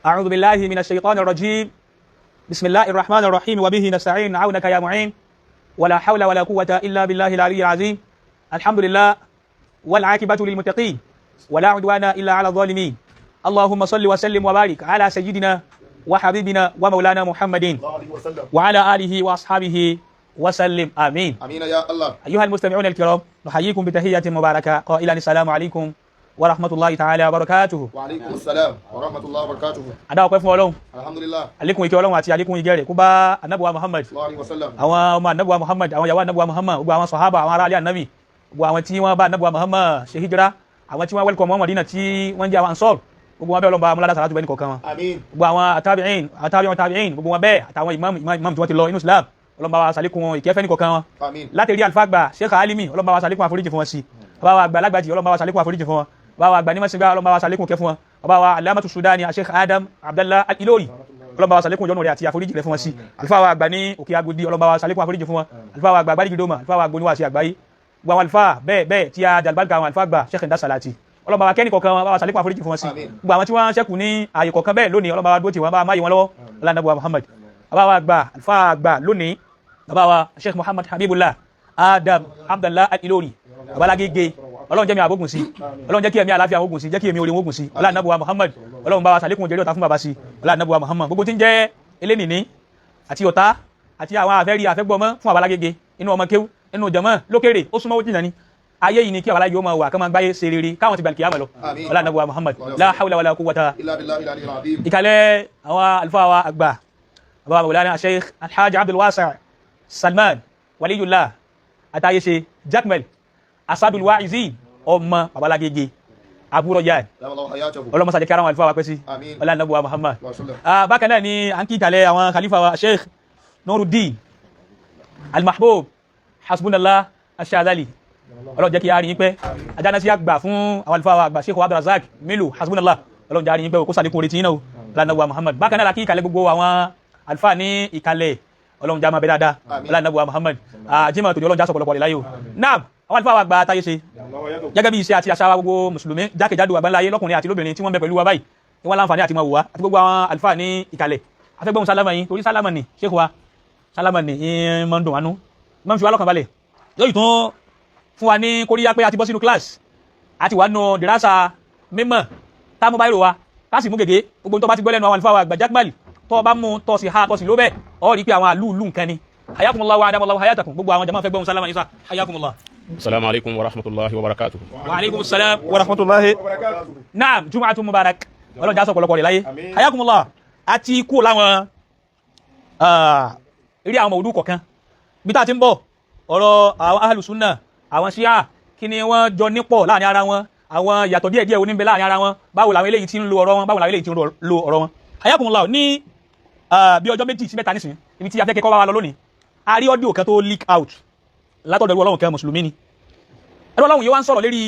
أعوذ بالله من الشيطان الرجيم بسم الله الرحمن الرحيم وبه نستعين عونك يا معين ولا حول ولا قوة إلا بالله العلي العظيم الحمد لله والعاقبة للمتقين ولا عدوان إلا على الظالمين اللهم صل وسلم وبارك على سيدنا وحبيبنا ومولانا محمد وعلى آله وأصحابه وسلم آمين آمين يا الله. أيها المستمعون الكرام نحييكم بتحية مباركة قائلا السلام عليكم ورحمة الله تعالى وبركاته. وعليكم السلام ورحمة الله وبركاته. Adá ọpẹ́ fún Ọlọ́run. Alhamdulillah. Àlékún ìkẹ́ Ọlọ́run àti àlékún ìgẹ́ rẹ̀ kó bá Ànábì wa Muhammad. Sallallahu alaihi wasallam. Àwọn ọmọ Ànábì wa Muhammad, àwọn ìyàwó Ànábì wa Muhammad, gbogbo àwọn sàhábà, àwọn ará ilé Ànábì, gbogbo àwọn tí wọ́n bá Ànábì wa Muhammad ṣe hijira, àwọn tí wọ́n welcome wọn Mádínà tí wọ́n jẹ́ àwọn Ansar, gbogbo wọn bẹ́ẹ̀ Ọlọ́run bá amúládá sàlátù bẹ́ẹ̀ nìkọ̀ọ̀kan wọn. Àmín. Gbogbo àwọn tabi'in, gbogbo wọn bẹ́ẹ̀ àtàwọn imam tí wọ́n ti lọ inú Islam, Ọlọ́run bá wa ṣàlékún ìkẹ́ fẹ́ nìkọ̀ọ̀kan wọn. Àmín. Láti rí àlùfáà àgbà Sheikh Alimi, Ọlọ́run bá wa ṣàlékún àforíjì fún wọn sí. Bàbá wa àgbà Lágbàjì, Ọlọ́run bá wa ṣàlékún àforíjì fún wọn. Bàbá wa àgbà ní Mọ́sígbà, Ọlọ́run bá wa ṣàlékún ìkẹ́ fún wọn. Bàbá wa Alamatu Sudani Sheikh Adam Abdallah Al-Ilori, Ọlọ́run bá wa ṣàlékún ìjọ́nù rẹ̀ àti àforíjì rẹ̀ fún wọn sí. Àlùfáà wa àgbà ní Òkè Agodi, Ọlọ́run bá wa ṣàlékún àforíjì fún wọn. Àlùfáà wa àgbà Gbádìgì Dómà, àlùfáà wa àgbà oníwàásí àgbáyé. Gbogbo àwọn àlùfáà bẹ́ẹ̀ tí a dàlbáríkà àwọn àlùfáà àgbà Sheikh Nda Salati. Ọlọ́run bá wa kẹ́ni kọ̀ọ̀kan wọn, bá wa ṣàlékún àforíjì fún wọn sí. Gbogbo àwọn tí wọ́n ṣẹ́kù ní ààyè kọ̀ọ̀kan bẹ́ẹ̀ lónìí, Ọlọ́run bá wa dúró tì wọ́n, bá wa máyì wọn lọ́wọ́. Ọlá Nàbí wa Muhammad. Bàbá wa àgbà àlùfáà àgbà lónìí, bàbá wa Sheikh Muhammad Habibullah Adam Abdallah Al-Ilori, bàbá Lágége. Ọlọ́run jẹ́ mi àbógun sí, Ọlọ́run jẹ́ kí ẹ̀mí àlàáfíà ogun sí, jẹ́ kí ẹ̀mí orí ogun sí. Ọlá Nàbí wa Muhammad. Ọlọ́run bá wa ṣàlékún jẹ́rí ọ̀tá fún bàbá sí. Ọlá Nàbí wa Muhammad. Gbogbo tí ń jẹ́ elénìní àti ọ̀tá àti àwọn àfẹ́rí àfẹ́gbọ́mọ́ fún bàbá Lágége inú ọmọ kéwú inú jàmá lókèrè ó súnmọ́ ó jìnnà ni. Ayé yìí ni kí bàbá Lágége ó máa wà kán máa gbáyé ṣe rere káwọn ti gbàlùkì àmà lọ. Ọlá Nàbí wa Muhammad. La hawla wala quwwata illa billahi al-ali al-azim. Ìkàlẹ̀ àwọn àlùfáà wa àgbà bàbá Mawlana Sheikh Alhaji Abdul Wasi' Salman Waliyullah Atayese Jakmel Asadul Wa'izin ọmọ bàbá Lágége àbúrò yá ọlọ́mọ sàjẹ́ kí ara wọn àlùfáà wa pẹ́ sí. Ọlá Nàbí wa Muhammad. Bákan náà ni à ń kí ìkàlẹ̀ àwọn khalifa wa Sheikh Nuruddin Al-Mahbub Hasbunallah Ash-Shadhali. Ọlọ́run jẹ́ kí a rí yín pẹ́. Ajáná sí àgbà fún àwọn àlùfáà wa àgbà Sheikh Abdulrazak Milu Hasbunallah. Ọlọ́run jẹ́ a rí yín pẹ́ kó sàlékún retí yín náà. Ọlá Nàbí wa Muhammad. Bákan náà la kí ìkàlẹ̀ gbogbo àwọn àlùfáà ní ìkàlẹ̀ Ọlọ́run já máa bẹ dáadáa. Ọlá Nàbí wa Muhammad. Jímọ̀ tòní Ọlọ́run já sọ̀pọ̀lọpọ̀ rẹ̀ láyé o. Naam, àwọn àlùfáà wa àgbà Atayese gẹ́gẹ́ bí iṣẹ́ àti àṣà wa gbogbo mùsùlùmí jákèjádò àgbáńláyé lọ́kùnrin àti lóbìnrin tí wọ́n bẹ pẹ̀lú wa báyìí tí wọ́n láǹfààní àti máa wò wá àti gbogbo àwọn àlùfáà ní ìkàlẹ̀ afẹ́gbọ́n sálámà yín torí sálámà ní Sheikh wa sálámà ní ìmọ̀ ń dùn wánú mọ́ fi wá lọ́kàn balẹ̀ yóò yìí tún fún wa ní kóríyá pé a ti bọ́ sínú kíláàsì àti wà nù dìrásà mímọ̀ táàmù báyìí rò wa káàsì mú gègé gbogbo tó bá ti gbọ́ lẹ́nu àwọn àlùfáà wa àgbà jákèmálì tó bá mú tó sì ha tó sì ló bẹ́ẹ̀ ọ rí pé àwọn àlúùlù nǹkan ni hayakumullah wa adamallahu hayatakum gbogbo àwọn jama fẹ́ gbọ́n sálámà yín sá hayakumullah. السلام عليكم ورحمة الله وبركاته. وعليكم السلام ورحمة الله نعم جمعة مبارك Ọlọ́run já sọ̀pọ̀lọpọ̀ rẹ̀ láyé hayakumullah àti kú láwọn eré àwọn mọ̀ọ́dún kọ̀ọ̀kan bí tá a ti ń bọ̀ ọ̀rọ̀ àwọn ahlu sunna àwọn ṣíà kí ni wọ́n jọ nípọ̀ láàrin ara wọn àwọn yàtọ̀ díẹ̀díẹ̀ oníbẹ̀ láàrin ara wọn báwo làwọn eléyìí ti ń lo ọ̀rọ̀ wọn báwo làwọn eléyìí ti ń lo ọ̀rọ̀ wọn hayakumullah ní bí ọjọ́ méjì sí mẹ́ta nísìnyí ibi tí a fẹ́ kẹ́kọ́ wá lọ lónìí a rí ọ́díò kan tó leak out látọ̀dọ̀ Ọlọ́run kan mùsùlùmí ni ẹ̀rọ Ọlọ́run yìí wá ń sọ̀rọ̀ lérí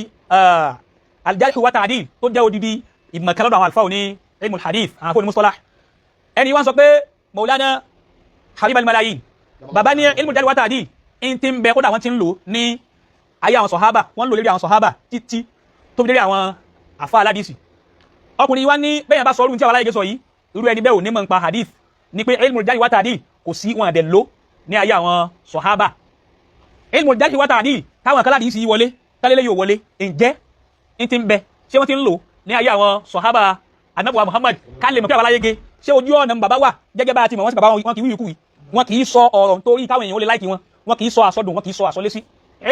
al-jarh wa ta'dil tó jẹ́ odidi ìmọ̀kẹ́lọ́dọ̀ àwọn alfáà ní ilmul hadith àwọn afọ́ ní mustalah ẹni wá ń sọ pé Maulana Habib al-Malayin bàbá ní ilmul jarh wa ta'dil in ti ń bẹ kódà wọ́n ti ń lò ní ayé àwọn sọ̀hábà wọ́n lò lérí àwọn sọ̀hábà títí tó fi lérí àwọn àfáà aládìsì ọkùnrin wá ní bẹ́yàn bá sọ orun tí àwọn aláyé sọ yìí irú ẹni bẹ́ẹ̀ ò ní mọ̀ nípa hadith ní pé ilmul jarh wa ta'dil kò sí wọn àdẹ̀ lò ní ayé àwọn sọ̀hábà ilmul jarh wa ta'dil táwọn kan láti yí wọlé tálẹ́lẹ́ yóò wọlé ǹjẹ́ in ti ń bẹ ṣé wọ́n ti ń lò ní ayé àwọn sọ̀hábà Ànábì wa Muhammad ká lè mọ̀ pé àbáláyége ṣé ojú ọ̀nà bàbá wà gẹ́gẹ́ bá a ti mọ̀ wọ́n sí bàbá wọn kì í wíwíkú wọn kì í sọ ọ̀rọ̀ nítorí táwọn èèyàn ó lè láìkì wọn kì í sọ àsọdùn wọn kì í sọ àsọlésí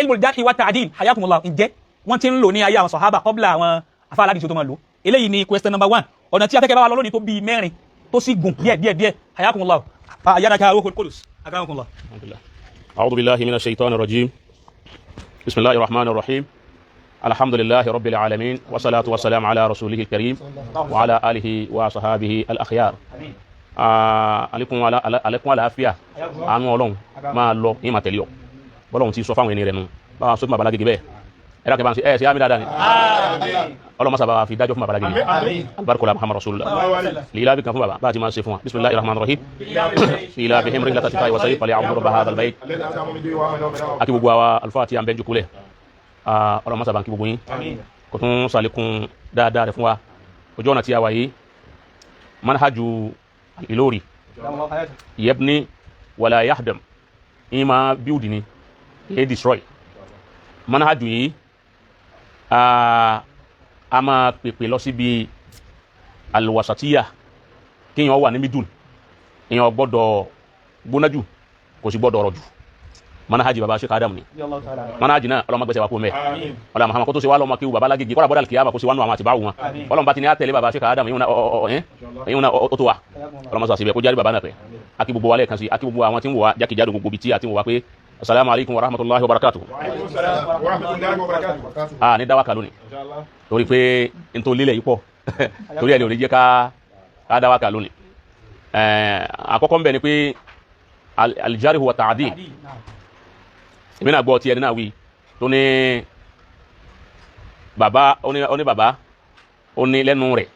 ilmul jarh wa ta'dil hayakumullah ǹjẹ́ wọ́n ti ń lò ní ayé àwọn sọ̀hábà qabla àwọn afá aládìsí tó máa lò eléyìí ni question number 1 ọ̀nà tí a fẹ́ kẹ́ bá wa lọ lónìí tó bí mẹ́rin tó sì gùn díẹ̀ hayakumullah ayánaka ruhul qudus akramakumullah. أعوذ بالله من الشيطان الرجيم بسم الله الرحمن الرحيم الحمد لله رب العالمين والصلاة والسلام على رسوله الكريم وعلى آله وصحابه الأخيار عليكم على àfíà àánú Ọlọ́run máa lọ ní máa tẹ̀lé ọ bọ́lọ́run ti sọ fáwọn ẹni rẹ̀ nù bá wọn sọ fún Baba Lágége bẹ́ẹ̀ ẹ̀rọ kẹfà ẹ̀ sí àmì dáadáa ni Ọlọ́run sábà fi dájọ́ fún Baba Lágége albarkola Muhammad Rasulullah lílá bí kan fún baba bá ti máa ṣe fún wa bismillahir rahmanir rahim lílá bí himri látàtí káyíwá sáyé falẹ̀ àbúrò bá hadal bayt àti gbogbo àwa alfa àti àmbẹ́njú kulẹ̀ Ọlọ́run sábà kí gbogbo yín kò tún sàlékún dáadáa rẹ̀ fún wa ojú ọ̀nà tí a wà yìí manhaju Ìlọrí yabni wala yahdam ima build ni e destroy manhaju yìí a máa pèpè lọ síbi alwasatiyya kíyàn wà ní middle èyàn gbọ́dọ̀ gbóná jù kò sì gbọ́dọ̀ rọ̀ jù manhaji baba Sheikh Adam ni manhaji náà ọlọ́mọ gbèsè wa kó mẹ́ ọlọ́mọ Muhammad kó tó ṣe wá lọ́mọ kí baba lágége kọ́lá bọ́dà kìyàmà kó ṣe wá nù àwọn àtibáwò wọn ọlọ́mọ bá ti ní àtẹ̀lé baba Sheikh Adam èyí na ó tó wa ọlọ́mọ sọ síbẹ̀ kó jáde baba náà pẹ́ akí gbogbo wa lẹ́ẹ̀kan sí akí gbogbo àwọn tí ń wò wá jákèjádò gbogbo bí tí àti wò wá pé assalamu alaikum wa rahmatullahi wa barakatuh ní dáwà kà lónìí torí pé n tó lílẹ̀ yìí pọ̀ torí ẹni ò ní jẹ́ ká dáwà kà lónìí àkọ́kọ́ ń bẹ ni pé aljarihu wa ta'dil èmi náà gbọ́ ti ẹni náà wí tó ní bàbá ó ní bàbá ó ní lẹ́nu rẹ̀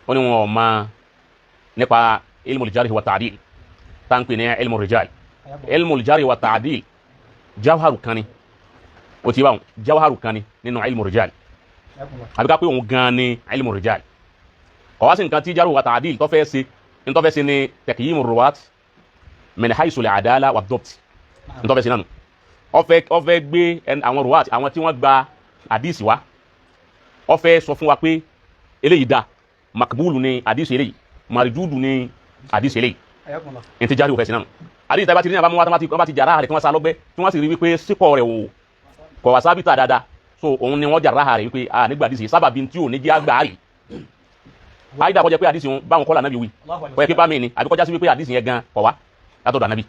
ó ní wọn ma nípa ilmul jarih wa ta'dil tá ń pè ní ilmul rijal ilmul jarih wa ta'dil jawharu kan ni ó ti bá wọn jawharu kan ni nínú ilmul rijal àbíká pé òun gan ni ilmul rijal ọwá sí nǹkan tí jarih wa ta'dil tó fẹ́ sí ni taqyimur ruwat min haythu al-adala wa ad-dabt tó fẹ́ sí nánu ó fẹ́ gbé àwọn ruwat àwọn tí wọ́n gba hadisi wá ó fẹ́ sọ fún wa pé eléyìí dá makbulu ni hadisi eléyìí maridudu ni hadisi eléyìí in ti jari ó fẹ́ sí nánu hadisi tàbí ti ní àbámọ́ wọ́n bá ti jàrá rẹ̀ tí wọ́n sá lọ́gbẹ́ tí wọ́n sì rí wípé sípọ̀ rẹ̀ kò wá sábìtà dáadáa so òun ni wọ́n jàrá rẹ̀ wípé nígbà hadisi sábàbí tí ò ní jẹ́ àgbà rí àìdá kọjá pé hadisi wọn báwọn kọ́lá náà bí wí kọ́ yẹ kí bá mi ni àbí kọjá sí wípé hadisi yẹn gan kọ̀ wá látọ̀dọ̀ ànábì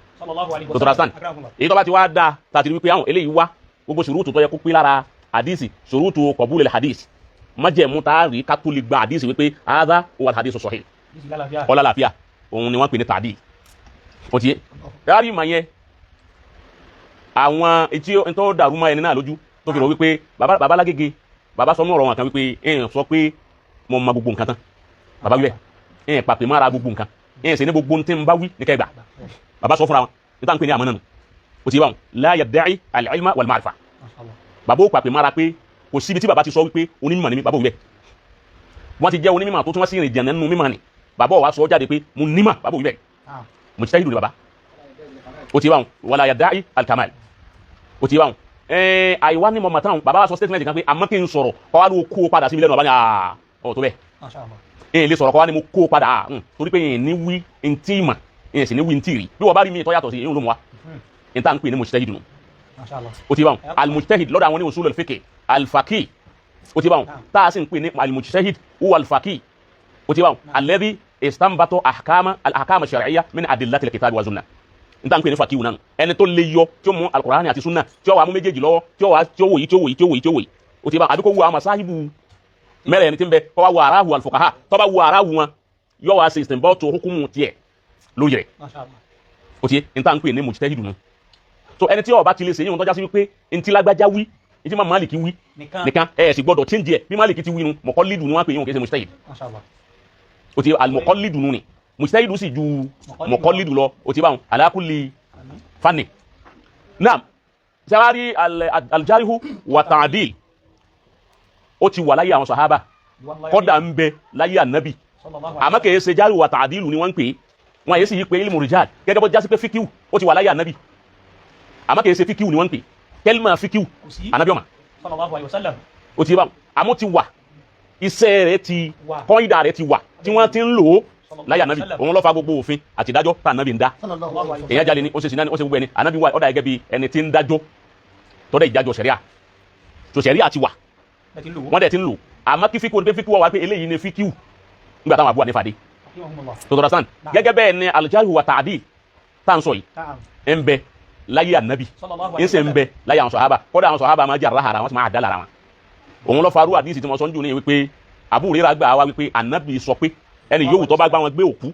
tó tọ́ra stand èyí tó bá ti wá dáa tàti wípé àwọn eléyìí wá gbogbo ṣòrútù tó yẹ kó pín lára hadisi ṣòrútù qabul al-hadith májẹ̀mú tá a rí ká tó lè gba hadisi wípé hadha huwa al-hadithu sahih ọlá làáfíà òun ni wọ́n pè ní tàdí ó ti yé rárí ìmọ̀ yẹn àwọn etí tó dàrú mọ́ ẹni náà lójú tó fi rò wípé bàbá lágége bàbá sọ mọ́ ọ̀rọ̀ wọn kan wípé èèyàn sọ pé mo mọ gbogbo nǹkan tán bàbá wíwẹ̀ èèyàn pàpè mára gbogbo nǹkan èèyàn sì ní gbogbo tí ń bá wí ní kẹgbà bàbá sọ fúnra wọn níta ń pè ní àmọ́ nánu ó ti yé wọn la yadda'i al-ilma wal-ma'rifa bàbá ó pàpè mára pé kò síbi tí bàbá ti sọ wípé onímọ̀ ni mí bàbá wíwẹ̀ wọ́n ti jẹ́ onímọ̀ tó tún wá sí ìrìn jẹ̀nà nínú mímọ̀ ni bàbá wa sọ jáde pé mo nímọ̀ bàbá wíwẹ̀ mujtahidu ni bàbá ó ti yé wọn wala yadda'i al-kamal ó ti yé wọn àìwá ní mọ̀ màtán bàbá wa sọ statement kan pé àmọ́ kí n sọ̀rọ̀ kọ́ wá ló kó padà sí mi lẹ́nu bàbá ní tó bẹ́ẹ̀ lè sọ̀rọ̀ kọ́ wá ní mo kó padà torí pé ní wí ntí mà sì ní wí ntí rí bí wọ́n bá rí mi tó yàtọ̀ sí èyí ló mú wa ní tá à ń pè ní mujtahid nù ó ti yé wọn al-mujtahid lọ́dọ̀ àwọn ní usul al-fiqh al-faqih ó ti yé wọn tá a sì ń pè ní al-mujtahid huwa al-faqih ó ti yé wọn alladhi istanbata al-ahkam ash-shar'iyya min adillati al-kitab wa sunnah nta n pè ní fakiwu nánu ẹni tó lè yọ tí ó mú alukurani àti sunna tí ó wà mú méjèèjì lọ́wọ́ tí ó wòyí ó ti bá àbí kó wu àwọn masáhìbù mẹ́rẹ̀ ẹni tí ń bẹ kó wá wo aráhu al-fuqaha tó bá wo aráhu wọn yóò wá sí ìsìnbọ́ tó hukumu tiẹ̀ lórí rẹ̀ ó ti yé nta n pè ní mujtahidu nù so ẹni tí ó bá ti lè ṣe yíwọn tó já sí wípé ntí lágbájá wí ntí má Málìkì wí nìkan sì gbọdọ̀ change ẹ̀ bí Málìkì ti wí nu muqallidu ni wọ́n pè yíwọn kì í ṣe mujtahid ó ti yé al-muqallidu nù ni mujtahidu sì ju muqallidu lọ ó ti bá wọn ala kulli fanni naam sawari aljarihu wa ta'dil ó ti wà láyé àwọn sahaba kódà ń bẹ láyé ànábì àmọ́ kìí ṣe jarihu wa ta'dil ni wọ́n pè wọ́n yé sì yí pé ilmu rijal gẹ́gẹ́ bó jásí pé fikiu ó ti wà láyé ànábì àmọ́ kìí ṣe fikiu ni wọ́n pè kelma fikiu ànábì ọmọ sallallahu alaihi wasallam ó ti bá wọn àmọ́ ti wà iṣẹ́ rẹ̀ ti kọ́ńdà rẹ̀ ti wà tí wọ́n ti ń lò ó láyé ànábì òun ló fa gbogbo òfin àti ìdájọ́ tá ànábì ń dá èyàn jalè ní ó ṣe sí náà ó ṣe gbogbo ẹni ànábì wà ọ̀dà gẹ́gẹ́ bí ẹni tí ń dájọ́ tọ́dẹ̀ ìdájọ́ sẹ̀ríà tó sẹ̀ríà ti wà wọ́n dẹ̀ ti ń lò àmọ́ kí fíkú ní fíkú wà pé eléyìí ni fíkú nígbà táwọn àbúrò nífàdé tó tọ́ra sàn gẹ́gẹ́ bẹ́ẹ̀ ni al-jarh wa ta'dil tá ń sọ yìí ń bẹ láyé ànábì ń sì ń bẹ láyé àwọn sàhábà kọ́dà àwọn sàhábà máa jà ráhàrà wọn sì máa dá lára wọn òun ló farú àdísì tí mo sọ ń jù ní wípé Abu Hurairah gbà wá wípé ànábì sọ pé ẹni yòówù tó bá gbá wọn gbé òkú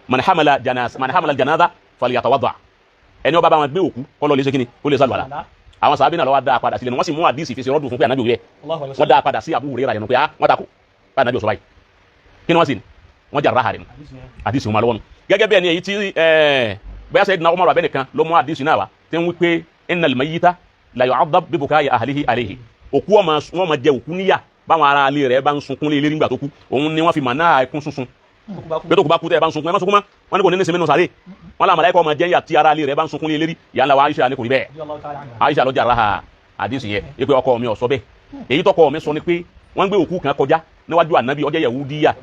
man hamala janaza falyatawadda ẹni ó bá wọn gbé òkú kó lọ lè ṣe kíni kó lè sàlùwàlá àwọn sàábé náà lọ wá dá padà sílẹ̀ wọ́n sì mú àdísì fi ṣe rọ́dù fún pé ànábì rẹ̀ wọ́n dá padà sí Abu Hurairah yẹnu pé wọ́n takò bá ànábì ọ̀sọ̀ báyìí kí ni wọ́n sì ní wọ́n jà ráhà rẹ̀ àdísì wọn lọ́wọ́ nù gẹ́gẹ́ bẹ́ẹ̀ ni èyí tí bẹ́ẹ̀ sẹ́yìn náà Umar abẹ́ nìkan ló mú àdísì náà wá tí ń wí pé innal mayyita la yu'adhab bi bukai ahlihi alayhi òkú wọn máa jẹ òkú níyà báwọn ará ilé rẹ̀ bá ń sunkún lé nígbà tó kú òun ni wọ́n fi mà náà ẹkún sunsun pé tó kú bá kú tẹ́ ẹ bá ń sunkún ẹ má sunkún mọ́ wọ́n ní kò ní ní sinmi nù sáré wọ́n lá màláíkà ọmọ jẹ́ yà tí ara ilé rẹ̀ bá ń sunkún lé lérí ìyá ńlá wa Aisha ní kò rí bẹ́ẹ̀ Aisha lọ́jà ara àdìsí yẹn pé ọkọ mi ò sọ bẹ́ẹ̀ èyí tọkọ mi sọ ni pé wọ́n gbé òkú kan kọjá níwájú ànábì ó jẹ́ Yahudiya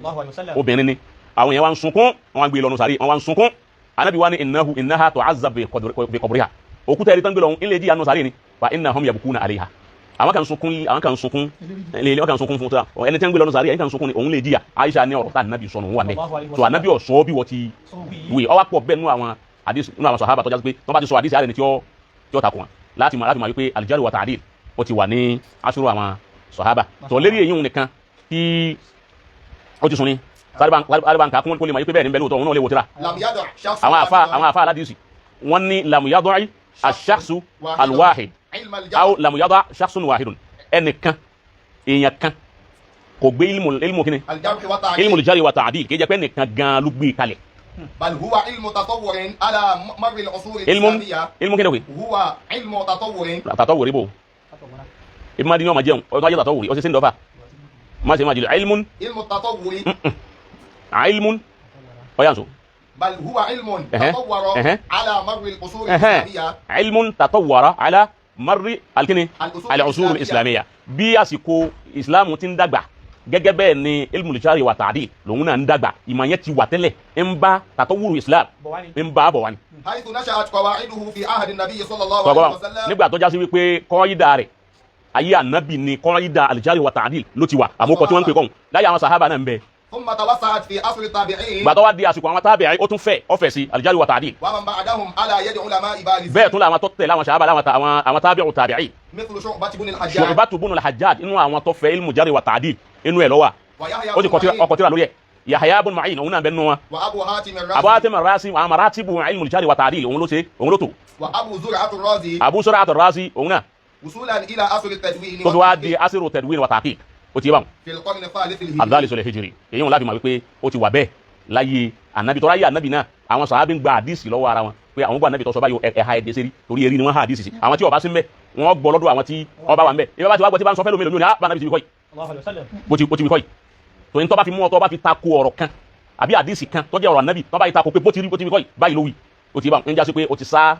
obìnrin ni àwọn yẹn wá ń sunkún wọ́n gbé lọ́nu sáré wọ́n wá ń sunkún ànábì wá ní innaha tu'azzab bi qabriha òkú tẹ́ẹ̀rí tán gbé lọ́hún ilé jí àánú sáré ni fa innahum yabkuna alayha àwọn kan sunkún fún ta ẹni tí ń gbé lọ́nu sáré ẹni kan sunkún ni òun lè jíyà Aisha ní ọ̀rọ̀ tá ànábì sọnù wà mẹ́ tó ànábì ọ̀sọ́ bí wọ́n ti wí ọwá pọ̀ bẹ́ẹ̀ nú àwọn àdìsí nú àwọn sàhábà tọ́já pé wọ́n bá ti sọ àdìsí àrẹ ni tí ó takùn wọn láti máa wípé al-jarh wa ta'dil ó ti wà ní aṣọ́rọ̀ àwọn sàhábà tó lérí èyí nìkan tí ó ti sùn ní sárébàǹkà kún kó lè máa wípé bẹ́ẹ̀ ní bẹ́ẹ̀ lóòótọ́ òun náà lè wò tíra àwọn àfá aládìsí wọ́n ní lam yad'i ash-shakhsu al-wahid aw lam yada shakhsun wahidun ẹnìkan èèyàn kan kò gbé ilmu kíni ilmu al-jarh wa ta'dil kìí jẹ́ pé ẹnìkan gan ló gbé kalẹ̀ bal huwa ilmu tatawwurin ala marri al-usur al-islamiyya ilmu kíni huwa ilmu tatawwurin tatawwuri bo ibma dini o ma jẹun o tó ayé tatawwuri o ṣe sin dofa ma ṣe ma jìlọ ilmu tatawwuri ilmun o yanso بل هو علم تطور على مر العصور الإسلامية علم تطور على مر العصور الإسلامية bí àsìkò Islam tí ń dàgbà gẹ́gẹ́ bẹ́ẹ̀ ni ilmul jarh wa ta'dil lòun náà ń dàgbà ìmọ̀ yẹn ti wà tẹ́lẹ̀ ń bá tatawuru Islam ń bá bọ̀ wá ní. حيث نشأت قواعده في عهد النبي صلى الله عليه وسلم. nígbà tó já sí wípé kọ́ídà rẹ̀ ayé ànábì ni kọ́ídà al-jarh wa ta'dil ló ti wà àmọ́kọ̀ tí wọ́n ń pè kọ́hún láyé àwọn sàhábà náà ń bẹ. ثم توسعت في عصر التابعين. gbàtọ́ wá di àsìkò àwọn tábì'í ó tún fẹ́ ọ̀fẹ́ sí al-jarh wa ta'dil. ومن بعدهم على يد علماء بارزين. bẹ́ẹ̀ tún làwọn tó tẹ̀lé àwọn sàhábà àwọn tábì'u tábì'í. مثل شعبة بن الحجاج. Shu'batu bun al-Hajjaj inú àwọn tó fẹ́ ilmu jarh wa ta'dil inú ẹ̀ ló wà. ó ti ọkọ̀ tíra lórí ẹ̀ Yahya bun Ma'in òun náà bẹ́ẹ̀ nù wọn. وأبو حاتم الرازي. Abu Hatim ar-Razi àwọn maratibu ilmu jarh wa ta'dil òun ló tó. وأبو زرعة الرازي. Abu Zur'at ar-Razi òun náà وصولا إلى عصر التدوين. tó fi wá di asiru tadwin wa tahqiq ó ti yé báwọn. في القرن الثالث الهجري. الثالث الهجري èyí wọn láti mọ̀ wípé ó ti wà bẹ́ẹ̀ láyé ànábì tó ráyé ànábì náà àwọn sàhábì ń gba àdìsí lọ́wọ́ ara wọn pé àwọn gbọ́ ànábì tó sọ báyìí ẹ̀ha ẹ̀dẹ́ sẹ́rí torí erí ni wọ́n ha àdìsí sí àwọn tí ó bá sí ń bẹ wọ́n gbọ́ lọ́dọ̀ àwọn tí ọba wà ń bẹ ìbá bá ti wá gbọ́ tí bá ń sọ fẹ́ lómi lómi ní bá ànábì ti wí kọ́ yìí bó ti wí kọ́ yìí tó ní tó bá fi mú ọ tó bá fi tako ọ̀rọ̀ kan àbí àdìsí kan tó jẹ́ ọ̀rọ̀ ànábì tó bá fi tako pé bó ti wí kọ́ yìí báyìí ló wí ó ti bá ń jásí pé ó ti sá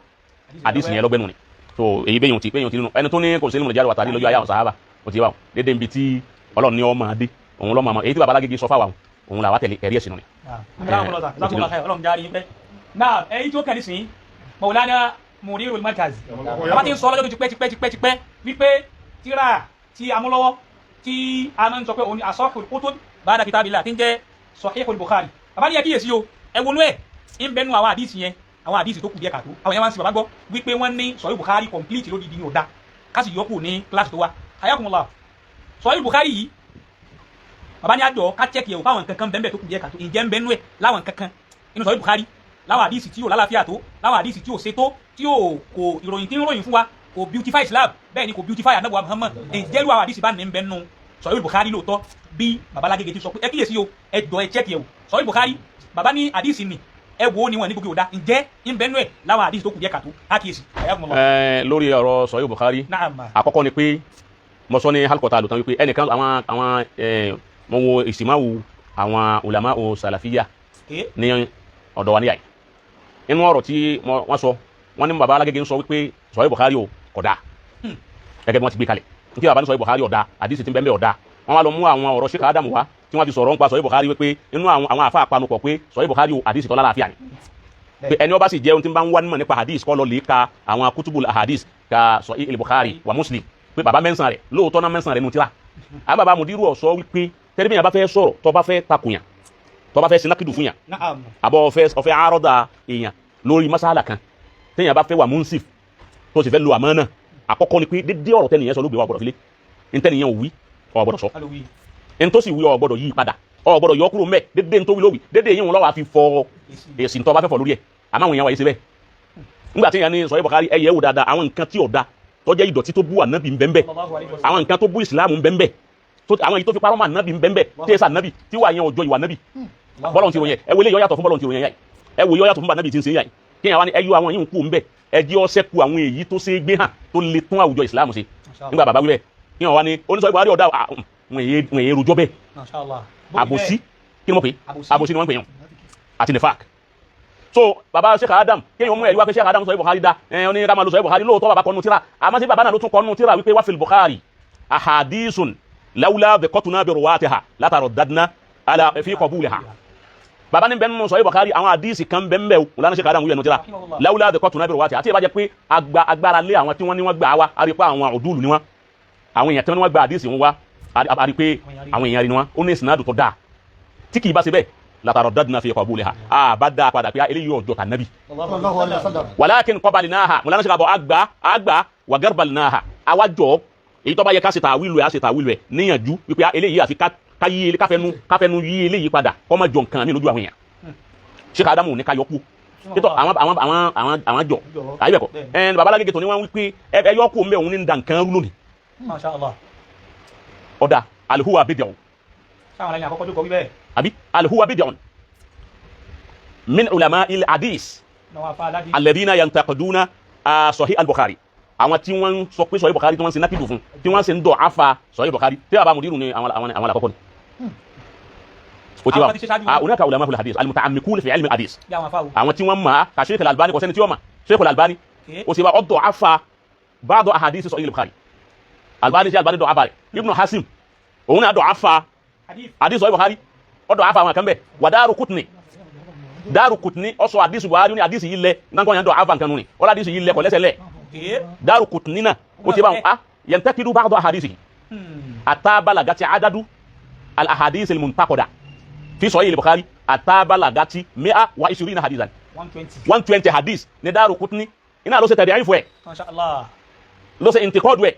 àdìsí yẹn lọ́gbẹ́nu ni so èyí bẹ́yìn ti nínú ẹni tó ní kò sí ilmu jarh wa ta'dil lójú ayé àwọn sàhábà ó ti bá dédé ibi tí Ọlọ́run ní ọmọ adé òun lọ́mọ àmọ́ èyí tí Baba Alágége sọ fáwọn òun làwọn tẹ̀lé ẹ̀rí ẹ̀sìn nù ni. náà èyí tó kẹ́ni sìn Maulana Mudirul Markaz bàbá ti ń sọ lọ́jọ́ tipẹ́ wípé tíra tí a mú lọ́wọ́ tí a máa ń sọ pé òun ni asahhul kutub ba'da kitabillah tí ń jẹ́ Sahihul Bukhari bàbá ní ẹ kíyèsí o ẹ wọnú ẹ ń bẹnu àwọn àdìsí yẹn àwọn àdìsí tó kù díẹ̀ kàtó àwọn yẹn máa ń sin bàbá gbọ́ wípé wọ́n ní Sahih Bukhari complete lódìdí ní ọ̀dà kásì yọkù ní kíláàsì tó wá ayakumullah Sahih Bukhari yìí bàbá ní àjọ ká chẹ́kì ẹ̀wò fáwọn kankan bẹ́ẹ̀ tó kù díẹ̀ kàtó ìjẹ́ ń bẹ́nu ẹ̀ láwọn kankan inú Sahih Bukhari láwọn àdìsí tí yóò lálàáfíà tó láwọn àdìsí tí yóò ṣe tó tí yóò kò ìròyìn tí ń ròyìn fún wa kò beautify Islam bẹ́ẹ̀ ni kò beautify Ànábì wa Muhammad ìjẹ́rú àwọn àdìsí bá ní bẹ́nu Sahih Bukhari lóòótọ́ bí Baba Alágége ti sọ pé ẹ kíyèsí o ẹ jọ ẹ chẹ́kì ẹ̀wò Sahih Bukhari bàbá ní àdìsí ni ẹ wo ni wọn ní gbogbo ọ̀dà ǹjẹ́ ń bẹ́nu ẹ̀ láwọn àdìsí tó kù díẹ̀ kàtó ákíyèsí. lórí ọ̀rọ̀ Sahih Bukhari àkọ́kọ́ ni pé mo sọ ní halkota lò tán wípé ẹnìkan àwọn mo wo ìsìmáwò àwọn ulama o salafiya ní ọ̀dọ̀ wa níyàí inú ọ̀rọ̀ tí wọ́n sọ wọ́n ní Baba Alágége ń sọ wípé Sahih Bukhari o kódà gẹ́gẹ́ bí wọ́n ti gbé kalẹ̀ nítorí bàbá ní Sahih Bukhari ọ̀dà àdìsí ti ń bẹ́ẹ̀ ọ̀dà wọ́n wá lọ mú àwọn ọ̀rọ̀ Sheikh Adam wá tí wọ́n fi sọ̀rọ̀ ń pa Sahih Bukhari wípé inú àwọn àfa àpanupọ̀ pé Sahih Bukhari o àdìsí tó lálàáfíà ni pé ẹni ó bá sì jẹ́ ohun tí ń bá ń wá nímọ̀ nípa hadith kọ́ lọ lè ka àwọn kutubul hadith ka Sahih Bukhari wa Muslim pé bàbá mẹ́sàn rẹ̀ lóòótọ́ náà mẹ́sàn rẹ̀ nù tíra àwọn bàbá Mudiru ọ̀sọ́ wípé tẹ́lẹ̀ bíyàn bá fẹ́ sọ̀rọ̀ tó bá fẹ́ takùyàn tó bá fẹ́ sinakidu fún yàn àbọ̀ ọ̀fẹ́ àárọ̀dà èèyàn lórí masala kan téèyàn bá fẹ́ wà munsif tó sì fẹ́ lo àmánà àkọ́kọ́ ni pé dédé ọ̀rọ̀ tẹ́nìyàn sọ ló gbé wa gbọ́dọ̀ filé ntẹ́nìyàn ò wí ó gbọ́dọ̀ sọ ntó sì wí ó gbọ́dọ̀ yí padà ó gbọ́dọ̀ yọ kúrò mẹ́ dédé ntó wí ló wí dédé yín lọ́wọ́ àfi fọ èsì ntọ́ bá fẹ́ fọ lórí ẹ̀ àmọ́ àwọn èèyàn wà yìí síbẹ̀ nígbà téèyàn ní Sahih Bukhari ẹ̀yẹ́ wò dáadáa àwọn nǹkan tí ò da tó jẹ́ ìdọ̀tí tó bú ànábì ńbẹ́ńbẹ́ àwọn nǹkan tó bú ìsìlámù ńbẹ́ńbẹ́ àwọn èyí tó fi parọ́ mọ́ ànábì ńbẹ́ńbẹ́ tí èsà ànábì tí wà yẹn ọjọ́ ìwà ànábì bọ́lọ̀ ti ròyìn ẹ wọlé yọ yàtọ̀ fún bọ́lọ̀ ti ròyìn yá ẹ wò yọ yàtọ̀ fún ànábì tí ń ṣe yá kí yẹn wá ní ẹyọ àwọn yìí ń kú ńbẹ ẹ jẹ́ ọsẹ́ ku àwọn èyí tó ṣe gbé hàn tó lè tún àwùjọ ìsìlámù ṣe nígbà bàbá wíwẹ̀ kí yẹn wá ní oníṣọ́ ìbáraẹ̀ ọ̀dà wọn èyí rojọ́ bẹ́ẹ̀ àbòsí kí ni wọ́n pè àbòsí ni wọ́n pè yàn àti nifaq. So baba Sheikh Adam kéèyàn mú ẹ̀rí wá pé Sheikh Adam sọ Bukhari dá ó ní ká máa lo sọ Bukhari lóòótọ́ baba kọ́nu tíra àmọ́ sí baba náà ló tún kọ́nu tíra wípé wá fil Bukhari ahadithun lawla dhiqatuna bi ruwatiha la taraddadna ala fi qabuliha. Baba ní bẹ́ẹ̀ nínú sọ Bukhari àwọn hadisi kan bẹ́ẹ̀ bẹ́ẹ̀ o lánàá Sheikh Adam wúyẹ̀ nù tíra lawla dhiqatuna bi ruwatiha àti ìbàjẹ́ pé agbára lé àwọn tí wọ́n ní wọ́n gbà wá a rí pé àwọn òdúlù ni wọ́n àwọn èèyàn tí wọ́n gbà hadisi wọn wá a rí pé àwọn èèyàn rí ni wọ́n ó ní ìsìnàdù tó dáa tí kì í bá ṣe bẹ́ẹ̀ la taraddadna fi qabuliha bá dáa padà pé eléyìí ọjọ́ tà nábì walakin qabalnaha mo lánàá Sheikh Adam àgbà wa garbalnaha àwájọ́ èyí tó bá yẹ ká ṣe tàwílù ẹ̀ níyànjú wípé eléyìí àfi káfẹ́nu yí eléyìí padà kọ́ máa jọ nǹkan mi lójú àwọn èèyàn. Sheikh Adamu ní ká yọkú títọ́ àwọn jọ àyíbẹ̀kọ́ babalágége tó ní wọ́n wípé ẹ yọkú ń bẹ̀ òun ní nda nǹkan rú lónìí. Masha Allah. Ọ̀dà alhuwa bid'un. Sáwọn ẹni àkọ́kọ́ jókòó wíbẹ̀. Àbí alhuwa bid'un min ulama il hadith alladhina yantaqiduna sahih al-Bukhari. Àwọn tí wọ́n sọ pé sahih Bukhari tí wọ́n ṣe nákìdù fún tí wọ́n ṣe ń dọ̀ afa sahih Bukhari tí bàbá mudiru ni àwọn àkọ́kọ́ ni. هناك علماء الحديث المتعمقون في علم الحديث àwọn tí wọ́n mọ̀ ka Sheikh al-Albani kò sẹ́ni tí ó mọ̀ Sheikh al-Albani ó sì bá ọ̀dọ̀ afa بعض أحاديث صحيح البخاري Albani dọ̀ afa rẹ̀ Ibn Hasim òun náà dọ̀ afa hadith Sahih Bukhari ọ̀dọ̀ afa àwọn kan bẹ̀ wà Daraqutni ọ̀sọ̀ hadith Bukhari ní hadith yìí lẹ̀ nǹkan yẹn dọ̀ afa nǹkan nù ni ọ̀là hadith yìí lẹ̀ kọ̀ lẹ́sẹ̀ lẹ̀ Daraqutni náà ó ti bá wọn yantakidu بعض أحاديثه حتى بلغت عدد الأحاديث المنتقدة في صحيح البخاري حتى بلغت 120 حديثا 120 حديث ní Daraqutni iná ló ṣe tẹ̀dẹ̀ àyífò ẹ̀ ló ṣe intikọ́dù ẹ̀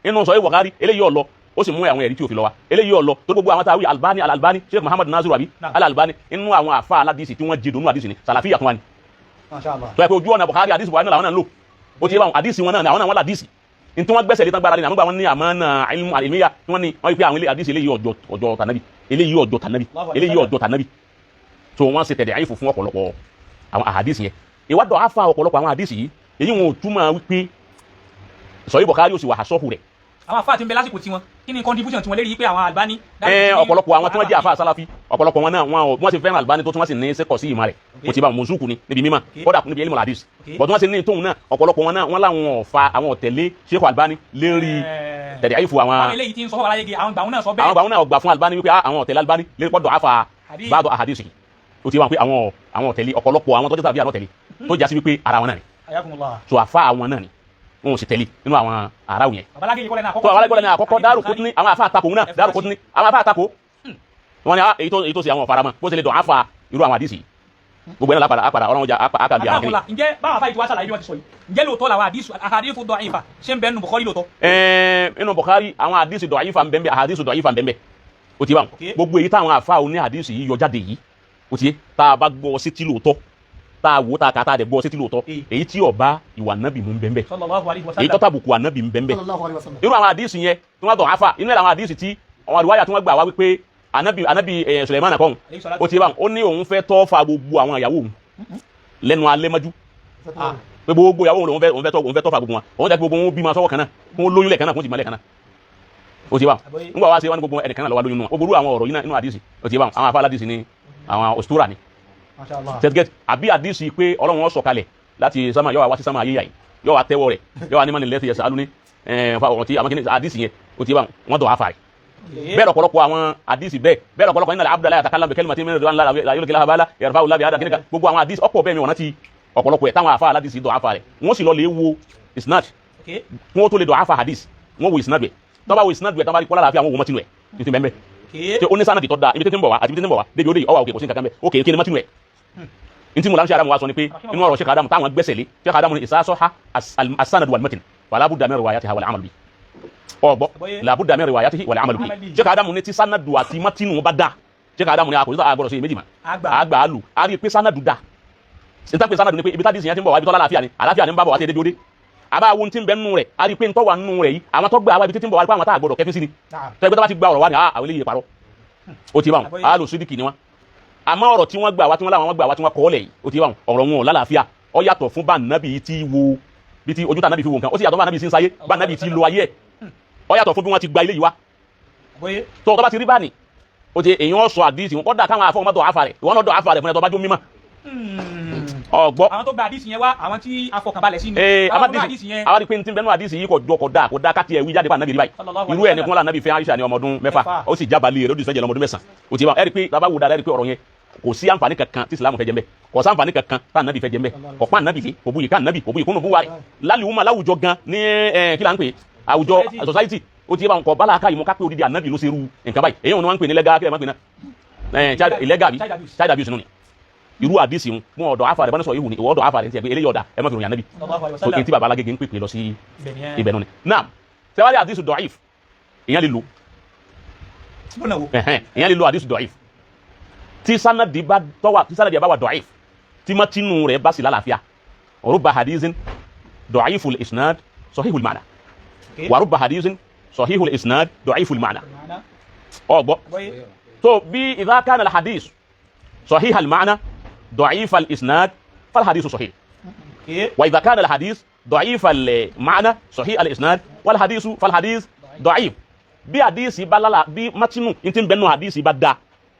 inú Sahih Bukhari eléyìí ọ̀lọ́ ó sì mú àwọn ẹ̀rí tí ò fi lọ wa eléyìí ọ̀lọ́ tó gbogbo àwọn tàwí Albani Sheikh Muhammad Nasiru abi al-Albani inú àwọn àfà aládìsì tí wọ́n jìdùnú àdìsì ni sàlàfíà fún wa ni tó yẹ pé ojú ọ̀nà Bukhari àdìsì Bukhari làwọn náà lò ó ti yẹ báwọn àdìsì wọn náà àwọn làdìsì in tí wọ́n gbẹ́sẹ̀ lé tán gbára ní àmúgbà wọn ní àmánà ilmu al-ilmiya tí wọ́n ní wọ́n pé àwọn àdìsì eléyìí ọjọ́ tànàbí eléyìí ọjọ́ tànàbí so wọ́n ṣe tẹ̀dẹ̀ àyífò fún ọ̀pọ̀lọpọ̀ àwọn àdìsì yẹn ìwádọ̀ àfà ọ̀pọ̀lọpọ̀ àwọn àdìsì yìí èyí wọn ò túmọ̀ wípé Sahih Bukhari ó sì wà àsọ́hù rẹ̀. Àwọn àfà tí ń bẹ lásìkò tí wọn kí ni contribution tí wọ́n lérí pé àwọn Albani. ọ̀pọ̀lọpọ̀ àwọn tí wọ́n jẹ́ àfà Salafi ọ̀pọ̀lọpọ̀ wọn náà wọ́n ti fẹ́ràn Albani tó tún wọ́n sì ní sẹ́kọ̀ sí ìmọ̀ rẹ̀ kò tí bá mùsùlùkù ni níbi mímọ̀ kódà níbi ilmu hadith bọ̀dún wọ́n sì ní tóun náà ọ̀pọ̀lọpọ̀ wọn náà wọ́n láwọn ọ̀fà àwọn ọ̀tẹ̀lé Sheikh Albani lérí tẹ̀lé àyífò àwọn eléyìí tí ń sọ fún aláyége àwọn gbàwọn náà sọ bẹ́ẹ̀ àwọn gbàwọn náà gbà fún Albani wípé àwọn ọ̀tẹ̀lé Albani lérí pọ́dọ̀ àfà ba'd ahadith ó ti wà pé àwọn ọ̀tẹ̀lé ọ̀pọ̀lọpọ̀ àwọn tọ́jú tàbí àlọ́tẹ̀lé tó jásí wípé ara wọn náà ni so àfà àwọn náà ni wọn ò sì tẹ̀lé nínú àwọn aráwù yẹn. Babalágége kọ́lẹ̀ náà àkọ́kọ́ Daraqutni àwọn àfà àtakò náà Daraqutni àwọn àfà àtakò wọn ni èyí tó ṣe àwọn ọ̀faramọ́ bó ṣe lè dùn àfà irú àwọn àdìsí gbogbo ẹ̀ náà lápàdà ọ̀rọ̀ ọjà àkàndì àwọn kiri. ǹjẹ́ báwọn afáyìí tí wàá ṣàlàyé bí wọ́n ti sọ yìí ǹjẹ́ lóòótọ́ làwọn àhàdíìsù da'ifa ṣé ń bẹ nínú Bukhari lóòótọ́. nínú Bukhari àwọn àdìsí da'ifa ń bẹ àhàdíìsù da'ifa ń bẹ ó ti bá wọn gbogbo èyí táwọn àfà òní àdìsí yìí yọ jáde yìí ó ti yé tá a bá gbọ́ sí tí lóòótọ́ tá a wò tá a kà tá a dẹ̀ gbọ́ sí tí lóòótọ́ èyí tí ọba ìwà nábì mú bẹ́ẹ̀ èyí tó tàbùkù ànábì mú bẹ́ẹ̀ irú àwọn àdìsí yẹn tí wọ́n dọ̀ àfà inú ẹ̀ làwọn àdìsí tí àwọn àdìwáyà tí wọ́n gbà wá wípé anabi Suleiman akọhun ó ti bá ó ní òun fẹ́ tọ́ fa gbogbo àwọn ìyàwó òun lẹ́nu alẹ́ mọ́jú pé gbogbo ìyàwó òun fẹ́ tọ́ fa gbogbo wọn òun jẹ́ gbogbo wọn bí ma sọ́wọ́ kan náà kún lóyún lẹ́ẹ̀kan náà kún ti mọ́ lẹ́ẹ̀kan náà ó ti bá nígbà wá sí wọn gbogbo ẹnìkan náà lọ́wọ́ lóyún náà ó ború àwọn ọ̀rọ̀ yìí nínú àdìsí ó ti bá àwọn afá aládìsí ni àwọn ostura ni tẹ́tgẹ́t àbí àdìsí pé Ọlọ́run wọn sọ̀kalẹ̀ láti sámà yọ wá sí sámà ayé yà yìí yọ wá tẹ́wọ́ rẹ̀ yọ wá ní mọ́ni lẹ́sẹ̀ yẹsẹ̀ alúní àdìsí yẹn ó ti bá wọn dọ̀ afá rẹ̀ bẹ́ẹ̀ lọ́pọ̀lọpọ̀ àwọn àdìsí bẹ́ẹ̀ lọ́pọ̀lọpọ̀ nínú Abdullahi àtàkàlà bẹ̀kẹ́lì màtí mẹ́rin lọ́wọ́ ayélujára abala yẹrìfà wùlábì àdá kíníkà gbogbo àwọn àdìsí ọ̀pọ̀ bẹ́ẹ̀ mi wọ̀n ti ọ̀pọ̀lọpọ̀ ẹ̀ táwọn àfa aládìsí dọ̀ àfa rẹ̀ wọ́n sì lọ lè wo isnad wọ́n tó lè dọ̀ àfa hadis wọ́n wo isnad rẹ̀ tọ́ba wo isnad rẹ̀ tọ́ba rí kọ́lá láàfin àwọn ohun mọ́tínú ẹ̀ tuntun bẹ́ẹ̀ tí ó ní sanadi tó da ibi tí ń bọ̀ wá àti ibi tí ń bọ̀ wá débi òde ọwà òkè kò sí nǹkan bẹ́ẹ̀ òkè kí ni mọ́tínú ẹ̀ ntí mo láǹṣẹ́ Adamu wa sọ ni pé inú ọ̀rọ̀ Sheikh Adamu táwọn gbẹ́sẹ̀ lé Sheikh Adamu ni ìsásọ́ha as-sanad wal matn wala budda min riwayatiha wal amal bi ọgbọ́ làbúdà mẹ́rin wà yàtí wàlẹ̀ àmàlù bí Sheikh Adamu ní tí sanadu àti matinu bá dá Sheikh Adamu ní àkòjútó àgbọ̀rọ̀ sí méjì mà àgbà àlù a rí pé sanadu dá níta pé sanadu ní pé ibi tá dìsìn yẹn ti ń bọ̀ wá ibi tó lálàáfíà ni àlàáfíà ni ń bá bọ̀ wá tẹ́ débi òde àbá wo ti ń bẹ nínú rẹ̀ a rí pé ntọ́ wà nínú rẹ̀ yìí àwọn tó gbé àwọn ibi tí ń bọ̀ wá pé àwọn tá àgbọ̀rọ̀ kẹfín sí ni tó ẹgbẹ́ tó bá ti gba ọ̀rọ̀ wá ni àwọn eléyìí parọ́ ó ti bá wọn àlù sídìkì ni wọn àmọ́ ọ̀rọ̀ tí wọ́n gbà wá tí wọ́n láwọn gbà wá tí wọ́n kọ́ lẹ̀ yìí ó ti bá wọn ọ̀rọ̀ wọn lálàáfíà ó yàtọ̀ fún bá nàbì tí wo bí ti ojú tà nàbì fi wo nǹkan ó sì yàtọ̀ bá nàbì sí ń sáyé bá nàbì tí lo ayé ẹ̀ ó yàtọ̀ fún bí wọ́n ti gba ilé yìí wá tó bá ti rí báni ó ti èyàn sọ àdìsí wọn kọ́dà káwọn afọ́ ọmọdé àfà rẹ̀ ìwọ́n náà dọ̀ àfà rẹ̀ fún ẹ tó bá jó mímọ́. ọgbọ́ àwọn tó gba àdìsí yẹn wá àwọn tí afọkànbalẹ̀ sí ni àwọn àdìsí yẹn. àwọn àdìsí tí ń bẹnu àdìsí yìí kò dá káti ẹ̀wí jáde fún ànábì rí báyìí irú ẹ̀ ní kún ànábì fẹ́ Aisha ní ọmọ ọdún 6 ó sì jábàlì rẹ̀ ó dì sẹ́jẹ̀ lọ́mọdún 9 ó ti bá ẹ̀rí pé bàbá wò dáadáa ẹ̀rí pé ọ̀rọ̀ yẹn kò sí àǹfààní kankan tí Islam fẹ́ jẹ mbẹ kò sí àǹfààní kankan tá ànábì fẹ́ jẹ mbẹ kò pa ànábì lé kò buyì ká ànábì kò buyì kúnnù fún wa láliwùmá láwùjọ gan ní kí là ń pè àwùjọ society ó ti bá ń kọ bálá ká ìmọ̀ ká pé odidi ànábì ló ṣe rú nǹkan báyìí èyí wọn ni wọ́n ń pè ní lẹ́gà kí ẹ má pè náà illegal bí child abuse nù ni irú àdìsí wọn ọ̀dọ̀ àfàrẹ̀ bá ní sọ ìhù ni ìwọ ọ̀dọ̀ àfàrẹ̀ ti ẹ̀ pé eléyìí ọ̀dà ẹ má fi ròyìn ànábì so èyí tí bàbá alágége ń pèpè lọ sí ibẹ̀ nù ni náà sẹ́wárí àdìsí dọ̀ìf ìyẹn lè lo ìyẹn lè lo àdìsí dọ̀ìf tí sanadi bá wà dọ̀ìf tí mọ́tínú rẹ̀ bá sì lálàáfíà rubba hadithin dọ̀ìful isnad sahihul ma'na wa rubba hadithin sahihul isnad dọ̀ìful ma'na ọgbọ́ so bí idha kana al hadith sahihul ma'na ضعيف الإسناد فالحديث صحيح وإذا كان الحديث ضعيف المعنى صحيح الإسناد فالحديث ضعيف bí hadisi bá lálà bí matinu nti bẹnu hadisi bá da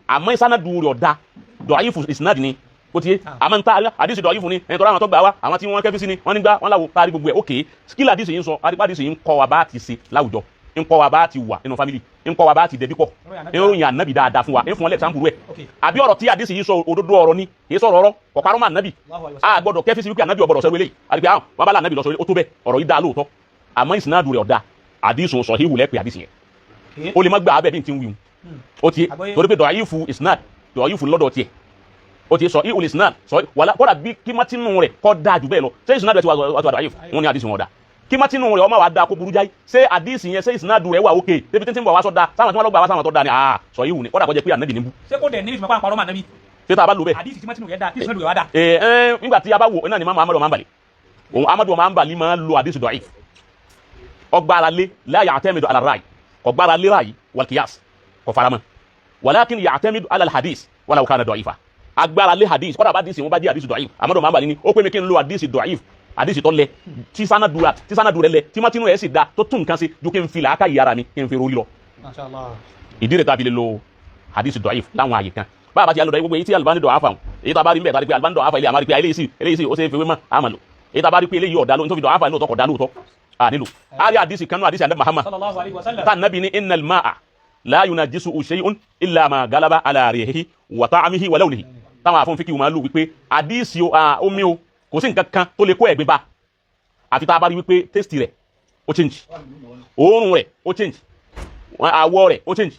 àmọ́ ìsánádù rẹ̀ ọ̀dá ضعيف الإسناد ni ó ti yé àmọ́ nta hadisi ضعيف ni ẹni tọ́ra àwọn tó gbà wá àwọn tí wọ́n kẹ́fí sí ni wọ́n nígbà wọ́n láwo kárí gbogbo ẹ̀ ok skill hadisi yìí ń sọ hadisi yìí ń kọ́ wa bá ti ṣe láwùjọ ń kọ́ wa bá ti wà nínú family ń kọ́ wa bá ti dẹ̀bí pọ̀ ń ròyìn ànábì dáadáa fún wa ń fún wọn lẹ́ẹ̀sán burú ẹ̀ àbí ọ̀rọ̀ tí àdìsí yìí sọ òdodo ọ̀rọ̀ ni kìí sọ̀rọ̀ ọ̀rọ̀ kọ̀parọ́ máa nàbì a gbọ́dọ̀ kẹ́fí sí wípé ànábì ọ̀bọ̀dọ̀ sọ eléyìí àdìpé àwọn wọn bá là nàbì lọ sọ ó tó bẹ́ẹ̀ ọ̀rọ̀ yìí dáa lóòótọ́ àmọ́ ìsìnàdù rẹ̀ ọ̀dà àdìsùn sọ híwù lẹ́pẹ̀ àdìsí yẹn ó lè má gbà abẹ́ bí n ti ń wíwù ó ti torí pé dọ̀yìfù ìsìnàd dọ̀yìfù lọ́dọ̀ tiẹ̀ ó ti sọ híwù ìsìnàd sọ wàlá kọ́dà bí kí mátínú rẹ̀ kọ́ dáa jù bẹ́ẹ̀ lọ ṣé ìsìnàd rẹ̀ ti wà dọ̀yìfù wọn ni àdìsùn ọ̀dà kí mátínú rẹ̀ ọmọ wa da kó burú jáì ṣé àdìsí yẹn ṣé ìsìnàdù rẹ̀ wà ókè débi tí ń bọ̀ wá sọ́dá sáwọn tí wọ́n lọ gbà wá sáwọn tó da ni sọ yìí wù ní kọ́dà kọjá pé ànábì níbú. ṣé kò dẹ̀ ní ìfimọ́ pàǹpàrọ̀ mà nábì. ṣé tá a bá lò bẹ́ẹ̀. àdìsí tí mátínú rẹ̀ dá tí ìsìnàdù rẹ̀ wá dá. nígbà tí a bá wò náà ni Muhammadu Mambali òun Amadu Mambali máa ń lo àdìsí dọ̀ìf ọgbàrá lé la ya'tamidu ala rai ọgbàrá lé rai wal qiyas kò faramọ́ walakin ya'tamidu ala al hadith walaw kana da'ifa agbára lé hadith kọ́dà bá dìísì wọn bá jẹ́ àdìsí dọ̀ìf Amadu Mambali ni ó pé mi kí n lo àdìsí dọ̀ìf àdìsí tó lẹ tí sánàdù rẹ̀ lẹ tí mátínú rẹ̀ sì da tó tún nǹkan sí ju kí n fi làákà yàrá mi kí n fi rori lọ. ìdí rẹ̀ tàbí lè lo àdìsí dọ̀ìf láwọn àyè kan báwa ti alùdọ̀ gbogbo èyí tí Albani dọ̀ àfà èyí tá a bá rí mbẹ̀ tá a rí pé Albani dọ̀ àfà ilé àmàrí pé eléyìí ó ṣe é fi wé mọ́ àmàlò èyí tá a bá rí pé eléyìí ọ̀dà lóhun tó fi dọ̀ àfà lóòótọ́ kọ̀ dá lóòótọ́ nílò àrí àdìsí kanú àdìsí àdàbà Muhammad tá nàbí ní innal ma'a la yunajjisuhu shay'un illa ma galaba ala rihihi wa ta'amihi wa lawnihi táwọn àfọ̀n fíkì wọn lù wípé àdìsí omi o kò sí nǹkan kan tó lè kó ẹ̀gbin bá àfi tá a bá rí wípé tẹ́sítì rẹ̀ ó change òórùn rẹ̀ ó change àwọ̀ rẹ̀ ó change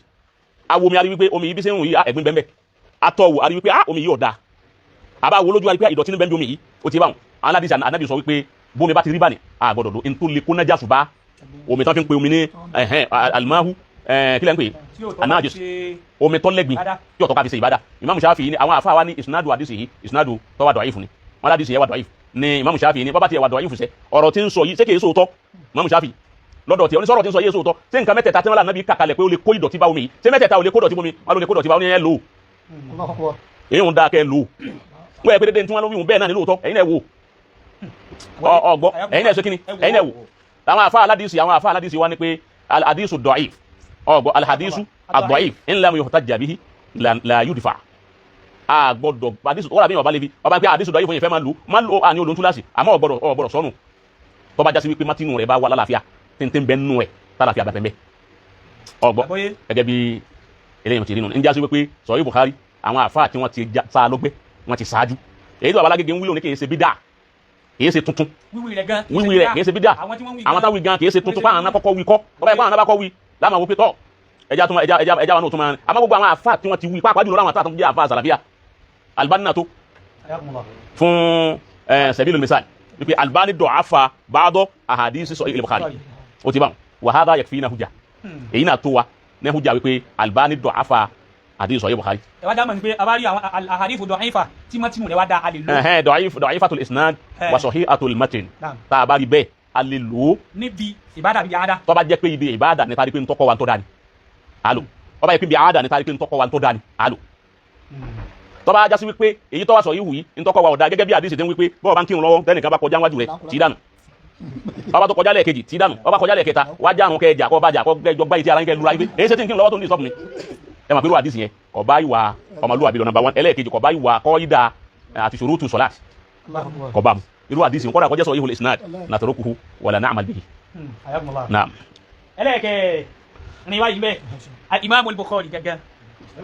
awo mi a rí wípé omi yìí bí sẹ́yìn yìí ẹ̀gbin bẹ́ẹ̀ atọ́wò a rí wípé omi yìí ọ̀dà àbá wo lójú a rí pé ìdọ̀tí ní bẹ́ẹ̀ bí omi yìí ó ti bá wọn aládìsí ànábì sọ wípé bómi bá ti rí bá ní àgbọ̀dọ̀ ló ń tó lè kó nájà ṣùgbá omi tán fi ń pe omi ní alimahu kílẹ̀ ń pè anájus omi tó lẹ́gbin tí ọ̀tọ̀ ká fi ṣe ìbádà Imam Shafi'i ní àwọn àfáà wa ní ìsinádù àdìsí yìí ìsinádù tó wà dọ̀ìfù ni wọn aládìsí yẹ wà dọ̀ìfù ní Imam Shafi'i ní bábá ti wà dọ̀ìfù sẹ ọ̀rọ̀ tí ń sọ yìí ṣé kìí sóòótọ́ Imam Shafi'i lọ́dọ̀ tí oníṣọ́rọ̀ tí ń sọ yìí sóòótọ́ ṣé nǹkan mẹ́tẹ̀ẹ̀ta tí wọ́n lànà bí kàkalẹ̀ pé ó lè kó ìdọ̀tí bá omi yìí ṣé mẹ́tẹ̀ẹ̀ta ò lè kó ìdọ̀tí bómi wọn ló lè kó ìdọ̀tí bá omi yẹn lò èyí ń da kẹ́ lò wọ́n yẹ pé dédé tí wọ́n lóyún bẹ́ẹ̀ náà ní lóòótọ́ ẹ̀yin náà wò ọgbọ́ ẹ̀yin náà ṣe kíni ẹ̀yin náà wò àwọn àfa aládìsí wa ní pé alhadisu dọ̀ìf ọgbọ́ alhadisu ad-da'if in lam yuhtajja bihi la yudfa a gbọ́dọ̀ àdìsù wọ́n rà bí ọba lébi ọba pé àdìsù dọ̀ìf fún yẹn fẹ́ máa lò àní olóhun túláàsì àmọ́ ọ̀gbọ̀dọ̀ sọ́nù tó bá jásí wípé mátínú rẹ̀ bá wà lálàáfíà tí ń bẹ́ nínú ẹ̀ tálàfíà bá fẹ́ ọgbọ́ gẹ́gẹ́ bí eléyìí ti rí nù ń jásí wípé sọ̀rọ̀ Bukhari àwọn àfáà tí wọ́n ti sá lọ́gbẹ́ wọ́n ti ṣáájú èyí tó babalágége ń wílò ní kìí ṣe bídà kìí ṣe tuntun wíwí rẹ̀ kìí ṣe bídà àwọn táwọn wí gan kìí ṣe tuntun fáwọn anákọ́kọ́ wí kọ́ ọba ẹ̀kọ́ àwọn anábàkọ́ wí láàmà wípé tọ́ ẹja wa náà tún máa àmọ́ gbogbo àwọn àfáà tí wọ́n ti wí pàápàá jùlọ àwọn àfáà tó ń jẹ́ àfáà sàlàfíà Albani náà tó fún Sabilul Misal wípé Albani dọ̀áfà ba'da ahadisi Sahih al-Bukhari ó ti bá wa hadha yakfina hujja èyí náà tó wa ní hujja wípé Albani dọ̀áfà hadisi Sahih al-Bukhari. ẹ wá dáhùn pé a bá rí àwọn ahadithu dọ̀ífà tí mọ́tìmù rẹ̀ wá dá a lè lò. dọ̀ífatul isnad wa sahihatul matn tá a bá rí bẹ́ẹ̀ a lè lò ó. níbi ìbádà bíi àádá. tó bá jẹ́ pé ibi ìbádà ní tari pé ń tọ́kọ̀ wa ń tọ́ da ni alo tó bá jẹ́ pé ibi àádà ní tari pé ń tọ́kọ̀ wa ń tọ́ da ni alo tó bá jásí wípé èyí tó wá sọ yìí ń tọ́kọ̀ wa ọ̀dà gẹ́gẹ́ bí àdìsí tí ń wípé bọ́ọ̀ bá ń kírun lọ́wọ́ tẹ́nìkan bá kọjá wájú rẹ̀ tí dànù ọba tó kọjá lẹ́ẹ̀kejì tí dànù ọba kọjá lẹ́ẹ̀kẹta wájà àrùn kẹjà kọ́ bàjà kọ́ gbẹ́jọ gbá ìtì ara ń kẹ́ lura ibi èyí ṣe tí ń kírun lọ́wọ́ tó ń dì sọ́ọ̀bù mi ẹ máa pẹ̀lú àdìsí yẹn kò bá ìwà ọmọlúwàbí lọ number 1 ẹlẹ́ẹ̀kejì kò bá ìwà kọ́ídà àti ṣurutu salat kò bá mu irú àdìsí yẹn kọ́dà kọjá sọ ihul isnad natrukuhu wala na'mal bihi. naam. ẹlẹ́ẹ̀kẹ́ ní wáyé bẹ́ẹ̀ al-Imam al-Bukhari gẹ́gẹ́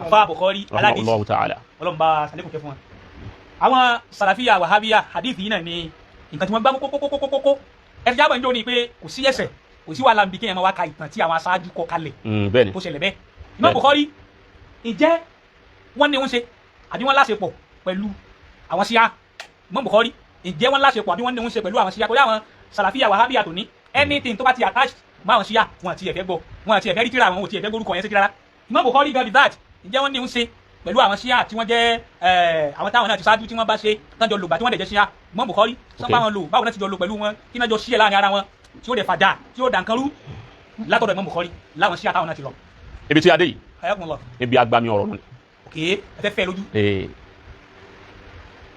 afa Bukhari aládìsí Allahu ta'ala. ọlọ́mba sàlékùn kẹ fún wa. àwọn sàràfíà wàhábíà hadith yìí náà ni nǹkan tí wọ́n gbá mú kókókókókó ẹni jábọ̀ ń jó ni pé kò sí ẹsẹ̀ kò sí wàhálà nbí kéèyàn máa wá ka ìtàn tí àwọn aṣáájú kọ kalẹ̀ bẹ́ẹ̀ni tó ṣẹlẹ̀ bẹ́ẹ̀. Imam Bukhari ǹjẹ́ wọ́n ní wọ́n ṣe àbí wọ́n láṣepọ̀ pẹ̀lú àwọn Ṣíà? Imam Bukhari ǹjẹ́ wọ́n láṣepọ̀ àbí wọ́n ní wọ́n ṣe pẹ̀lú àwọn Ṣíà? kò yá àwọn sàràfíà wàhábíà tó ní anything tó bá ti attach mọ́ àwọn Ṣíà wọn àti ẹ̀fẹ́ gbọ́ wọn àti ẹ̀fẹ́ rí tíra wọn ò ti ẹ̀fẹ́ gbórúkọ yẹn sí rárá. Imam Bukhari gan that ǹjẹ́ wọ́n ní wọ́n ṣe pẹ̀lú àwọn Ṣíà tí wọ́n jẹ́ àwọn táwọn náà ti ṣáájú tí wọ́n bá ṣe tán jọ lò gbà tí wọ́n dẹ̀ jẹ́ Ṣíà? Imam Bukhari sọ bá wọn lò báwo náà ti jọ lò pẹ̀lú wọn kí náà jọ ṣíẹ̀ láàrin ara wọn tí ó dẹ̀ fàdà tí ó dànkan rú látọ̀dọ̀ Imam Bukhari láwọn Ṣíà táwọn náà ti lọ. ibi tí a dé yìí Hayakumullah. ibi agbami ọ̀rọ̀ ni. ok ẹ fẹ́ fẹ́ lójú.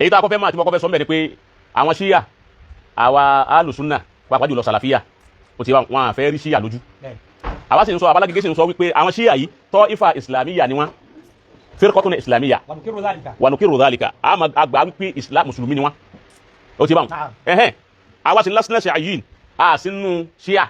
èyí tá a kọ́ fẹ́ máa tí mo kọ́ fẹ́ sọ mẹ́rin pé àwọn Ṣíà àwa alùsùnà pàápàá jùlọ sàlàfíà ó ti wọn àfẹ́ rí Ṣíà lójú. àwa sì ń sọ abalágége sì ń sọ wípé àwọn Ṣíà yìí tọ́ ifá islamiyya ni wọ́n firqatun islamiyya wa nukiru dhalika àgbà wípé islam mùsùlùmí ni wọ́n ó ti bá wọn. àwa sì ń lásìlẹ̀ ṣàyìn a sì ń Ṣíà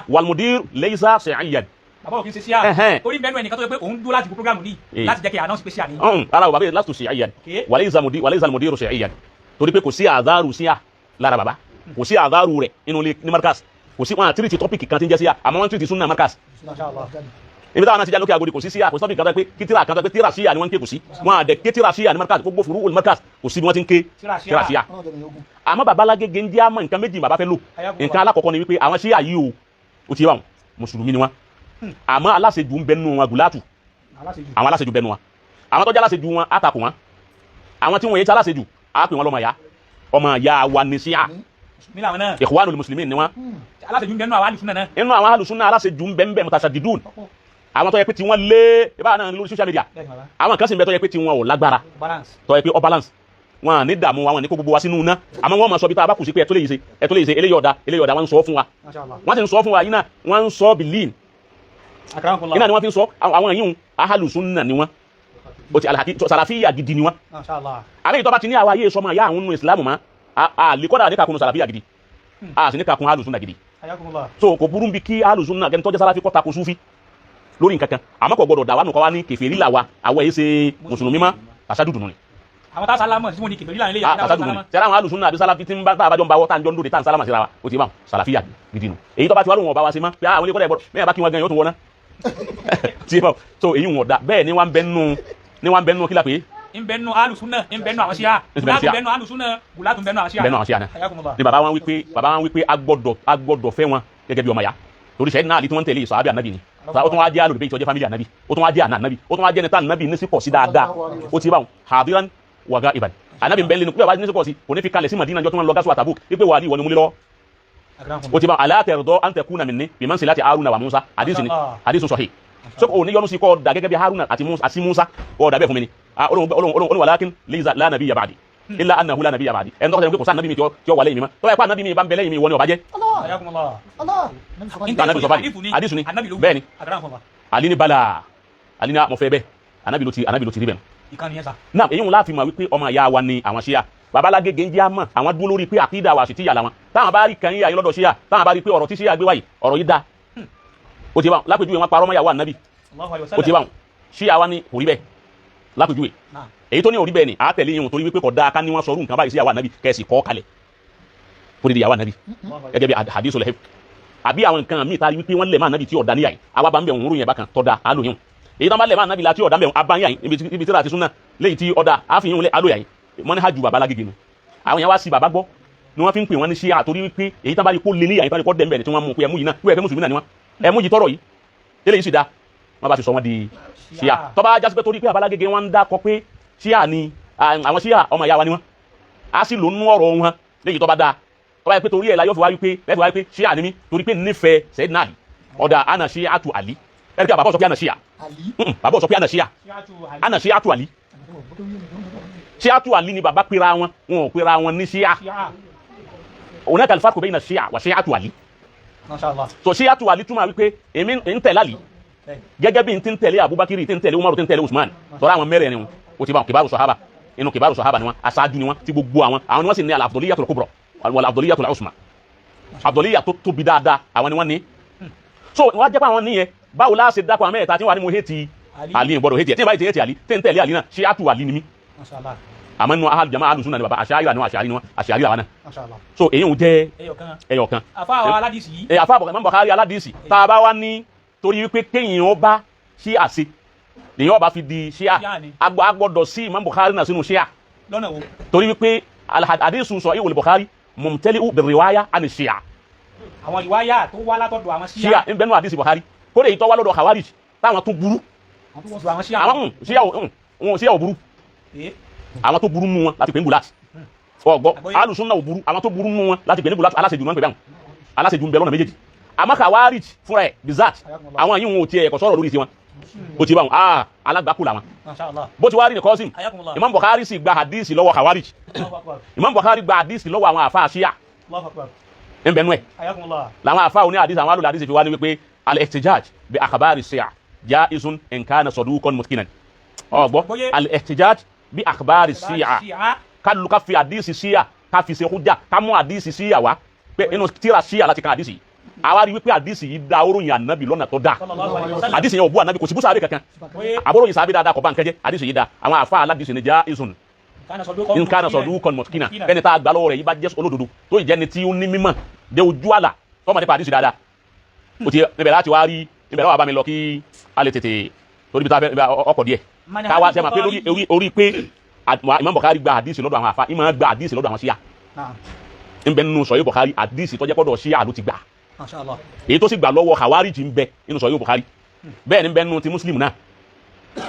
wal mudir laysa ṣàyìn. bàbá òfin ṣe Ṣíà torí bẹ́ẹ̀ ẹnìkan tó yẹ pé òun dúró láti gbọ́ programu ní láti jẹ́ kí announce pé Ṣíà ni. ara bàbá lásìtò ṣàyìn walaysa mudiru ṣàyìn torí pé kò sí àdárù Ṣíà lára bàbá kò sí àdárù rẹ̀ nínú ní markas kò sí wọn àtìrìtì tọ́pìkì kan tí ń jẹ́ Ṣíà àmọ́ wọ́n tìrìtì sunna markas. ibi táwọn náà ti já lókè Agodi kò sí Ṣíà kò sí tọ́pìkì kan tó pé kítìrà kan tó pé tíra Ṣíà ni wọ́n ń ké kò sí wọn àdẹ ké tíra Ṣíà ní markas gbogbo furu markas kò sí bí wọ́n ti ń ké tíra Ṣíà. àmọ́ bàbá Lágége ń jẹ́ àmọ́ nǹkan méjì bàbá fẹ́ lò nǹkan alákọ̀ọ́kọ́ ni wípé àwọn Ṣíà yìí ó ti yé wọn mùsùlùmí ni wọn àmọ́ aláṣejù ń bẹ nínú wọn gùlátù àwọn aláṣejù bẹ nínú wọn àwọn tó jẹ́ aláṣejù wọn á takò wọn àwọn tí wọ́n yẹ ti aláṣejù á pè wọn ọmọ ìyá wa ní Ṣíà Ikhwanul Muslimin ni wọn. aláṣejù ń bẹ nínú àwọn alùsùnà náà. nínú àwọn alùsùnà aláṣejù ń bẹ ń bẹ mutasaddidun àwọn tó yẹ pé tí wọ́n lé ìbára náà lórí social media àwọn kan sì ń bẹ tó yẹ pé tí wọ́n ò lágbára tó yẹ pé ọ balance wọn ní dààmú wọn ní kó gbogbo wa sínú iná àmọ́ wọ́n máa sọ bí tá a bá kù sí pé ẹ tó lè yìí ṣe eléyìí ọ̀dà wọ́n ń sọ fún wa wọ́n ti ń sọ fún wa yìí náà wọ́n ń sọ bìlíìn iná ni wọ́n fi ń sọ àwọn yìí ahàlùsùnà ni wọ́n o ti sàlàfíyà gidi ni wọ́n àbẹ́ ìtọ́ bá ti ní àwa yé sọmọ ìyá àwọn nínú ìsìlámù mọ́ àlékọ́dà ní kakunu sàlàfíyà gidi a sì ní kakun ahàlùsùnà gidi so kò burú bí kí ahàlùsùnà gẹ́ni tọ́jẹ́ sàlàfí kọ́ta kò súfí lórí nǹkan kan àmọ́ kò gbọdọ̀ dàwa nù kọ́ wa ní kèfèrí là wa àwọ̀ ẹ̀ ṣe mùsùlùmí mọ́ àṣàdùdùnú ni. àwọn tá a sálámọ̀ tí wọ́n ní kèfèrí là ń lé yàrá àṣàdùdùnú ni sẹ́ra àwọn ahàlùsùnà àbí sàlàfí tí ń bá àbájọ́ ń bá wọ́ tá à ń jọ ń dòde tá à ń sálámà síra wa ó ti bá sàlàfíyà gidi nù èyí tó bá ti wá lóhùn ọba wa ṣe mọ́ pé àwọn ilé kọ́dà ẹ̀bọ̀rọ̀ mẹ́yà bá kí wọn gan yóò tún wọ́n ná tí bá so èyí wọn da bẹ́ẹ̀ ni wọ́n bẹ nù kí la pé ń bẹ nù alùsùnà ń bẹ nù àwọn Ṣíà gùlátù bẹ nù alùsùnà gùlátù bẹ nù àwọn Ṣíà bẹ nù àwọn Ṣíà náà ni bàbá wọn wípé a gbọ́dọ̀ fẹ́ wọn gẹ́gẹ́ bí ọmọ ya torí sẹ́yìn náà àlè tí wọ́n ń tẹ̀lé sàhábì ànábì ni ó tún wá jẹ́ alòdùbẹ́ ìtọ́jẹ́ fámìlì ànábì ó tún wá jẹ́ àná ànábì ó tún wá jẹ́ níta ànábì ní sípò sí dáadáa ó ti bá wọn hadiran wa ghaiban ànábì ń bẹ lẹ́nu pé ní sípò sí kò ní fi kalẹ̀ sí Madina jọ tó ń lọ gásù àtàbù wípé wà ní ìwọ ni mo lé lọ́wọ́ ó ti bá wọn ala tarda an takuna minni bi manzilati Haruna wa Musa hadithun sahih so o ní yọnu sí kọ́ da gẹ́gẹ́ bí Haruna àti Musa ó dà bẹ́ẹ̀ fún mi ni olóhùn walakin la nabiyya ba'di illa annahu la nabiyya ba'di ẹni tó kọ́ sẹ́yìn pé kò sáà nàbí mi tí ó wà lẹ́yìn mi mọ́ tó bá yẹ pé ànábì mi bá ń bẹ lẹ́yìn mi wọ́n ni ọba jẹ́ ànábì sọ báyìí àdìsù ni bẹ́ẹ̀ ni Ali ni bala Ali ni mo fẹ́ bẹ́ẹ̀ ànábì ló ti rí bẹ́ẹ̀ náà èyí ń láàfin mọ̀ wípé ọmọ ìyá wa ni àwọn Ṣíà bàbá Lágége ń jẹ́ àmọ́ àwọn dúró lórí pé àkídà wa sì ti yà láwọn táwọn bá rí kan yíyà yín lọ́dọ̀ Ṣíà táwọn bá rí pé ọ̀rọ̀ tí Ṣíà gbé wáyìí ọ̀rọ̀ yìí dáa ó ti bá wọn lápèjúwe wọn parọ́ mọ́ ìyàwó ànábì ó ti bá wọn Ṣíà wa ní kò rí bẹ́ẹ̀ lápèjúwe èyí tó ní orí bẹ́ẹ̀ ni a tẹ̀lé yín torí wípé kò dáa ká ní wọ́n sọrú nǹkan báyìí sí ìyàwó ànábì kẹ́sì kọ́ kalẹ̀ fún dídí ìyàwó ànábì gẹ́gẹ́ bí hadithul hifz àbí àwọn nǹkan míì tá a rí wípé wọ́n lè má ànábì tí ọ̀dà níyà yìí àwa bá ń bẹ̀ òun rú yẹn bákan tọ́da alóyún èyí tó bá lè má ànábì láti ọ̀dà ń bẹ̀ abáyà yìí ibi tí ra ti súnà léyìí tí ọ̀dà àfihàn lé alóyà yìí wọ́n ní hajj bàbá Lágége nu àwọn yẹn wá sí bàbá gbọ́ ni wọ́n fi ń pè wọ́n ní Ṣíà torí wípé èyí tó bá rí kó lé níyà yìí tó rí kó dẹ̀ ń bẹ̀ tí wọ́n mú pé ẹmú yìí náà wíwẹ̀ fẹ́ mùsùlùmí náà ni wọ́n ẹmú yìí tọrọ yìí eléyìí sì dá wọ́n bá ti sọ wọ́n di Ṣíà tó bá jásí pé torí pé bàbá Lágége wọ́n ń dákọ pé Ṣíà ni àwọn Ṣíà ọmọ ìyá wa ni wọ́n á sì lò nú ọ̀rọ̀ wọn léyìí tó bá dáa tó bá yẹ pé torí ẹ̀ la yóò fi wá wípé Ṣíà ni mí torí pé nífẹ̀ẹ́ Sayyidina Ali ọ̀dà ana Ṣí'atu Ali ẹ̀rí pé bàbá sọ pé ana Ṣíà bàbá sọ pé ana Ṣíà ana Ṣí'atu Ali Ṣí'atu Ali ni bàbá pera wọn ò pera wọn ní Ṣíà hunaka al-farqu bayna Ṣíà wa Ṣí'atu Ali so Ṣí'atu Ali túmọ̀ wípé èmi ń tẹ̀lé Ali gẹ́gẹ́ bí n ti ń tẹ̀lé Abubakar ti ń tẹ̀lé Umaru ti ń tẹ̀lé Usman tọ́ra àwọn mẹ́rẹ̀ ni wọn ó ti bá wọn kibaru sahaba inú kibaru sahaba ni wọn aṣáájú ni wọn ti gbogbo àwọn ni wọn sì ní al-afdaliyyatul kubra wal afdaliyyatul usma afdaliyya tó tóbi dáadáa àwọn ni wọn ní. So wọ́n jẹ́ pé àwọn níyẹn báwo la ṣe dákọ̀ àmẹ́ ẹ̀ta tí wọ́n ní mo hẹ́ẹ̀tì Ali gbọ́dọ̀ hẹ́ẹ̀tì ẹ̀ tí wọ́n bá ti hẹ́ẹ̀tì Ali tí ń tẹ̀lé Ali náà ṣé àtù Ali ni mí. Àmọ́ nínú ahlu jama ahlu sunna ni bàbá àṣàyíra ni wọn àṣàyíra ni wọn àṣàyíra làwọn náà. So èyí ń jẹ́ ẹyọkan. àfa àwọn aládìsí yìí. àfa Imam Bukhari aládìsí tá a bá wá ní torí wípé kéèyàn ọba ṣí àṣe lèyàn ọba fi di ṣíà agbọ́dọ̀ sí Imam Bukhari náà sínú ṣíà lọ́nà wo. torí wípé al-hadithu sahihul Bukhari mumtali'u bir-riwaya an ṣíà. àwọn ìwáyà tó wá látọ̀dọ̀ àwọn ṣíà ń bẹnu hadisi Bukhari kó lè tọ́ wá lọ́dọ̀ Khawarij táwọn tó burú àwọn ṣíà. àwọn ṣíà ò burú àwọn tó burú mú wọn láti pè ní bulat ọgbọ́ alùsùnà ò burú àwọn tó burú mú wọn láti pè ní bulat aláṣejù wọn pè báwọn aláṣejù ń bẹ lọ́nà méjèèjì àmọ́ Khawarij fúnra ẹ̀ bizat àwọn yìí wọn ò tiẹ̀ ẹ̀kọ́ sọ̀rọ̀ lórí tiwọn ó ti báwọn alágbàkú làwọn bó ti wá rí ní Qasim Imam Bukhari sì gba hadisi lọ́wọ́ Khawarij Imam Bukhari gba hadisi lọ́wọ́ àwọn àfa ṣíà ń bẹnu ẹ̀ làwọn àfa òní hadisi àwọn alùlù hadisi fi wá ní wípé al-ihtijaj bi akhbari ṣíà jaizun in kana saduqan mutqinan ọgbọ́ al-ihtijaj bí akhbari ṣíà kálù ká fi àdísì ṣíà ká fi ṣe hujja ká mú àdísì ṣíà wá pé inú tíra ṣíà láti kan àdísì àwa rí wípé àdísì yìí dá oróyìn ànábì lọ́nà tó dáa àdísì yẹn ò bú ànábì kò sí bú sàábì kankan àbóróyìn sàábì dáadáa kò bá nǹkan jẹ́ àdísì yìí dá àwọn àfa aládìsì ni jaizun in kana saduqan mutqinan bẹ́ẹ̀ni tá a gbà lọ́wọ́ rẹ̀ yìí bá jẹ́ olódodo tó yìí jẹ́ni tí ó ní mímọ̀ dé ojú àlà tó mọ̀ nípa àdísì dáadáa ó ti níbẹ̀ láti wá rí níbẹ̀ lọ́wọ́ bá mi lọ kí a lè tètè torí bí tá ọkọ̀ díẹ̀ káwá sẹ́mà pé orí pé Imam Bukhari gba hadisi lọ́dọ̀ àwọn àfa ìmọ̀ gba hadisi lọ́dọ̀ àwọn ṣíà ń bẹ nínú Sahih Bukhari hadisi tó jẹ́ pọ́dọ̀ ṣíà ló ti gbà èyí tó sì gbà lọ́wọ́ Khawarij ń bẹ nínú Sahih Bukhari bẹ́ẹ̀ ni ń bẹ nínú ti Muslim náà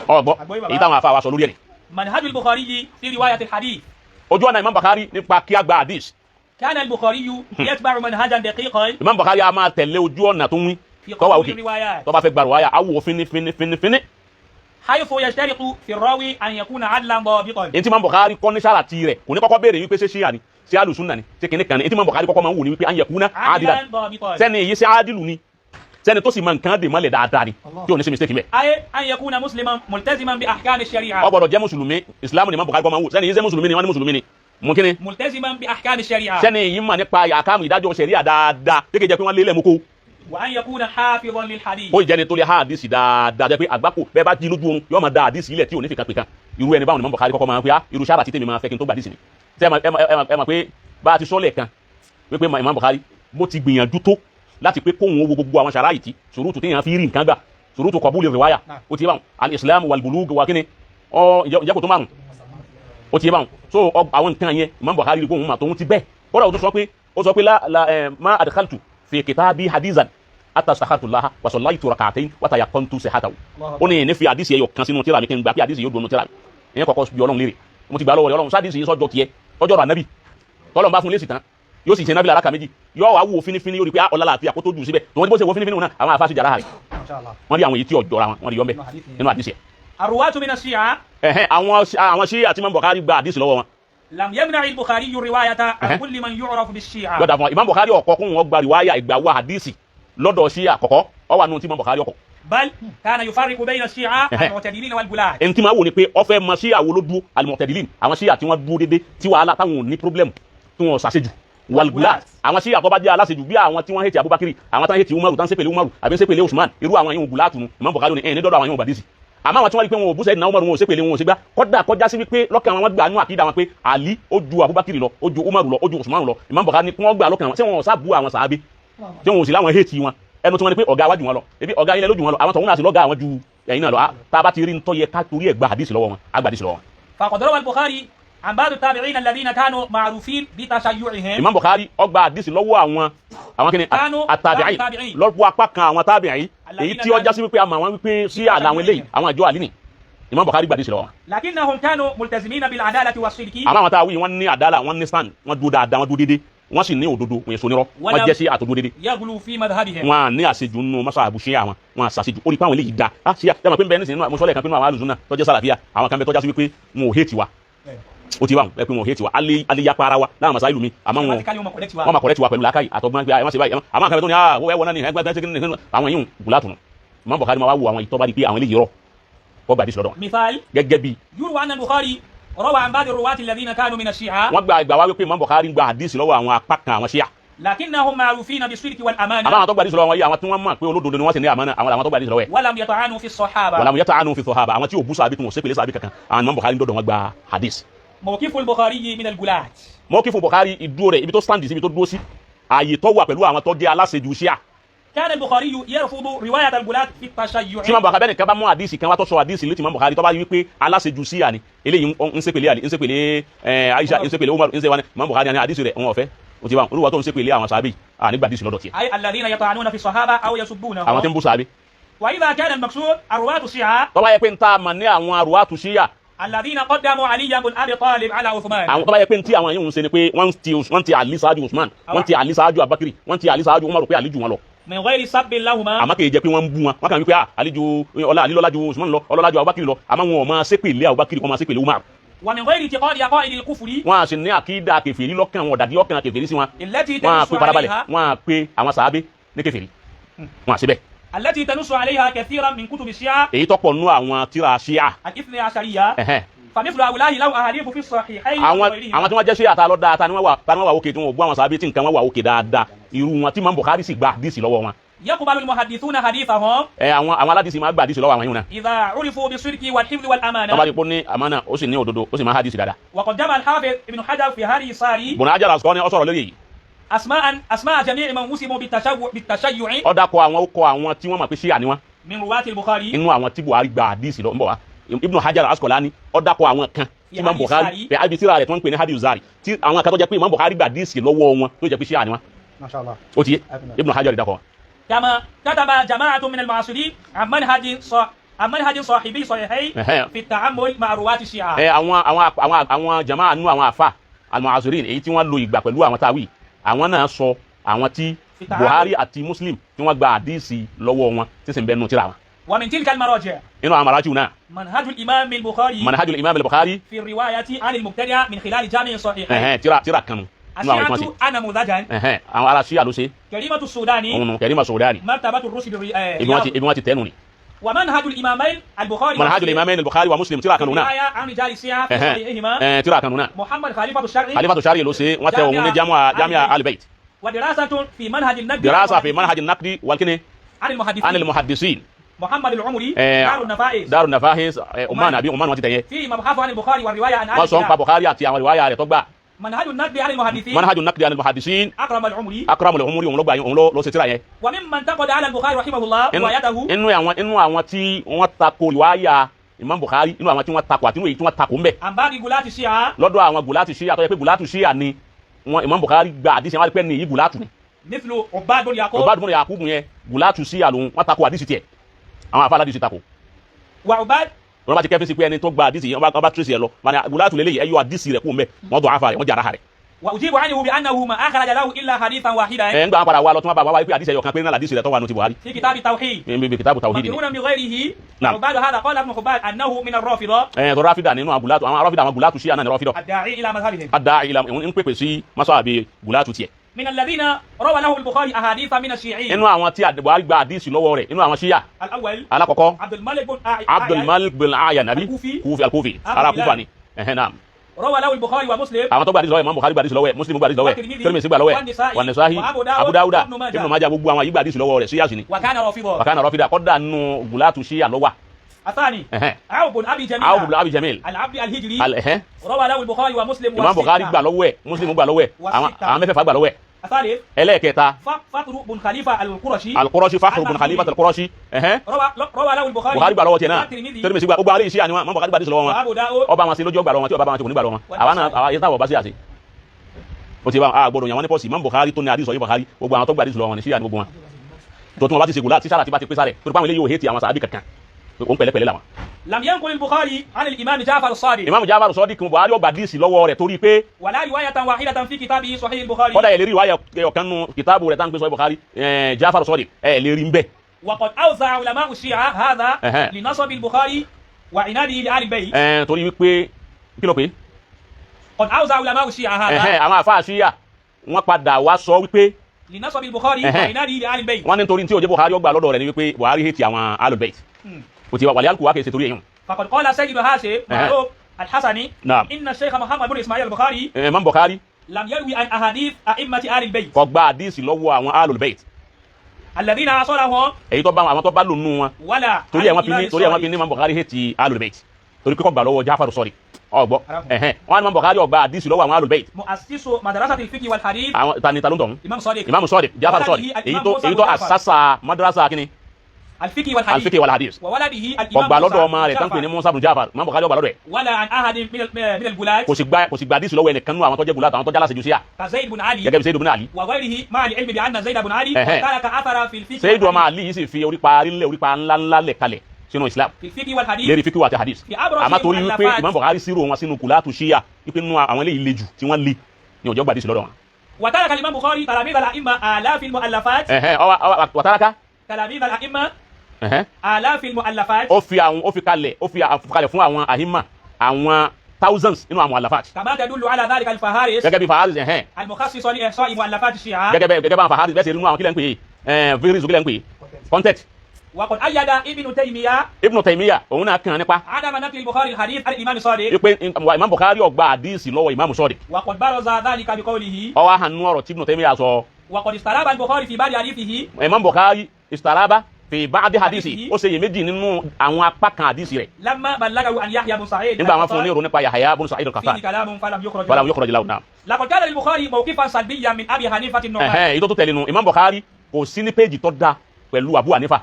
ọgbọ́ èyí táwọn àfa wa sọ lórí ẹ̀. manhajul Bukhari fi riwayat al-hadith. ojú ọ̀nà Imam Bukhari nípa kí a gba hadisi. kana al-Bukhari yatba'u manhajan daqiqan. Imam Bukhari a máa tẹ̀lé ojú ọ̀nà tó ń wí tọ́wà òkè tó bá fẹ́ gba riwaya awo fínífíní. حيث يشترط في الراوي أن يكون عدلا ضابطا. Enti Imam Bukhari kọ́ ní sharati rẹ̀ kò ní kọ́kọ́ béèrè wípé ṣé ṣíà ni ṣé alùsùnà ni ṣé kìnnì kan ni enti Imam Bukhari kọ́kọ́ máa ń wò ní wípé an yakuna adilan sẹ́ni èyí ṣe adilu ni sẹ́ni tó sì máa nǹkan dè mọ́lẹ̀ dáadáa ni tí ò ní ṣe mistake mẹ́. أي أن يكون مسلما ملتزما بأحكام الشريعة. ó gbọ́dọ̀ jẹ́ mùsùlùmí Islam ni Imam Bukhari kọ́ máa ń wò sẹ́ni èyí ṣe mùsùlùmí ni wọ́n ní mùsùlùmí ni mú kíni. ملتزما بأحكام الشريعة. sẹ́ni èyí mà nípa àkàmù ìdájọ́ ṣẹ̀ríà dáadáa kékeré jẹ́ pé wọ́n lé lẹ́mú kó. وأن يكون حافظا للحديث. ó jẹ́ni tó lè ha àdìsí dáadáa jẹ́ pé àgbákò bẹ́ẹ̀ bá jí lójú oorun yóò máa da àdìsí ilẹ̀ tí ò ní fi kan pè kan irú ẹni báwọn ni Imam Bukhari kọ́kọ́ máa ń pè á irú sára tí tèmi máa fẹ́ kí n tó gba àdìsí ni. ṣé ẹ mọ̀ pé bá a ti sọ́lẹ̀ kan wípé Imam Bukhari bó ti gbìyànjú tó láti pé kóhun owó gbogbo àwọn sàrá ìtì ṣùrùtù téèyàn fi rí nǹkan gbà ṣùrùtù qabuli riwaya ó ti báwọn al-islam wal-bulugh wa kíni ìjẹ́ kò tó márùn ó ti báwọn so àwọn nǹkan yẹn Imam Bukhari rí kóhun mà tóhun ti bẹ́ẹ̀ kọ́dà ó sọ pé ma adkhaltu fi kitabi hadizan hatta astaghfirullah wa sallaytu rak'atayn wa tayaqqantu sihhatahu ó ní ní fi hadisi ẹyọ kan sínú tírà mi kí n gbà pé hadisi yóò dùn nínú tírà mi ìyẹn kọ́kọ́ bí Ọlọ́run léèrè mo ti gbà lọ́wọ́ Ọlọ́run sadisi yìí sọ́jọ́ tiẹ̀ ọjọ́ ànábì tọ́lọ́run bá fún lésì tán yóò sì ṣe nábìlà aláka méjì yóò wá wò fínífíní yóò rí pé ọlọ́láàfíà kó tó jù síbẹ̀ tó wọ́n ti bó ṣe wo fínífíní náà àwọn àfáàsì jàrá rẹ̀ wọ́n rí àwọn èyí tí ọjọ́ ra wọn rí yọ́mbẹ̀ nínú àdìsí ẹ̀. الرواة من الشيعة. àwọn ṣíà àti Imam Bukhari gba àdìsí lọ́wọ́ wọn. لم يمنع البخاري الرواية عن كل من يعرف بالشيعة. yọ̀dà fún Imam Bukhari ọ̀kọ́ kún wọn gba riwaya ìgbà wa àdìsí lọ́dọ̀ ṣíà kọ̀kọ́ ọ wà nù tí Imam Bukhari ọkọ̀. بل كان يفرق بين الشيعة المعتدلين والبلاد. ẹni tí máa wò ni pé ó fẹ́ mọ ṣíà wo ló dúró al-mu'tadilin àwọn ṣíà tí wọ́n dúró dédé tí wàhálà táwọn ò ní problem tí wọ́n ṣàṣejù walgulat àwọn ṣíà tó bá jẹ́ aláṣejù bí àwọn tí wọ́n hẹ́tì Abubakar àwọn tán hẹ́tì Umaru tán ṣépèlé Umaru àbí ṣépèlé Usman irú àwọn yìí gulatu nu Imam Bukhari ní ẹni dọ́dọ̀ àwọn yìí bàdísì àmọ́ àwọn tí wọ́n rí pé wọn ò bú Sayyidina Umaru wọn ò ṣépèlé wọn ò ṣègbà kọ́dà kọjá sí wípé lọ́kàn àwọn gbà nú àkídà wọn pé Ali ó ju Abubakar lọ ó ju Umaru lọ ó ju Usman lọ Imam Bukhari ní kí wọ́n gbà lọ́kàn wọn tí wọn ò sá bú àwọn sàábé tí wọn ò sì láwọn hẹ́tì wọn ẹnu tí wọ́n ní pé ọ̀gá wájú wọn lọ ebi ọ̀gá ilẹ̀ lójú wọn lọ àwọn tọ̀hún náà sì lọ́gá àwọn ju ẹ̀yin náà lọ tá a bá ti rí ntọ́ yẹ ká torí ẹ̀ gba hadisi lọ́wọ́ wọn á gba hadisi lọ́wọ́ wọn. فقد روى البخاري عن بعض التابعين الذين كانوا معروفين بتشيعهم. Imam Bukhari ó gba hadisi lọ́wọ́ àwọn kini at-tabi'in lọ́wọ́ apá kan àwọn tabi'in èyí tí ó já sí wípé àmọ́ àwọn wípé sí àwọn eléyìí àwọn àjọ àlínì Imam Bukhari gba hadisi lọ́wọ́ wọn. لكنهم كانوا ملتزمين بالعدالة والصدق. àmọ́ àwọn táwọn wọ́n ní àdálà wọ́n ní stand wọ́n dúró dáadáa wọ́n dúró dédé wọ́n sì ní òdodo wọ́n èso nírọ́ wọ́n jẹ́ sí àtòdó dédé. يغلو في مذهبهم. wọ́n ní àṣejù nínú masahabu ṣíà wọn àṣàṣejù ó rí pé àwọn eléyìí da ṣíà dábàá pé ń bẹ nísìnyí nínú àmúṣọlẹ̀ kan pé nínú àwọn alùsùn náà tọ́jú sàlàfíà àwọn kan bẹ tọ́já sí wípé wọn ò hẹ́ẹ̀tì wa ó ti wà ẹ pé wọn ò hẹ́ẹ̀tì wa alẹ́ yapa ara wa láwọn masá ìlú mi àmọ́ wọn máa kọ̀rẹ́tì wa pẹ̀lú làákàyè àtọ́gbọ́n pé àyẹ̀mọ́ sí báyìí àwọn kan bẹ tó ní wọ́n náà ní ẹgbẹ́ àwọn yìí gùlátùnú Imam Bukhari máa wá wo àwọn ìtọ́ bá di pé àwọn eléyìí rọ̀ kó gba àdìsí lọ́dọ̀ wọn. مثال gẹ́gẹ́ bí يروى أن البخاري روى عن بعض الرواة الذين كانوا من الشيعة wọ́n gba ìgbà wá wípé Imam Bukhari gba àdìsí lọ́wọ́ àwọn apá kan àwọn ṣíà. لكنهم معروفين بالصدق والأمانة àwọn tó gba àdìsí lọ́wọ́ wọn yìí àwọn tí wọ́n mọ̀ pé olódodo ni wọ́n sì ní àmánà àwọn tó gba àdìsí lọ́wọ́ ẹ̀. ولم يطعنوا في الصحابة wàlámù yàtọ̀ àánú fi sọ̀hábà àwọn tí ò bú sàbí tí wọ́n sépèlé sàbí kankan àwọn Imam Bukhari dọ̀dọ̀ wọn gba hadith. موقف البخاري من الغلاة mọ́kífù Bukhari ìdúró rẹ̀ ibi tó stand sí ibi tó dúró sí ààyè tó wà pẹ̀lú àwọn tó jẹ́ aláṣejù ṣíà. كان البخاري يرفض رواية الغلاة في التشيع tí Imam Bukhari bẹ́ẹ̀ nìkan bá mú àdìsí kan wá tó sọ àdìsí létí Imam Bukhari tó bá yí wípé aláṣejù ṣíà ni eléyìí ń ṣépèlé Ali ń ṣépèlé Aisha ń ṣépèlé Umar ń ṣe wá ní Imam Bukhari ní àdìsí rẹ̀ wọn ọ̀fẹ́ o ti wá olúwa tó ń ṣépèlé àwọn sàbí nígbà àdìsí lọ́dọ̀ tiẹ̀. أي الذين يطعنون في الصحابة أو يسبونهم. àwọn tí ń bú sàbí. وإذا كان المقصود الرواة الشيعة tó bá yẹ pé ń ta mà ní àwọn àrùwátù ṣíyà الذين قدموا علي بن أبي طالب على عثمان. àwọn tó bá yẹ pé ń tí àwọn yìí ń ṣe ni pé wọ́n ti Ali ṣáájú Usman wọ́n ti Ali ṣáájú Abubakar wọ́n ti Ali ṣáájú Umar pé Ali jù wọn lọ. من غير سب لهما. àmọ́ kì í jẹ́ pé wọ́n ń bú wọn wọ́n kàn wípé Ali lọ́lájú Usman lọ ọlọ́lájú Abubakar lọ àmọ́ wọn ò máa ṣépèlé Abubakar kọ́ máa ṣépèlé Umar. ومن غير اعتقاد عقائد الكفر wọ́n á sì ní àkídà kèfèrí lọ́kàn wọn ọ̀dàdí ọkàn kèfèrí sí wọn. التي wọ́n á تنص pé parabalẹ̀ عليها wọ́n á pé àwọn sàábé ní kèfèrí wọ́n á síbẹ̀. التي تنص عليها كثيرا من كتب الشيعة èyí tọ́pọ̀ nú àwọn tíra ṣíà الاثني عشرية. ẹ̀hẹ́n. فمثل هؤلاء لو أحاديث في الصحيحين àwọn وغيرهما. tí wọ́n jẹ́ ṣíà ta lọ dáa ta ni wọ́n wà òkè tí wọ́n bú àwọn sàábé tí nǹkan wọn wà òkè dáadáa irú wọn tí Imam Bukhari sì gba àdìsí lọ́wọ́ wọn. يقبل المحدثون حديثهم àwọn aládìsí máa gba àdìsí lọ́wọ́ àwọn yìí wọn náà. إذا عرفوا بالصدق والحفظ tọ́ba والأمانة. ti pọ́n ní àmánà ó sì ní òdodo ó sì máa hádìsí dáadáa. وقد جمع الحافظ ابن حجر في هذه الصاري Ibn Hajar Al-Asqalani ó sọ̀rọ̀ lórí èyí. أسماء جميع من وسموا بالتشيع ó dákọ̀ àwọn tí wọ́n mọ̀ pé ṣíà ni wọ́n من رواة البخاري. inú àwọn tí Buhari gba àdìsí lọ ń bọ̀ wá. Ibn Hajar Al-Asqalani ó dákọ̀ àwọn kan tí Imam Bukhari pé àbí tíra rẹ̀ tí wọ́n ń pè ní hadith zari tí àwọn kan tó jẹ́ pé Imam Bukhari gba àdìsí lọ́wọ́ wọn tó jẹ́ pé ṣíà ni wọ́n. ما شاء الله. ó ti yé Ibn Hajar dákọ̀. كما كتب جماعة من المعاصرين عن منهج صاحبي صحيحين في التعامل مع رواة الشيعة. àwọn jama nínú àwọn àfà al-Mu'asirin èyí tí wọ́n lo ìgbà pẹ̀lú àwọn táwí àwọn náà sọ àwọn tí Buhari àti Muslim tí wọ́n gba àdìsí lọ́wọ́ wọn tí sì ń bẹnu tíra wọn. ومن تلك المراجع inú àwọn marajiu náà منهج الإمام البخاري manhajul imam al-Bukhari في الرواية عن المبتدع من خلال جامع الصحيحين. tíra kanu nínú àwọn ìtọ́sí. الشيعة نموذجا. àwọn ará ṣíà ló ṣe كلمة السوداني òun Karima Sudani مرتبة الرشد ibi wọ́n ti tẹ́nu ni. ومنهج الإمامين البخاري manhajul imamain al-Bukhari wa Muslim tíra kanu náà رواية عن رجال الشيعة في صحيحهما. tíra kanu náà محمد خليفة الشرعي. Khalifatu Shari ló ṣe wọ́n tẹ òun ní Jami'a al-Bayt. ودراسة في منهج النقد. dirasa fi manhaj an-naqdi wal-kini عن المحدثين. an al-muhaddisin. محمد العمري. دار النفائس. Darun Nafahis Oman àbí Oman wọ́n ti tẹ̀yẹ. في مبحث عن البخاري والرواية عن wọ́n sọ ń pa Bukhari àti àwọn riwaya rẹ̀ tó gbà. منهج النقد عن المحدثين. manhaj an-naqdi an al-muhaddisin أكرم العمري. Akramul Umuri òun ló gbà yín òun ló ṣe tíra yẹn. وممن انتقد على البخاري رحمه الله روايته. inú àwọn tí wọ́n tako riwaya Imam Bukhari inú àwọn tí wọ́n tako àti inú èyí tí wọ́n tako ń bẹ. عن باقي غلاة الشيعة. lọ́dọ̀ àwọn gùlátù ṣíyà tó yẹ pé gùlátù ṣíyà ni Imam Bukhari gba àdìsí wọn pẹ́ ní yìí gùlátù ni. مثل عباد بن يعقوب. Ubad bin Yaqub yẹn gùlátù ṣíyà lòun wọ́n tako àdìsí tiẹ̀ àwọn àfa aládìsí tako. وعباد. wọ́n bá ti kẹ́fí sí pé ẹni tó gba àdìsí yẹn wọ́n bá tírèsì ẹ lọ wọn gùlátù lélẹ́yìí ẹ yọ àdìsí rẹ̀ kú mẹ́ wọ́n dọ̀ àfa rẹ̀ wọ́n jàrá rẹ̀. وأجيب عنه بأنه ما أخرج له إلا حديثا واحدا. ń gbà wọn padà wá lọ tí wọ́n bá wá wáyé pé àdìsí ẹyọ kan pé náà àdìsí rẹ̀ tó wà nù ti Buhari. في كتاب التوحيد. bí kitabu tawhid ni. مقرون بغيره. نعم. عباد هذا قال ابن حبان أنه من الرافضة. tó ráfídà nínú àwọn gùlátù àwọn gùlátù ṣíyà náà ni ráfídà. الداعي إلى مذهبهم. adá ìlà ń pèpè sí masáàbí gùlátù tiẹ̀. من الذين روى له البخاري أحاديث من الشيعيين. inú àwọn tí Buhari gba àdìsí lọ́wọ́ rẹ̀ inú àwọn ṣíyà. الأول alákọ̀ọ́kọ́ عبد الملك بن Abdul Malik bin Ayan nabi الكوفي. al-Kufi ara Kufa ni naam. روى له البخاري ومسلم. àwọn tó gba àdìsí lọ́wọ́ Imam Bukhari gba àdìsí lọ́wọ́ Muslim gba àdìsí lọ́wọ́ Tirmidhi gba lọ́wọ́ wa Nasa'i Abu Dawuda Ibn Majah gbogbo àwọn yìí gba àdìsí lọ́wọ́ rẹ̀ ṣíyà sí ni. وكان رافضا. wakana rafida kọ́dà nù gùlátù ṣíyà lọ́wọ́. الثاني عوف بن أبي جميل. Awf bin Abi Jamil العبد الهجري. al روى له البخاري ومسلم Imam Bukhari gba lọ́wọ́ Muslim gba lọ́wọ́ àwọn mẹ́fẹ̀ẹ̀fà gba lọ́wọ́. الثالث ẹlẹ́ẹ̀kẹta فطر بن خليفة القرشي. al-Qurashi Fakhr bin Khalifat al-Qurashi روى له البخاري. Bukhari gba lọ́wọ́ tiẹ̀ náà والترمذي. Tirmidhi gba gbogbo alẹ́ iṣẹ́ àníwọ̀n Imam Bukhari gba àdìsí lọ́wọ́ wọn. وأبو داود. ọba wọn sí lójú ọgbà lọ́wọ́ tí ọba wọn ti kò ní gbà lọ́wọ́ wọn àwọn yẹn táwọn ọba sí àṣẹ. o ti bá a gbọ́dọ̀ yàn wọn ní pọ́sì Imam Bukhari tó ní àdìsí ọyọ́ Bukhari gbogbo àwọn tó gba àdìsí lọ́wọ́ wọn ní ṣíyà ní gbogbo wọn. tó tún wọn bá ti ṣe gùlá tí sára ti bá ti pé sáré tó bá wọn eléyìí ò hétí àwọn sàábì kankan òun pẹ̀lẹ́pẹ̀lẹ́ làwọn. لم ينقل البخاري عن الإمام جعفر الصادق. Imam Ja'far Sadiq Buhari ó gba àdìsí lọ́wọ́ rẹ̀ torí pé ولا رواية واحدة في كتابه صحيح البخاري. kọ́dà ẹ̀ lérí wáyà ọ̀kan nù kìtàbù rẹ̀ tá à ń pè sọ Bukhari Ja'far Sadiq ẹ̀ lérí ń bẹ̀. وقد أوزع علماء الشيعة هذا أها. لنصب البخاري وعناده لآل البيت. torí wípé kí ló pé قد أوزع علماء الشيعة هذا àwọn àfáà Ṣíyà wọ́n padà wá sọ wípé لنصب البخاري وعناده لآل البيت. wọ́n ní nítorí tí ó jẹ́ Bukhari ó gbà lọ́dọ̀ rẹ̀ ni wípé Buhari hate àwọn Ahlul Bayt. ó ti wà wàlẹ́ alukó wa kì í ṣe torí èèyàn. فقد قال سيد هاشم معروف الحسني نعم. إن الشيخ محمد بن إسماعيل البخاري Imam Bukhari لم يروي عن أحاديث أئمة آل البيت kò gba àdíìsì lọ́wọ́ àwọn Ahlul Bayt الذين عاصرهم èyí tó bá àwọn tó bá lò nù wọn ولا torí àwọn fi ní Imam Bukhari hate Ahlul Bayt torí pé kò gbà lọ́wọ́ Ja'far Sadiq ọgbọ wọn Imam Bukhari ó gba àdíìsì lọ́wọ́ àwọn Ahlul Bayt. مؤسس مدرسة الفقه والحديث àwọn tani talon tọ̀hún إمام صادق Imam Sadiq Ja'far Sadiq èyí tó asasa madrasa kini الفقه والحديث al-fiqh wal hadith وولده kò gbà الإمام lọ́dọ̀ ọmọ rẹ̀ tán pè ní Musa ibn Ja'far Imam Bukhari ó gbà lọ́dọ̀ ẹ̀ ولا عن أحد من الغلاة kò sì gba àdíìsì lọ́wọ́ ẹnìkan nínú àwọn tó jẹ́ gùlá àwọn tó jálá sejúsíà كزيد بن علي gẹ́gẹ́ bí Sayyid ibn Ali. وغيره مع العلم بأن زيد بن علي ترك أثر في الفقه Sayyid ọmọ Ali yìí sì fi orípa ńláńlá lẹ̀ kalẹ̀ sínú Islam في الفقه والحديث lérí fíkì àti hadith àmọ́ torí wípé Imam Bukhari sírò wọn sínú kùlátù ṣíyà wípé nínú àwọn eléyìí le jù tí wọ́n le ní ọjọ́ gbàdísì lọ́dọ̀ wọn. وترك الإمام البخاري تلاميذ الأئمة آلاف المؤلفات wàtáraka تلاميذ الأئمة آلاف المؤلفات ó fi kalẹ̀ fún àwọn àhímà àwọn thousands nínú àwọn àlàfáàtì. كما تدل على ذلك الفهارس gẹ́gẹ́ bí Faharis المخصص لإحصاء مؤلفات الشيعة gẹ́gẹ́ bí àwọn Faharis bẹ́ẹ̀ ṣe nínú àwọn kílẹ̀ ń pè é fírísù kílẹ̀ ń pè é context. وقد أيد ابن تيمية Ibn Taymiyyah òun náà kàn nípa عدم نقل البخاري الحديث عن الإمام الصادق wípé Imam Bukhari ó gba àdíìsì lọ́wọ́ Imam Sadiq. وقد برز ذلك بقوله ó wá hàn nínú ọ̀rọ̀ tí Ibn Taymiyyah sọ. وقد استراب البخاري في بعض حديثه Imam Bukhari istaraba fi ba'di hadisi ó ṣe iyèméjì nínú àwọn apá kan hadisi rẹ̀ لما بلغه عن يحيى بن سعيد nígbà wọn fún un ní ìròyìn nípa Yahya ibn Sa'id al-Qattan فيه كلام فلم يخرج wala yukhraj lahu náà. لقد كان للبخاري موقفا سلبيا من أبي حنيفة النعمان èyí tó tẹ̀lé nu Imam Bukhari kò sí ní péjì tó dáa pẹ̀lú Abu Hanifa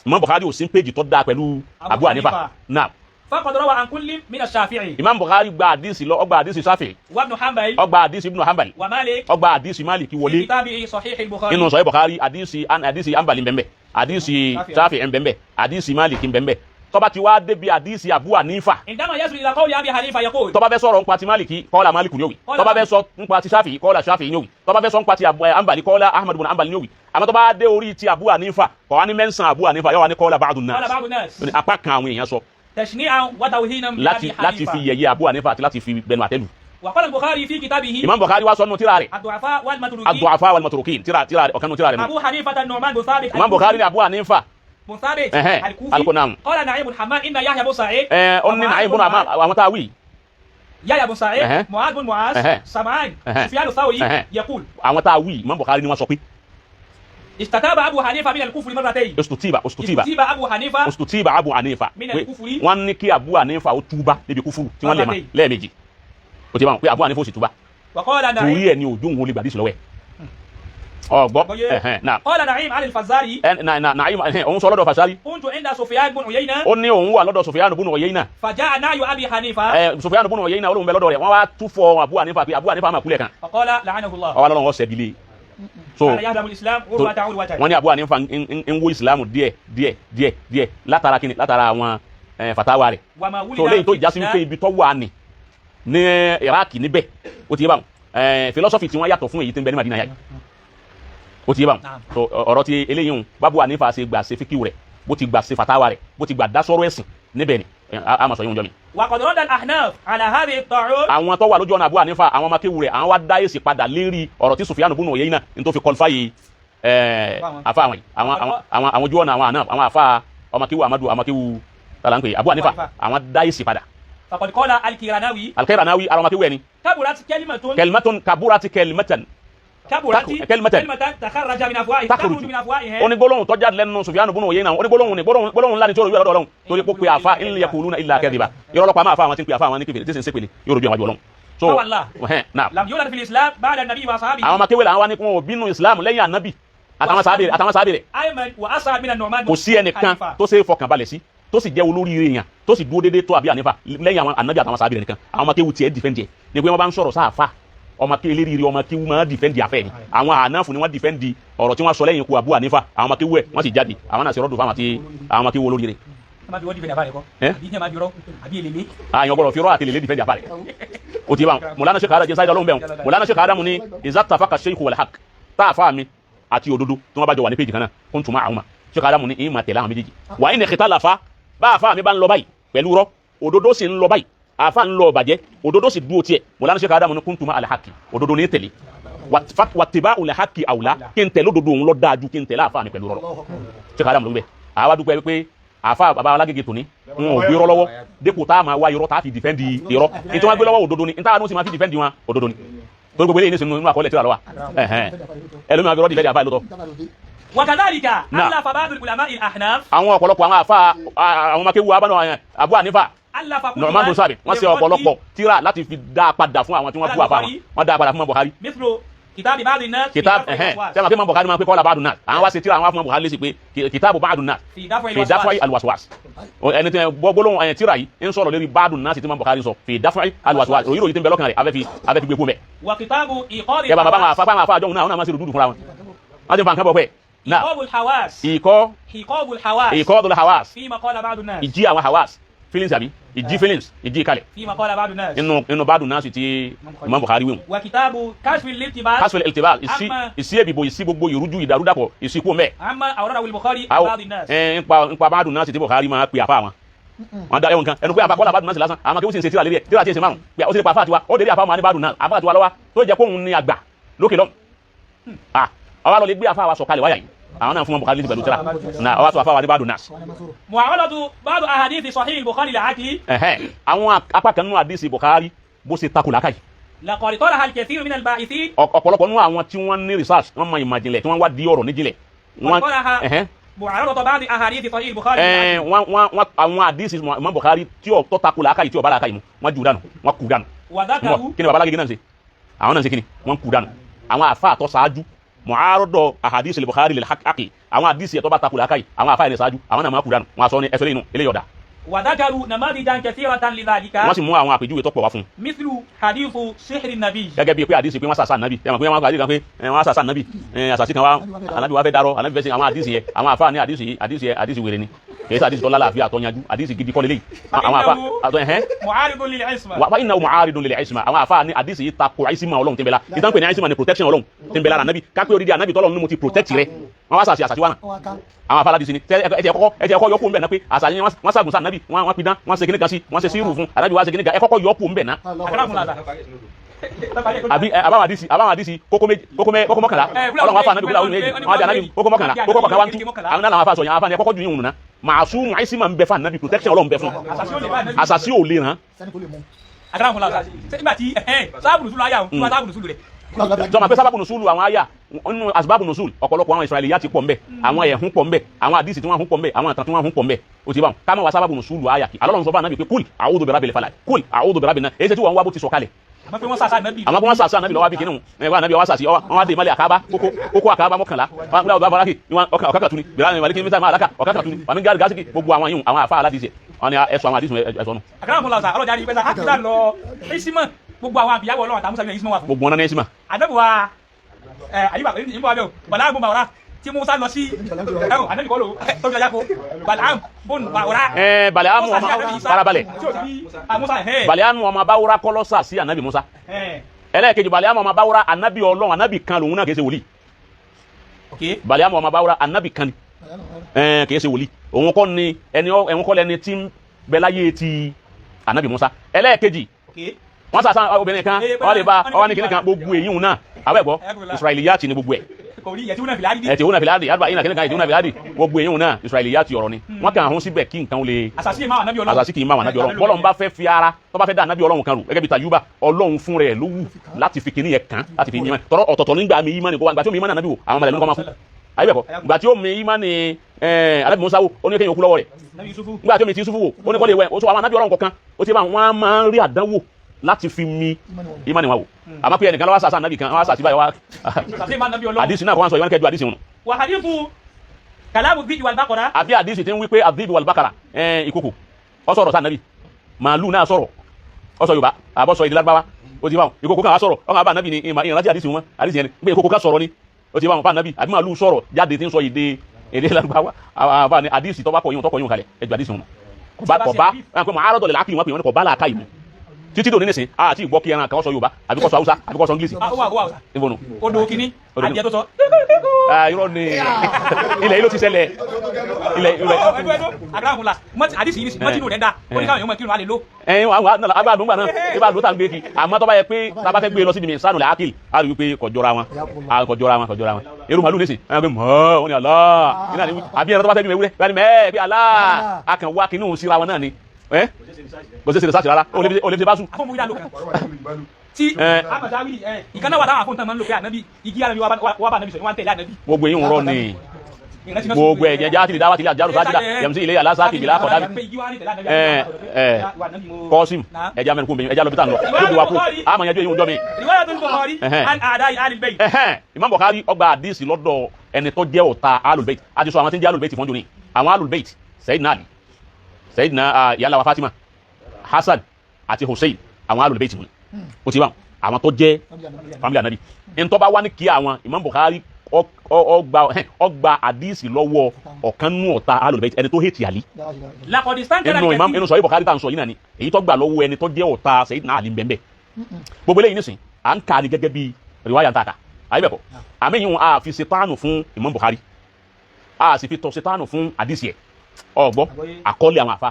Imam Bukhari ò sí ní péjì tó dáa pẹ̀lú Abu Hanifa náà. فقد روى عن كل من الشافعي Imam Bukhari gba àdísì lọ ó gba àdísì Shafi'i وابن حنبل ó gba àdísì Ibn Hanbal ومالك ó gba àdísì Maliki في wọlé كتابه صحيح البخاري nínú Sahih Bukhari àdísì Hanbali ńbẹ̀ńbẹ̀ àdísì Shafi'i ńbẹ̀ńbẹ̀ àdísì Maliki ńbẹ̀ńbẹ̀ tó bá ti wá débi àdísì Abu Hanifa عندما يصل إلى قول أبي حنيفة يقول tó bá fẹ́ sọ̀rọ̀ nípa ti Maliki kọ́lá Maliku ni ó wí tó bá fẹ́ sọ nípa ti Shafi'i kọ́lá Shafi'i ni ó wí tó bá fẹ́ sọ nípa ti Hanbali kọ́lá Ahmad ibn Hanbal ni ó wí àmọ́ tó bá dé orí ti Abu Hanifa kò wá ní mẹ́sàn Abu Hanifa yóò wá ní kọ́lá ba'dun nas قال بعض الناس apá kan àwọn èèyàn sọ تشنيعا وتوهينا بأبي láti fi حنيفة yẹ̀yẹ́ Abu Hanifa àti láti fi bẹnu àtẹ́lù. وقال البخاري في كتابه Imam Bukhari wá sọ nínú tírà rẹ̀ الضعفاء والمتروكين ad-du'afa wal matrukin tírà ọ̀kan nínú tírà rẹ̀ nù. أبو حنيفة النعمان بن ثابت Imam Bukhari ní Abu Hanifa بن ثابت الكوفي. الكوفي قال نعيم بن حماد إن يحيى بن سعيد ó ní Na'im ibn Hammad àwọn tá a wí يحيى بن سعيد معاذ بن معاذ سمعان سفيان الثوري يقول àwọn tá a wí Imam Bukhari ni wọ́n sọ pé استتاب أبو حنيفة من الكفر مرتين ostutiba استتيب أبو حنيفة Abu Hanifa من الكفر wọ́n ní kí Abu Hanifa ó túbá níbi kúfúrú tí wọ́n lè ma lẹ́ẹ̀mejì ó ti bá wọn pé Abu Hanifa ó sì túbá وقال torí نعيم ẹ̀ ní ojú òun olè gbàdísì lọ́wọ́ ẹ̀ ọgbọ́ náà قال نعيم على الفزاري Na'im òun sọ lọ́dọ̀ Fashari كنت عند سفيان بن عيينة ó ní òun wà lọ́dọ̀ Sufyan ibn Uyayna فجاء نعي أبي حنيفة Sufyan ibn Uyayna olóhùn bẹ lọ́dọ̀ rẹ̀ wọ́n wá túfọ̀ Abu Hanifa pé Abu Hanifa máa kúlẹ̀ kan فقال لعنه الله ọwọ́ lọ́wọ́ sẹ́bílé so قال يهدم الإسلام وهو تعود وجهه wọ́n ní Abu Hanifa ń wo Islam díẹ̀ látara kíni látara àwọn fatawa rẹ̀ وما ولد so lẹ́yìn tó في jásí wípé الإسلام ibi tó wà ní Iraq níbẹ̀ ó ti yé báwọn philosophy tí wọ́n yàtọ̀ fún èyí tí ń bẹ ní Madina yá yìí ó ti yé báwọn so ọ̀rọ̀ ti eléyìí hùn Abu Hanifa ṣe gbà ṣe fíkìw rẹ̀ bó ti gbà ṣe fatawa rẹ̀ bó ti gbà dásọ̀rọ̀ ẹ̀sìn níbẹ̀ ni a máa sọ yóò jọ mi. وقد رد الأحناف على هذه الطاعون àwọn tó wà lójú ọ̀nà Abu Hanifa àwọn ọmọkéwu rẹ̀ àwọn wá dá èsì padà lérí ọ̀rọ̀ tí Sufyan ibn Uyayna ní tó fi qualify afa àwọn ojú ọ̀nà àwọn àná àwọn afa ọmọkéwu Amadu ọmọkéwu talanpe Abu Hanifa àwọn dá èsì padà. فقد قال الكيراناوي Al-Kayranawi ara ọmọkéwu ẹni كبرت كلمة kẹlmẹtọn kaburati kẹlmẹtọn كلمة تخرج من أفواههم تخرج من أفواههم ó ní gbólóhùn tó jáde lẹ́nu Sufyan ibn Uyayna ó ní gbólóhùn ńlá ni tí ó rò Ọlọ́run torí pé pé àfa in yaquluna illa kadhiba irọ́ lọ́pàá máa fa àwọn tí ń pè àfa àwọn ní kékeré tí sì ń sépele yóò rò bí àwọn àjọ Ọlọ́run. so náà لم يولد في الإسلام بعد النبي وأصحابه àwọn ọmọkéwu làwọn wá ní kí wọn ò bínú Islam lẹ́yìn ànábì àtàwọn sábẹ́ rẹ̀ أيمن وأسعد من النعمان kò sí ẹnìkan tó ṣe é fọkàn balẹ̀ sí tó sì jẹ́ olórí èèyàn tó sì dúró déédéé tó Abi Hanifa lẹ́yìn àwọn ànábì àtàwọn sábẹ́ rẹ̀ nìkan àwọn ọmọkéwu tiẹ̀ dìfẹ́ǹdì ẹ̀ ni pé wọ́n bá ń sọ̀rọ̀ sáàfà ọmọkéwu eléríire ọmọkéwu máa dìfẹ́ǹdì afẹ́ ni àwọn ànáfù ni wọ́n dìfẹ́ǹdì ọ̀rọ̀ tí wọ́n sọ lẹ́yìn ikú Abu Hanifa àwọn ọmọkéwu ẹ̀ wọ́n sì jáde àwọn náà sì rọ́dù fáwọn àti àwọn ọmọkéwu olórí rẹ̀. àyàn gbọ́dọ̀ fi rọ́ àti lèlé dìfẹ́ǹdì afá rẹ̀ o ti ban Mọ̀lánà Sheikh Adam jẹ́ sáyidá lóhùn bẹ́ẹ̀ Mọ̀lánà Sheikh Adam ní izatafaqa sheikhu wal haqq táàfà mi àti òdodo tí wọ́n bá jọ wà ní péjì kan náà kuntu ma'ahuma Sheikh Adam ní ìmọ̀ tẹ̀lé àwọn méjèèjì wà ní ikhtalafa bá àfà mi bá ń lọ báyìí pẹ̀lú rọ́ òdodo sì ń lọ báyìí àfà ń lọ bàjẹ́ òdodo sì dúró tiẹ̀ Mọ̀lánà Sheikh Adam ní kuntu ma'al haqqi òdodo ní tẹ̀lé wàtíbá ulẹ̀ hákì àwùlá kí n tẹ̀lé òdodo òun lọ dáa ju kí n tẹ̀lé àfa mi pẹ̀lú rọrọ ṣé ká dà mọ́ lórí bẹ́ẹ̀ àwa dúpẹ́ pé àfa bàbá alágége tòní wọn ò gbé irọ́ lọ́wọ́ dépò tá a máa wá irọ́ tá a fi dìfẹ́ǹdì irọ́ ní tí wọ́n gbé lọ́wọ́ òdodo ni ní táwọn sì máa fi dìfẹ́ǹdì wọn òdodo ni torí gbogbo eléyìí ní sinú àkọọ́lẹ̀ tíra lọ́wọ́ ẹlòmíràn fi rọ́ dìfẹ́ǹdì àfa ìlọ́tọ̀. wakadhalika allafa ba'd al-ulama al-ahnaf àwọn ọ̀pọ̀lọpọ̀ àwọn àfa àwọn makéwu abáná Abu Hanifa Nu'man bin Sabit wọ́n ṣe ọ̀pọ̀lọpọ̀ tíra láti fi dá padà fún àwọn tí wọ́n bú àfa wọn dá padà fún Bukhari. kitabu ba'd an-nas kitab sẹ́wọ̀n kí mọ̀ Bukhari máa pé kọ́lá ba'd an-nas àwọn wá ṣe tíra àwọn afọ Bukhari lè ṣe pé kitabu ba'd an-nas fi daf'i al-waswas ẹni tí gbólóhùn ẹ̀yìn tíra yìí ń sọ̀rọ̀ lórí ba'd an-nas tí mọ̀ Bukhari sọ fi daf'i al-waswas òyìnbó yìí tí ń bẹ lọ́kàn rẹ̀ abẹ́ fi gbé kú mẹ́. wa kitabu iqari yaba bàbá àwọn afọ àjọ náà máa ṣe rúdúdú fúnra wọn wọ́n ti fa nǹkan bọ̀ pẹ́ náà iqabul hawas ìkọ́dùl hawas fima qala ba'd an-nas ìjí àwọn hawas feelings àbí ìjí feelings ìjí kalẹ̀ fima qala ba'd an-nas inú ba'd an-nas tí Imam Bukhari wíwùn. wa kitabu kashfil iltibas kashfil iltibas ìsí èbìbò ìsí gbogbo ìrújú ìdàrúdàpọ̀ ìsí kú mẹ́. amma awradahu al-Bukhari ba'd an-nas nípa ba'd an-nas tí Bukhari máa pè àfa wọn. wọn da ẹwọn kan ẹnu pé àfa kọ́lá ba'd an-nas lásán àwọn akéwì sì ń ṣe tíra lérí ẹ̀ tíra tí ń ṣe márùn pé ó ti pa àfa tiwa ó dérí àfa wọn ní ba'd an-nas àfa tiwa lọ́wọ́ tó jẹ́ kóhun ní àgbà lókè lọ́m. àwa lọ lè gbé àfa wa sọ̀kalẹ̀ wáyà yìí àwọn náà fún wọn Bukhari pẹ̀lú tíra náà ọwọ́ sọ àfa wa ní ba'd an-nas. mu'awalatu ba'd ahadithi sahih al-Bukhari al-aqli. àwọn apá kan nínú àdìsí Bukhari bó ṣe takò lákàyè. laqad taraha al-kathir min al-ba'ithin. ọ̀pọ̀lọpọ̀ nínú àwọn tí wọ́n ní research wọ́n mọ ìmọ̀ ìjìnlẹ̀ tí wọ́n wá di ọ̀rọ̀ níjìnlẹ̀. mu'awalatu ba'd ahadithi sahih al-Bukhari. àwọn àdìsí Imam Bukhari tí ó takò lákàyè tí ó bá lákàyè mu wọ́n jù dànù wọ́n kú dànù. wa dhakaru. kí ni babalági náà ń ṣe àwọn náà ń ṣe kí ni wọ́n kú dànù àwọn àfa àtọ́ ṣáájú mu'arada ahadith al-Bukhari lil-haqqi àwọn àdìsí ẹ̀tọ́ bá takò lákàyè àwọn àfa ẹni ṣáájú àwọn náà máa kú dànù wọn sọ ní ẹsẹ̀ lẹ́yìn eléyìí ọ̀dà. wa dhakaru namadijan kathiratan lidhalika. wọ́n sì mú àwọn àpèjúwe tó pọ̀ wá fún un. mithlu hadithu sihri nabi. gẹ́gẹ́ bíi pé àdìsí pé wọ́n sàṣà nàbì ẹ̀mọ̀ pé wọ́n gbàdí kan pé wọ́n sàṣà nàbì àṣàṣì kan wá ànábì wá fẹ́ darọ́ ànábì fẹ́ sin àwọn àdìsí yẹn àwọn àfa ní àdìsí wèrè ni kìí sàdìsí tó lálàáfíà tó yanjú àdìsí gidi kọ́ lélẹ́yìí àwọn àfa mu'aridun lil isma. wa innahu mu'aridun lil isma àwọn àfa ní àdìsí yìí takò isma Ọlọ́run tí ń bẹ la ìtàn pé ní isma ni protection Ọlọ́run tí ń bẹ lára ànábì kápẹ́ odidi ànábì tọ́lọ́run ní mo ti protect rẹ wọ́n wá sàṣì àṣàṣì wà náà àwọn àfa aládìsí ni ẹ̀jẹ̀ kọ́kọ́ yọkù ń bẹ̀ náà pé àṣàṣì ni wọ́n sàgùn sí ànábì wọ́n pidán wọ́n ṣe kíní kan sí wọ́n ṣe sírù fún ànábì wọ́n ṣe kíní kan ẹ̀ kọ́kọ́ yọkù ń bẹ̀ náà. àbáwọn àdìsí kókó mọ́kànlá Ọlọ́run wá fún ànábì kúlà méjì wọ́n á di ànábì kókó mọ́kànlá kókó kọ̀ọ̀kan wá ń tú àwọn náà làwọn afa sọ yẹn àwọn afa ni ẹ kọ́kọ́ ju yín wùn náà màásùmù àìsímà ń bẹ fún ànábì protection Ọlọ́run bẹ fún àṣàṣì ò lè ràn. nígbà tí sábà nùsùlù ayà òun wá sábà nùsùlù rẹ̀. jọ̀ọ́ pé sábà nùsùlù àwọn àyà nínú asbábù nùsùlù ọ̀pọ̀lọpọ̀ àwọn Israẹli yá ti pọ̀ ńbẹ àwọn ẹ̀hún pọ̀ ńbẹ àwọn àdìsí tí wọ́n hún pọ̀ ńbẹ àwọn àtàn tí wọ́n hún pọ̀ ńbẹ ó ti bá wọn káwọn wá sábàbù nùsùlù àyà kí Ọlọ́run sọ fún ànábì pé kúl a'udhu bi rabbil falaq kúl a'udhu bi rabbin nas èyí tí wọ́n wá bó ti sọ kalẹ̀. àmọ́ pé wọ́n sàṣà ànábì. àmọ́ pé wọ́n sàṣà ànábì lọ́wọ́ bí kìnnìún ẹ̀ wọ́n ànábì wọ́n sàṣì wọ́n wá dé ìmọ̀lẹ̀ àkábá kókó àkábá mọ́kànlá wọ́n gbé ọba baraki ọ̀kàkà tuni bẹ̀rẹ̀ àwọn ìmọ̀lẹ̀ máa àlàkà ọ̀kàkà tuni wọ́n gàrí gásìkì gbogbo àwọn yìí àwọn àfa aládìsí wọn ni ẹ̀sọ́ àwọn àdìsí ẹ̀sọ́ nù. àkàrà fún lọ́sà ọlọ́jà ní pẹ́sà àkìlá lọ ẹ̀sìmọ̀ gbogbo àwọn àbíyáwó Ọlọ́run àtàmúsà ní ẹ̀sìmọ̀ wà fún. gbogbo wọn náà ní ẹ̀sìmọ̀. àdẹ́bùwà àyíbà ìbò abẹ́ o bàlámù bùn bàwọ́rá tí Musa lọ sí ẹ̀wọ̀n àdẹ́bì kọ́ lò tó fi ọjà kó bàlámù bùn bàwọ́rá. bàlámù ọmọ farabalẹ̀ bàlámù ọmọ báwúrá kọ́lọ́sà sí ànábì Musa ẹlẹ́ẹ̀kejì bàlámù ọmọ báwúrá ànábì Ọlọ́run ànábì kan lòun náà kìí ṣe wòlíì bàlámù ọmọ báwúrá ànábì kan ni kìí ṣe wòlíì òun kọ́ ni ẹ̀wọ̀n kọ́ lẹni tí ń bẹ láyé ti ànábì Musa ẹlẹ́ẹ̀kejì wọ́n sàṣà obìnrin kan wọ́n lè bá ọwọ́ ní kíní kan gbogbo èyí hùn náà abẹ́gbọ́ Israiliyati ni gbogbo ẹ̀ ẹ̀tì hùn náà fìládì àdúrà yìí náà kíní kan ẹ̀tì hùn náà fìládì gbogbo èyí hùn náà Israiliyati ọ̀rọ̀ ni wọ́n kàn hún síbẹ̀ kí nǹkan lè àṣàṣì kì í máa wà nábì Ọlọ́run bọ́lọ́run bá fẹ́ fi ara tó bá fẹ́ dá nábì Ọlọ́run kan rù gẹ́gẹ́ bí Tayuba Ọlọ́run fún rẹ̀ ló wù láti fi kíní yẹn kàn láti fi yín tọrọ ọ̀tọ̀ọ̀tọ̀ nígbà mi yín mọ́ ni kó wá gbà tí ó mi yín mọ́ nábì wò àwọn mọ̀lẹ́bí kọ́ máa kú ayé bẹ̀kọ́ gbà tí ó mi yín mọ́ ni Ànábì Musa wò ó ní kéèyàn kú lọ́wọ́ rẹ̀ gbà tí ó mi ti Yusufu wò ó ní kọ́ lè wẹ̀ ó sọ àwọn nábì Ọlọ́run kọ̀ọ̀kan ó ti bá wọn máa ń rí àdánwò láti fi mi imani wa wo àmọ́ pé ẹnìkan lọ́wọ́ sàṣà nàbì kan wọ́n sàṣì báyìí wá àdìsí náà kò wọ́n sọ ìwọ́n kẹjọ àdìsí wọn. wà á hadithu kalamu dhibi wal baqara. àbí àdìsí tí ń wí pé adhibi wal baqara ìkòkò ó sọ̀rọ̀ sáà nàbì màálù náà sọ̀rọ̀ ó sọ Yorùbá àbọ̀ sọ èdè Lárúbáwá ó ti bá wọn ìkòkò kan wá sọ̀rọ̀ ọkàn àbá nàbì ni ìrántí àdìsí wọn àdìsí yẹn pé ìkòkò kan sọ̀rọ̀ ni ó ti bá wọn fà nàbì àbí màálù sọ̀rọ̀ jáde tí ń sọ èdè Lárúbáwá àbá ni àdìsí tó bá kọ yún kalẹ̀ ẹgbẹ́ àdìsí wọn kọba pé mọ àárọ̀ dọ̀lẹ̀ láàkì wọn pè wọn ní kọba làákà ìlú títí dòní nìsín àti ìgbọ́ kí ẹran kan sọ Yorùbá àbí kó sọ Haúsá àbí kó sọ English. ìbònú odò kìíní àjẹ tó sọ. irọ́ ni ilẹ̀ yìí ló ti ṣẹlẹ̀ agbára àdìsí yìí mọ́tínú rẹ̀ dá ó ní káwọn èèyàn mọ̀ kírun á lè lò. agbára àdúgbò náà ibà ló tà ń gbé kí àmọ́ tó bá yẹ pé tá a bá fẹ́ gbé lọ síbi mi sánú lẹ́ ákìlì á rí wípé kọjọra wọn eru màlúù nísìn ẹ̀ pé mọ́ wọn ni Allah àbí ẹ̀rọ tó bá fẹ́ bí ewúrẹ́ bá ní mẹ́ẹ̀ bí Allah a kàn wá kí níhùn síra wọn náà ni kò sí ṣe research rárá ó lè fi bá sùn. tí amadawi ìkànnà wà táwọn afọ́ntàn máa ń lò pé ànábì igi ànábì wà bá ànábì sọ wọ́n tẹ̀lé ànábì. gbogbo èyí ń rọ ni gbogbo ẹ̀jẹ̀ já tìlẹ̀ dáwà tìlẹ̀ àjálù sáájìlá yẹmùsí ilé aláṣà kìbìlá kọ̀dá kọ́sìm ẹ̀jẹ̀ amẹ́nukú mi ẹ̀jẹ̀ lọ́bítà ń lọ lóbi wa kú àmọ̀ yẹn jó eyín ọjọ́ mi. Imam Bukhari ọgbà àdìsí lọ́dọ̀ ẹni tó jẹ́ ọ̀tá alùbẹ́ẹ̀tì àti sọ àwọn tí ń jẹ́ alùbẹ́ẹ̀tì fọ́njú ni àwọn alùbẹ́ẹ̀tì Sayyidina Ali Sayyidina yàrá wa Fatima Hasan àti Hussein àwọn alùbẹ́ẹ̀tì wọn ó ti bá àwọn tó jẹ́ family anabi ntọ́ bá wá ní kí àwọn Imam Bukhari ọgbà àdìsí lọ́wọ́ ọ̀kan nù ọ̀tá alùbẹ́ẹ̀tì ẹni tó hẹ́tì àlí inú sọ Bukhari tá à ń sọ yìí náà ni èyí tó gbà lọ́wọ́ ẹni tó jẹ́ ọ̀tá Sayyidina Ali bẹ́ẹ̀ gbogbo eléyìí nísìn à ń kà ní gẹ́gẹ́ bí riwaya ntaka ayébẹ̀kọ́ àmì yìí wọn a fi ṣetánù fún Imam Bukhari a sì fi tọ́ ṣetánù fún àdìsí ẹ̀ ọgbọ́ àkọọ́lẹ̀ àwọn àfa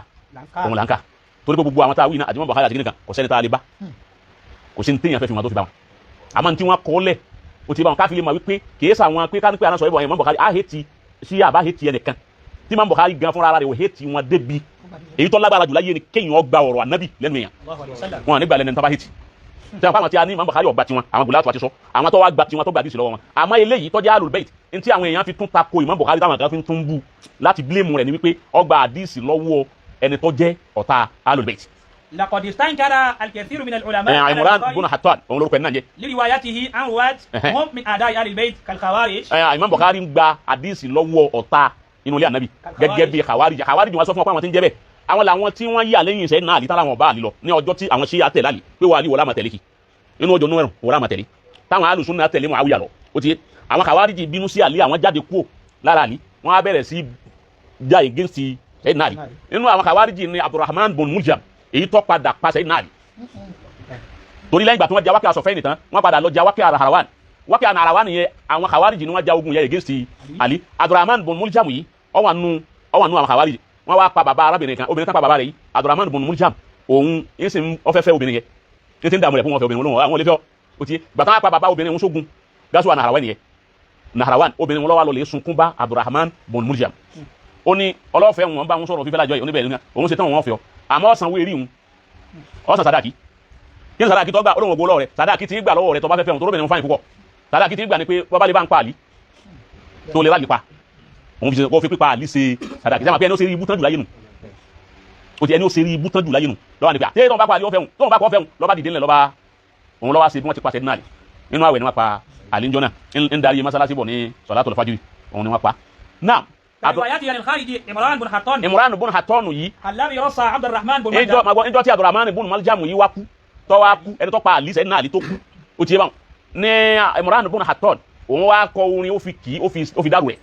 òun là ń kà torí gbogbo àwọn tá a wí náà àti Imam Bukhari àti kìnìkan kò sẹ́ni tá a lè bá kò sí ní téèyàn fẹ́ fi wọn tó fi bá wọn àmọ́ ní tí wọ́n kọ́ lẹ̀ ó ti bá wọn káfílẹ̀ mọ̀ wípé kìí sàwọn pé kánípé àná sọ ìbọn Imam Bukhari á hẹ́tì sí àbá hẹ́tì ẹnìkan tí Imam Bukhari gan fúnra ara rẹ̀ ò hẹ́tì wọn débi èyí tó lágbára jù láyé ni kéèyàn gba ọ̀rọ̀ ànábì lẹ́nu èèyàn wọn à nígbà lẹ́nu tó bá hẹ́tì tí wọn fáwọn tí a ní Imam Bukhari ọgbà tiwọn àwọn gbòlá tó ti sọ àwọn tó wá gba tiwọn tó gba àdìsí lọ́wọ́ wọn àmọ́ eléyìí tó jẹ́ alùbẹ́ẹ̀tì ní tí àwọn èèyàn fi tún tako Imam Bukhari táwọn kan fi tún bú láti blame rẹ̀ ni wípé ọgbà àdìsí lọ́wọ́ ẹni tó jẹ́ ọ̀tá alùbẹ́ẹ̀tì. لقد استنكر الكثير من العلماء عمران بن حطان òun lórúkọ náà jẹ́ لروايته عن رواة هم من أعداء أهل البيت كالخوارج. Imam Bukhari gba àdìsí lọ́wọ́ ọ̀tá inú ilé ànábì gẹ́gẹ́ bí khawarij wọn sọ fún wa pé àwọn tí ń jẹ́ bẹ́ẹ̀ àwọn làwọn tí wọ́n yà lẹ́yìn Sayyidina Ali táwọn ọba àlè lọ ní ọjọ́ tí àwọn Ṣíà tẹ̀lé Àlì pé wà á lè wọlé àmọ̀tẹ̀lé kì inú ọjọ́ núwẹ̀rùn wọlé àmọ̀tẹ̀lé táwọn alùsùnà tẹ̀lé Muawiya lọ ó ti àwọn khawarij bínú sí Àlì àwọn jáde kúrò lára Àlì wọ́n á bẹ̀rẹ̀ sí já against Sayyidina Ali inú àwọn khawarij ni Abdurrahman bin Muljam èyí tó padà pa Sayyidina Ali torí lẹ́yìn ìgbà tí wọ́n ja wákẹ́ àsọ̀fẹ́ nìtàn wọ́n padà lọ ja wákẹ́ Naharawan wákẹ́ Naharawan yẹn àwọn khawarij ni wọ́n ja ogun yẹn against Ali Abdurrahman bin Muljam yìí ó wà nù àwọn khawarij wọ́n wá pa bàbá arábìnrin kan obìnrin kan pa bàbá rẹ̀ yìí Abdurrahman bin Muljam òun yìí sì ń ọfẹ́fẹ́ obìnrin yẹn ní ti ń dààmú rẹ̀ fún wọn fẹ́ obìnrin wọn àwọn olè fẹ́ ó ti gbàtà wá pa bàbá obìnrin wọn sógun gásùwà Naharawan yẹn Naharawan obìnrin wọn lọ́wọ́ lọ lè sunkún bá Abdurrahman bin Muljam ó ní ọlọ́fẹ́ wọn bá wọn sọ̀rọ̀ fífẹ́ lájọ yìí oníbẹ̀rẹ̀ nínú òun ṣe tán wọn fẹ́ ọ àmọ́ ọ̀sán wérí òun ọ̀sán sadaki kí ni sadaki tó gbà olóhùn ògbó lọ́wọ́ rẹ̀ sadaki ti gbà lọ́wọ́ rẹ̀ tó bá fẹ́ fẹ́ wọn tó lóbìnrin wọn fáyìn púpọ̀ sadaki ti gbà ní pé bọ́bá lè bá ń pa àlí tó lè rálì pa òun fi pípa àlí ṣe sadaki sẹ́wọ̀n pé ẹni ó ṣe rí ibú tán jù láyé nù ó ti ẹni ó ṣe rí ibú tán jù láyé nù lọ́wọ́ ni pé àti tóun bá pa àlí ó fẹ́ tóun bá kọ́ fẹ́ lọ́ba dìde ńlẹ̀ lọ́ba òun lọ́wọ́ ṣe bí wọ́n ti pa Sayyidina Ali nínú àwẹ̀ ni wọ́n pa àlí njọ́ náà ń darí mọ́sálásí bọ̀ ní Salatul Fajr òun ni wọ́n pa náà روايته عن الخارجي عمران بن حطان yìí الذي رصى عبد الرحمن بن ملجم ẹjọ́ tí Abdurrahman bun Maljam yìí wá kú tó wá kú ẹni tó pa àlí Sayyidina Ali tó kú ó ti yé báwọn ní Imran bun Hattan òun wá kọ orin ó fi kì í ó fi dárò rẹ̀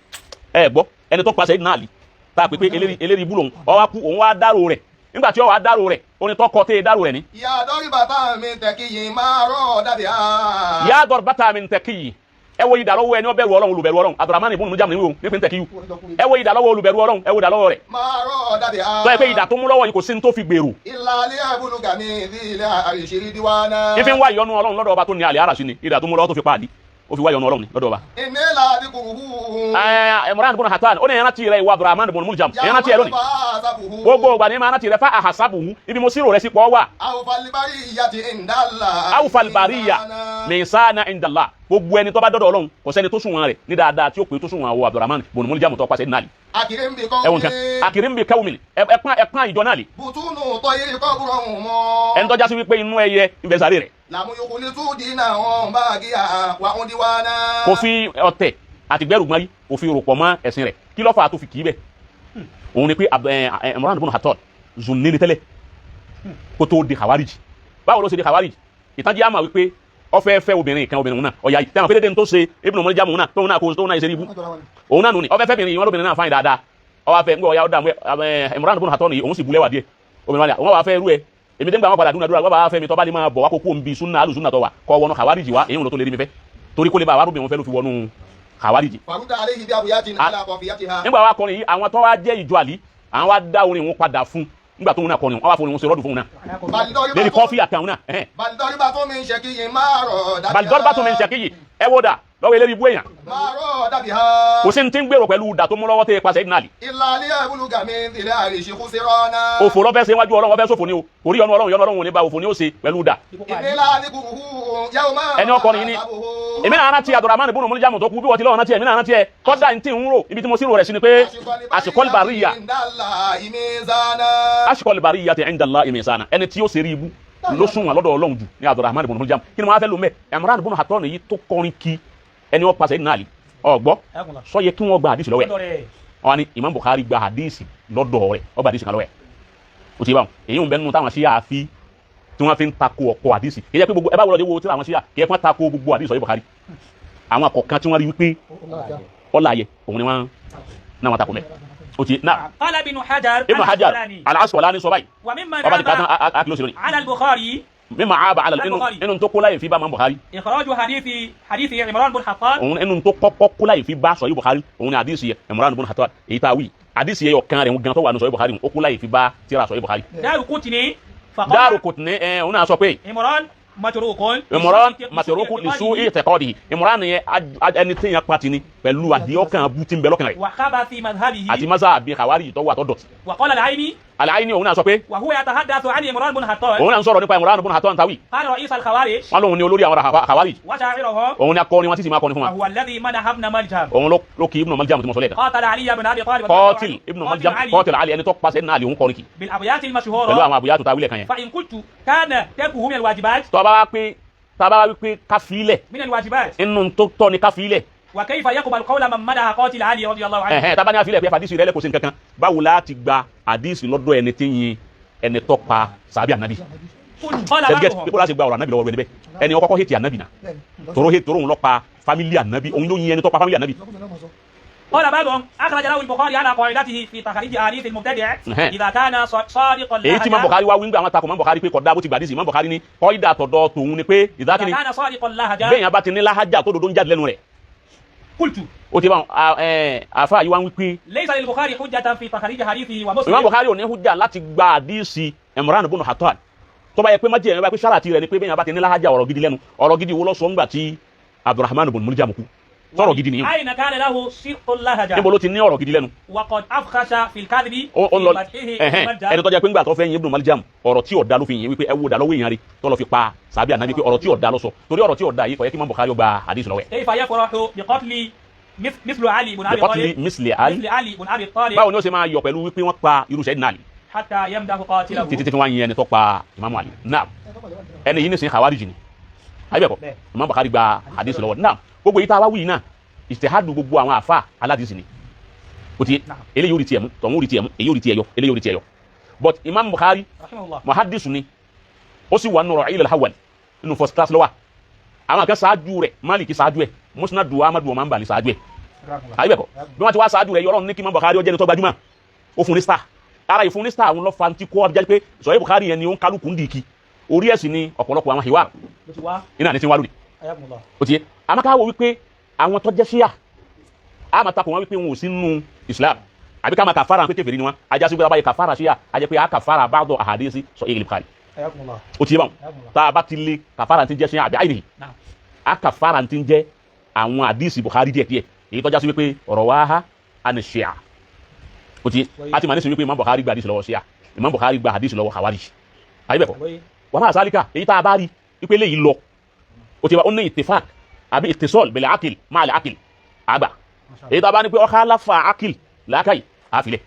ẹ gbọ́ ẹni tó pa Sayyidina Ali tá a pè pé eléri ibú lòun ó wá kú òun wá dárò rẹ̀ nígbà tí ó wá dárò rẹ̀ orin tó kọ tẹ́ dárò rẹ̀ ni. ya dọ́rí bàtà mi tẹ̀kíyì máa rọ̀ dàbí a. ya dọ́rí bàtà mi tẹ̀kíyì ẹ wo ìdálọ́wọ́ ẹni ọbẹ̀rù Ọlọ́run olùbẹ̀rù Ọlọ́run Abdurrahman ibn Muljam ni wíwò nípìn tẹ̀kíyù ẹ wo ìdálọ́wọ́ olùbẹ̀rù Ọlọ́run ẹ wo ìdálọ́wọ́ rẹ̀ máa rọ̀ dàbí a. tó yẹ pé ìdá tó mú lọ́wọ́ yìí kò sí ní tó fi gbèrò. ìlàlẹ́ àbúlùkà ní ìdílé àríṣirí díwáná. ìfi ń wá ìyọ́nú Ọlọ́run lọ́dọ̀ ọba tó ní àlẹ́ àràṣí ni ìdá tó mú lọ́wọ́ tó fi pa àdí ó fi wá ìyọ́nú Ọlọ́run ni lọ́dọ̀ ọba. ìnílà àdìkùrú. Imran ibn Hattan ó ní ẹran tí rẹ ìwà Abdurrahman ibn Muljam ẹran tí ẹ lónìí gbogbo ọgbà ní ẹran tí rẹ fa àhàsábùhù ibi mo sírò rẹ sí pọ̀ wà. awùfàlìbàríyà mẹ́sánà ìndàlá gbogbo ẹni tó bá dọ́dọ̀ Ọlọ́run kò sẹ́ni tó sunwọ̀n rẹ̀ ní dáadáa tí ó pè tó sunwọ̀n àwọ̀ Abdurrahman ibn Muljam tó pàṣẹ náà lè. ẹwọn kan akirim bi kawmin ẹpọn ìjọ náà lè. bùtúnù tọ́yìrì kọ́bùrọ̀ hùn mọ́. ẹni tọ́já sí wípé inú ẹyẹ ìbẹ̀sàrí rẹ̀. làmúyòkùnrin tún dín náà wọn bá a gíga wà ó di wá náà. kò fi ọ̀tẹ̀ àti gbẹ́rù gbọ́n rí kò fi rò pọ̀ mọ́ ẹ̀sìn rẹ̀ kí ló fà á tó fi kì í bẹ̀. òun ni pé Imran ibn Hattan zunni ni tẹ́lẹ̀ kó tó di khawarij báwo ló ṣe di khawarij ìtànjí àmà wípé ó fẹ́ fẹ́ obìnrin kan obìnrin náà ọ̀yà yìí tẹ́wọ̀n pété tó ṣe Ibn Muljam náà tóun náà kó tóun náà ṣe rí ibú òun náà nù ní ó fẹ́ fẹ́ bìnrin wọn lóbìnrin náà fáyìn dáadáa ó wá fẹ́ ń gbọ́ ọ̀yà ọ̀dà Imran ibn Hattan yìí òun sì bulẹ̀ wà díẹ̀ obìnrin wọn wà fẹ́ rú ẹ èmi tẹ́ ń gbà wọn padà dúnadúrà wọn bá fẹ́ mi tó bá ní máa bọ̀ wá kókó ń bi súnà alùsúnà tó wà kọ́ wọnú khawarij wa èyí wọn tó lè rí mi fẹ́ torí kó lè bá wa rúbìn wọn fẹ́ ló fi wọnú khawariji. faruda alayhi bi abiyatin ala qafiyatiha. nígbà wa kọrin yìí àwọn tó wá jẹ́ ìjọ àlí àwọn wá dá orin wọn padà fún nígbà tó ń náà kọrin wọn wá fún wọn ṣe rọ́dù fún wọn náà. lórí kọfí àkàwọn náà. balidori bá tó mi ń ṣe kí yìí máa rọ̀ dàbí ha. balidori bá tó mi ń ṣe kí yìí ẹ wò dà lọ́wọ́ eléyìí bú èèyàn. máa rọ̀ dàbí ha. kò sí ní tí ń gbèrò pẹ̀lú dà tó mú lọ́wọ́ tẹ́ pàṣẹ ìdínàlì. ìlàlẹ́ ìbúlùgà mi ilé àríṣe kú sí rọ́nà. òfò lọ́fẹ́ ṣe wájú ọlọ́run ọfẹ́ sófò ni o orí ọ̀nà ọlọ́run yọ̀nà ọlọ́run ò ní ba òfò ni ó ṣe pẹ̀lú dà. ìnira ní kúkú yẹ́wò máa. ẹni ọkọ nìyí ni èmi náà rántí Abdurrahman ibn Muljamu tó kú bí wọ́n ti lọ́wọ́ rántí èmi náà rántí ẹ kọ́dà ní tí ń rò ibi tí mo sì rò rẹ̀ sí ni pé àṣìkọ́lì bàríyà àṣìkọ́lì bàríyà ti inda Allahi mizana ẹni tí ó ṣe rí ibú ló sún wọn lọ́dọ̀ Ọlọ́run jù ní Abdurrahman ibn Muljamu kí ni wọ́n á fẹ́ lò mẹ́ Imran ibn Hattan yìí tó kọrin kí ẹni wọ́n pàṣẹ ìdínà àlè ọgbọ́ sọ yẹ kí wọ́n gba hadisi lọ́wọ́ ẹ̀ wọ́n ní Imam Bukhari gba hadisi lọ́dọ̀ rẹ̀ ó gba hadisi kan lọ́wọ́ ẹ̀ ó ti bá wọn èyí ń bẹ nínú táwọn ṣíyà fi tí wọ́n fi ń tako ọ̀pọ̀ hadisi kì í jẹ́ pé gbogbo ẹ bá wọlé wo tí àwọn ṣíyà kì í fọ́n tako gbogbo hadisi sọ Bukhari àwọn kọ̀ọ̀kan tí wọ́n rí wípé ọláyẹ òun ni wọ́n náà wọ́n tako mẹ́ ó ti náà qala ibn Hajar al-Asqalani sọ báyìí wa mimman ọba ti kàtàn akíló sílẹ̀ ala al-Bukhari mímọ àbá àlà inú tó kó láyè fi bá Imam Bukhari ikhraju hadithi Imran ibn Hattan òun inú tó kọ́kọ́ kó láyè fi bá Sahih Bukhari òun ni hadisi Imran ibn Hattan èyí tá a wí hadisi yẹ ọ̀kan rẹ̀ gan tó wà ní Sahih Bukhari ó kó láyè fi bá tíra Sahih Bukhari. Daraqutni òun náà sọ pé Imran matrukun li su'i i'tiqadihi Imran yẹ ẹni tí yẹn pati ni pẹ̀lú àdìọ́kàn abúti ń bẹ lọ́kàn rẹ̀ wa khabathi madhhabihi àti mazhabi Khawarij tó wà tó dọ̀tí. wa qala al-Ayni Al-Ayni òun náà sọ pé wa huwa yatahaddathu an Imran ibn Hattan òun náà ń sọ̀rọ̀ nípa Imran ibn Hattan tàwí qala ra'is al-Khawarij wọn lòun ni olórí àwọn Khawarij wa sha'iruhum òun ni akọni wọn títí máa kọni fún wa wa huwa alladhi madaha ibn Maljam òun ló kí Ibn Maljam tí mo sọ lẹ́ẹ̀kan qatala Ali ibn Abi Talib Qatil Ibn Maljam Qatil Ali ẹni tó pàṣẹ náà lè òun kọrin kì bil abyat al-mashhura pẹ̀lú àwọn àbúyá tó ta wílẹ̀ kan yẹn. fa in qultu kana tarkuhu min al-wajibat tó bá wá pé káfílẹ̀ min al-wajibat inú tó tọ́ ni káfílẹ̀ wa kayfa yaqbal qawla man madaha Qatil Ali radiyallahu anhu tábà ní àfilẹ̀ pé fàdísì rẹ̀ lẹ́kọ̀ọ́ sí nǹkankan báwo láti gba àdísì lọ́dọ̀ ẹni tí yin ẹni tó pa sàbí ànábì sẹ́gẹ́tì pípọ́ láti gba ọ̀rọ̀ ànábì lọ́wọ́ ẹni bẹ́ẹ̀ ẹni ọkọ̀ hẹ́tì ànábì náà tòró òun lọ pa fámílì ànábì òun ló yin ẹni tó pa fámílì ànábì. قال بعضهم أخرج له البخاري على قاعدته في تخريج أحاديث المبتدع إذا كان صادقا èyí tí Imam Bukhari wá wíńgbà àwọn takò Imam Bukhari pé kódà bó ti gbàdísì Imam Bukhari ní kọ́ídà tọ̀dọ̀ tòun ni pé ìdákìní كان صادقا لهجا bẹ́ẹ̀ yẹn bá ti ní láhájà tó dodo ń jáde lẹ́nu rẹ̀. قلت ó ti bá àfa yìí wá ń wí pé ليس للبخاري حجة في تخريج حديثه ومسلم Imam Bukhari ò ní hujja láti gba àdísì Imran ibn Hattan tó bá yẹ pé májèlé bá pé sáràtì rẹ̀ ni pé bẹ́ẹ̀ yẹn bá ti ní láhájà ọ̀rọ̀ gidi lẹ́nu ọ̀rọ̀ gidi wo ló sọ ńgbà tí Abdurrahman ibn Muljamu kú sọ̀rọ̀ gidi nìyẹn. أين كان له صدق اللهجة níbo ló ti ní ọ̀rọ̀ gidi lẹ́nu. وقد أفخش في الكذب ó lọ في ẹni tó jẹ́ pé ńgbà tó fẹ́ yin Ibn Maljam ọ̀rọ̀ tí ọ̀dà ló fi yin wípé ẹ wo dà lọ́wọ́ èèyàn rí tó lọ fi pa sàbí ànábì pé ọ̀rọ̀ tí ọ̀dà ló sọ torí ọ̀rọ̀ tí ọ̀dà yìí kò yẹ kí Imam Bukhari gba hadith lọ́wọ́ ẹ̀. كيف يفرح بقتل مثل علي بن أبي طالب misli Ali مثل علي بن أبي طالب báwo ni ó ṣe máa yọ̀ pẹ̀lú wípé wọ́n pa irú Sayyidina Ali حتى يمدح قاتله títí tí wọ́n yin ẹni tó pa Imam Ali náà ẹni yìí ní sin Khawarij ni ayébẹ̀kọ Imam Bukhari gba hadith lọ́wọ́ náà gbogbo yìí tá a wá wí náà ìtẹ̀hádù gbogbo àwọn àfa aládìsí ni o ti eléyìí ó rí tiẹ̀ mú tọ̀hún ó rí tiẹ̀ mú èyí ó rí tiẹ̀ yọ eléyìí ó rí tiẹ̀ yọ but Imam Bukhari muhaddisu ni ó sì wà nù Ra'i'il al-Awwal nínú first class lọ́wọ́ àwọn kan ṣáájú rẹ̀ Maliki ṣáájú ẹ̀ Musnadu Ahmadu wa Hanbali ṣáájú ẹ̀ ayébẹ̀kọ bí wọ́n ti wá ṣáájú rẹ̀ yọrọ̀ ní kí Imam Bukhari ó jẹ́ ní tó gbajúmọ̀ ó fún ní star ara ìfún ní star àwọn lọ́fà ti kó ọjà pé Sahih Bukhari yẹn ni ó ń kálukú ń dìkì orí ẹ̀sìn ni ọ̀pọ̀lọpọ̀ àwọn hiwar iná ní ti wá lónìí ó ti yẹ amákáwò wípé àwọn tó jẹ́ ṣíyà a máa takò wọn wípé wọn ò sí nínú Islam àbí ká máa kàfàrà pé kèfèrí ni wọn ajá sí pé abáyé kàfàrà ṣíyà ajẹ́ pé a kàfàrà ba'du ahadisi Sahih Bukhari ó ti yẹ báwọn tá a bá ti lé kàfàrà ti jẹ́ ṣíyà àbí àìní a kàfàrà ti jẹ́ àwọn àdìsí Bukhari díẹ̀díẹ̀ èyí tọ́já sí wípé ọ̀rọ̀ wá ha àni ṣíyà ó ti a ti máa ní sí wípé Imam Bukhari gba àdìsí lọ́wọ́ ṣíyà Imam Bukhari gba àdìsí lọ́wọ́ Khawarij ayébẹ̀kọ́ wọ́n máa sálíkà èyí tá a bá rí wípé léyìí lọ ó ti wá ó ní ittifaq àbí ittisal bil aqil ma'al aqil àgbà èyí tó bá ní pé ọkà aláfà aqil làákàyè àfilẹ̀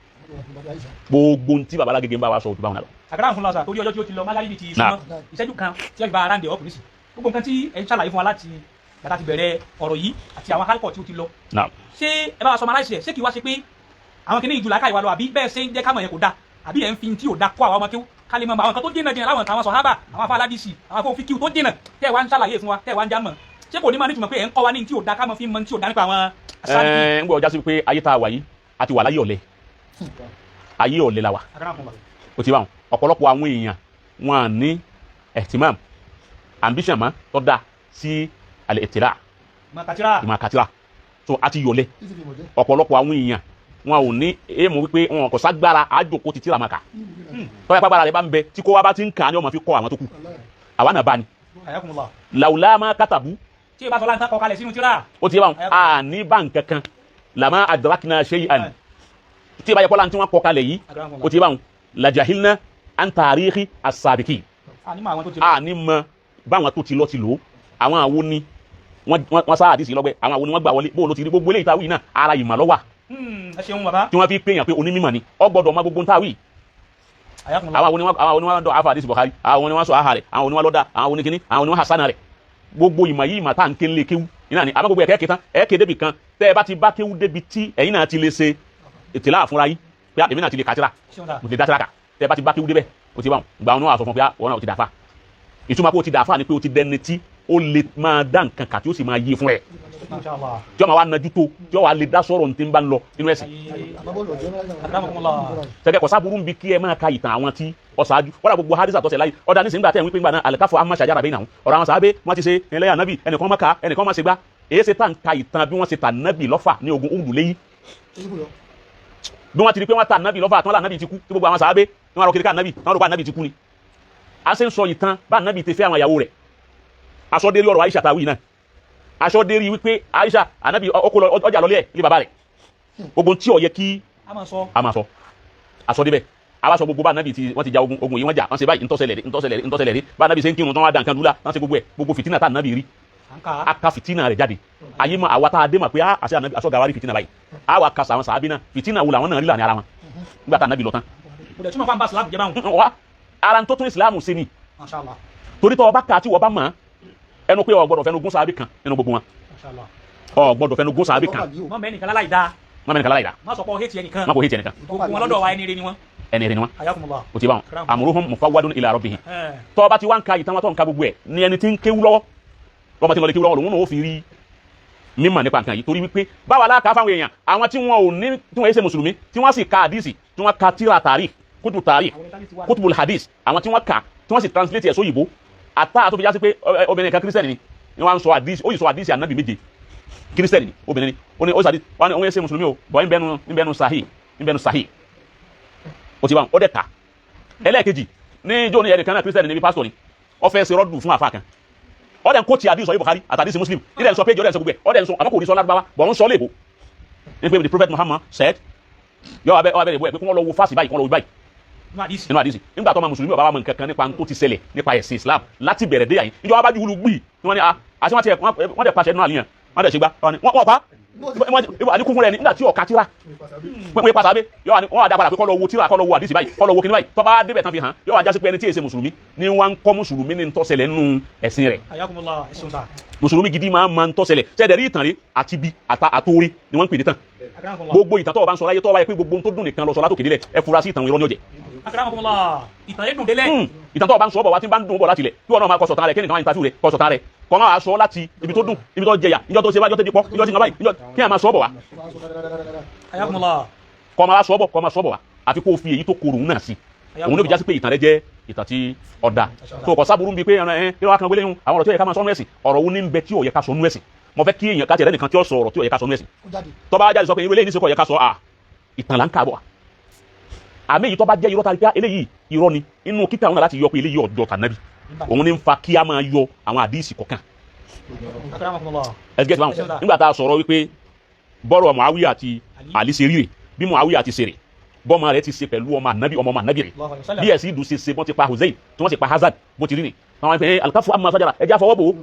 gbogbo tí baba alágége ń bá wa sọ òtún báwọn náà lọ. àgbàrá fún lọ́sà torí ọjọ́ tí ó ti lọ mágálíbì ti súnmọ́ ìṣẹ́jú kan tí wọ́n fi bá ara ń dẹ̀ ọ́pù nísì gbogbo nǹkan tí ẹ̀ ń ṣàlàyé fún wa láti bàtà ti bẹ̀rẹ̀ ọ̀rọ̀ yìí àti àwọn akálùkọ̀ tí ó ti lọ. ṣé ẹ bá wa sọ ọmọ aláìsí ẹ̀ ṣé kì í wá ṣe pé àwọn kìnìún ìjù làákàyè wa lọ àbí bẹ́ẹ̀ ṣe ń jẹ́ kámọ̀ yẹn kò da àbí ẹ̀ ń fi tí ò da kó àwọn ọmọ kí kálí mọ́ àwọn kan tó dènà dènà láwọn àwọn sọ̀hábà àwọn afọ aládìsí àwọn afọ fíkíù tó dènà tẹ́ ẹ̀ wá ń ṣàlàyé fún wa tẹ́ ẹ̀ wá ń já mọ̀ ṣé kò ní máa nítumọ̀ pé ẹ̀ ń kọ́ wa ní tí ò da ká mọ̀ fi mọ̀ tí ò da nípa àwọn ń gbọ́ ọjà sí pé ayé tá a wà yìí a ti wà láyé ọ̀lẹ ayé ọ̀lẹ la wà ó ti bá wọn ọ̀pọ̀lọpọ̀ àwọn èèyàn wọn ní ẹ̀tìmám ambition mọ́ tó dá sí alẹ́ ìtìlá ìmọ̀ kàtìrà so àti yọ̀lẹ̀ ọ̀pọ̀lọpọ̀ àwọn èèyàn wọn ò ní èèmọ̀ wípé wọn kò ságbára àjòkó ti tíra maka tọ́yà pàgbára rẹ̀ bá ń bẹ tí kó wá bá ti ń kà á ní ọmọ fi kọ́ àwọn tó kù àwa náà bá ní làwùlá máa kátàbú tí ìbá sọlá ń tán kọkalẹ̀ sínú tíra ó ti yẹ báwọn a ní bá nǹkan kan làmá adrakna shay'an tí ìbá yẹ kọ́lá tí wọ́n kọkalẹ̀ yìí ó ti yẹ báwọn lajahilna an tarihi as-sabiqin a ní mọ báwọn tó ti lọ ti lò àwọn àwo ni wọ́n sáà àdìsí lọ́gbẹ́ àwọn àwo ni wọ́n gbà wọlé bóòlù ti rí gbogbo eléyìí táwí náà ara ìmọ̀ lọ́wà tí wọ́n fi pèèyàn pé onímọ̀ ni ọ gbọ́dọ̀ mọ gbogbo táwí àwọn oníwọ́n dọ̀ afa àdìsí Bukhari àwọn oníwọ́n sọ aha rẹ̀ àwọn oníwọ́n lọ́dà àwọn oníkíní àwọn oníwọ́n hasana rẹ̀ gbogbo ìmọ̀ yìí ìmọ̀ tá à ń ké ńlé kéwú iná ni àmọ́ gbogbo ẹ̀kẹ́ kétan ẹ̀kẹ́ débi kan tẹ́ ẹ bá ti bá kéwú débi tí ẹ̀yin náà ti lè ṣe ìtìlá àfúnra yín pé èmi náà ti lè kàtírà mo lè dá tíra kà tẹ́ ẹ bá ti bá kéwú débẹ̀ ó ti bá wọn gbà wọn náà sọ fún pé wọn náà ó ti dàáfà ìtumọ̀ pé ó ti dàáfà ni pé ó ti dẹni tí ó lè máa dá nǹkan kà tí ó sì máa yé fún ẹ tí wọn máa wá nájú tó tí wọn wá lè dá sọ̀rọ̀ ní tí ń bá ń lọ nínú ẹ̀sìn tẹ̀kẹ́ kọ́sá burú ń bi kí ẹ máa ka ìtàn àwọn tí ọ̀sáájú wọ́n gbogbo hadisa tọ́sẹ̀ láyé ọ̀dà ní sìngbà tẹ̀ ń wípé ńgbà náà àlẹ́káfọ́ amma shajara bainahum ọ̀rọ̀ àwọn sàábé wọ́n ti ṣe ẹlẹ́yà nábì ẹnìkan máa ka ẹnìkan máa ṣe gbá èyí ṣe tàn ka ìtàn bí wọ́n ṣe tà nábì lọ́fà ní ogun Uhud léyìn bí wọ́n ti rí pé wọ́n tà nábì lọ́fà tí wọ́n là nábì ti kú tí gbogbo àwọn sàábé wọ́n rọ kiri ká nábì wọ́n rọ pa nábì ti kú ni a ṣe ń sọ ìtàn bá nábì ti fẹ́ àwọn ìyàwó rẹ̀ aṣọ́dérí ọ̀rọ̀ Aisha tàwí náà aṣọ́dérí wípé Aisha ànábì ọjà lọlé ẹ̀ ilé bàbá rẹ̀ ogun tí ó yẹ kí a máa sọ aṣọ́débẹ̀ abaṣọ gbogbo bá nábì tí wọ́n ti ja ogun yìí wọ́n jà wọ́n ṣe báyìí ntọ́sẹ̀lẹ̀ rí bá nábì ṣe ń kírun tán wá dá nǹkan dúlá wọ́n ṣe gbogbo ẹ̀ gbogbo fìtínà tá nábì rí aka fìtínà rẹ̀ jáde ayé mọ àwa tá a dé mọ̀ pé àṣẹ ànábì aṣọ́gà wa rí fìtínà báyìí àwa kasa àwọn sàábí náà fìtínà wo làwọn náà rí láàrin ara wọn nígbà tá nábì lọ tán. ara tó tún ìsìlámù ṣe ni torí tọ́ ọba kà tí wọ́n bá mọ̀ ẹnu pé o gbọ́dọ̀ fẹnu gún sàábí kan nínú gbogbo wọn o gbọ́dọ̀ fẹnu gún sàábí kan mọ́ mẹ́nìkan láláì dá má sọ pé ó hétí ẹnìkan gbogbo wọn lọ́dọ̀ wa ẹni rí ni wọn ẹni wọn o ti bá wọn amruhum mufawwadun ila rabbihim tó bá ti wá ń ka ìtàn wọn tó ń ka gbogbo ẹ̀ ní ẹni tí ń kéwú lọ́wọ́ lọ́mọ tí ń lọ lè kéwú lọ́wọ́ lòun náà ó fi rí mímọ̀ nípa nǹkan yìí torí wípé báwa láàká fáwọn èèyàn àwọn tí wọn ò ní tí wọ́n ṣe mùsùlùmí tí wọ́n sì ka hadisi tí wọ́n ka tíra tàríkh kutubul hadis àwọn tí wọ́n ka tí wọ́n sì translate ẹ̀ sóyìnbó àtà tó fi já sí pé obìnrin kan kírísítẹ́nì ni wọ́n sọ hadisi ó yìí sọ hadisi ànábì méje kírísítẹ́nì ni obìnrin ni ó sàdí wọn ò ṣe mùsùlùmí o bọ̀ ń bẹnu sahih ó ti wá ó dẹ̀ ta ẹlẹ́ẹ̀kejì ní ìjọ ní ẹnìkan náà kírísítẹ́nì níbi pásítọ̀ ni ó fẹ́ ṣe rọ́dù fún àfa kan ó dẹ̀ ń kó ti àdìsọ yìí Bukhari àtàdìsí Muslim ilẹ̀ ń sọ péjì ó dẹ̀ ń sọ gbogbo ẹ̀ ó dẹ̀ ń sọ àmọ́ kò ní sọ lárúbáwá bọ̀ ń sọ léèbó ní pé the prophet Muhammad said yọ abẹ́ ìbò ẹ̀ pé kí wọ́n lọ wo fásì báyìí kí wọ́n lọ wo báyìí nínú àdìsí nígbà tó ma mùsùlùmí ọba wa mọ nǹkan kan nípa tó ti ṣẹlẹ̀ nípa ẹ̀sìn Islam láti bẹ̀rẹ̀ dé yàyín ìjọba bá jùlù gbì ní wọ́n ní àti wọ́n tẹ̀ pàṣẹ nínú àníyàn wọ́n tẹ̀ ṣe gbá wọ́n pa àdínkù fún rẹ̀ nígbà tí ọ̀ka tíra pé pàtàkì yọ wọ́n wà dá padà pé kọ́ lọ wo tíra kọ́ lọ wo àdìsí báyìí kọ́ lọ wo kíní báyìí tó bá débẹ̀ tán fi hàn yọ wà jásí pé ẹni tí èsè mùsùlùmí ni wọ́n ń kọ́ mùsùlùmí ní ntọ́sẹ̀lẹ̀ nínú ẹ̀sìn rẹ̀ mùsùlùmí gidi máa ń tọ́sẹ̀lẹ̀ tẹ́ẹ̀dẹ̀ rí ìtàn rí àti bí àtòrí ni wọ́n ń pè ní tàn gbogbo ìtàn tó bá ń sọ láyé tó wáyé pé gbogbo tó dùn nìkan lọ sọ látòkè délẹ̀ ẹ fura sí ìtàn irọ́ ní ọjẹ́ ìtàn tó bá ń sọ bọ̀ wá tí bá ń dùn bọ̀ láti ilẹ̀ tí wọ́n náà máa kọ sọ̀tàn rẹ̀ kí nìkan máa ń tàfíù rẹ̀ kọ sọ̀tàn rẹ̀ kọ́ máa sọ láti ibi tó dùn ibi tó jẹyà ìjọ tó ṣe bájọ́ tẹ́jú pọ́ ìjọ tí ń lọ báyìí ìjọ kí a máa sọ bọ̀ wá kọ́ máa sọ bọ̀ wá àfi kó fi èyí tó korò náà sí òun ló fi já sí pé ìtàn rẹ̀ jẹ́ ìtàn tí ọ̀dà tó kọ̀ sábúrú ń bi pé kí ló wá kan gbélé yún àwọn ọ̀rọ̀ tí ó yẹ ká máa sọ nú ẹ̀sìn ọ̀rọ̀ wo ní ń bẹ tí ó yẹ ká sọ nú ẹ̀sìn mo fẹ́ kí èèyàn ká tẹ̀lé nìkan tí ó sọ ọ̀rọ̀ tí ó yẹ ká sọ nú ẹ̀sìn tó bá jáde sọ pé irú eléyìí ní sẹ́kọ̀ yẹ ká sọ ìtàn là ń kà bọ̀ àmì èyí tó bá jẹ́ irọ́ tàbí pé eléyìí irọ́ ni inú kíkà àwọn láti yọ pé eléyìí ọ̀dọ̀ tànàbí òun ní ń fa kí a máa yọ àwọn àdíìsì kọ̀ọ̀kan ẹgbẹ́ tí wọ́n nígbà tá a sọ̀rọ̀ wípé bọ́rọ̀ Muawiya àti Ali ṣe ríre bí Muawiya àti ṣeré bọ́mọ rẹ̀ ti ṣe pẹ̀lú ọmọ ànábì rẹ̀ bí ẹ̀sìn ìdù ṣe wọ́n ti pa Hussein tí wọ́n ti pa Hazard bó ti rí ni àwọn ẹgbẹ́ alkafu amma sajara ẹjẹ́ àfọwọ́ bò ó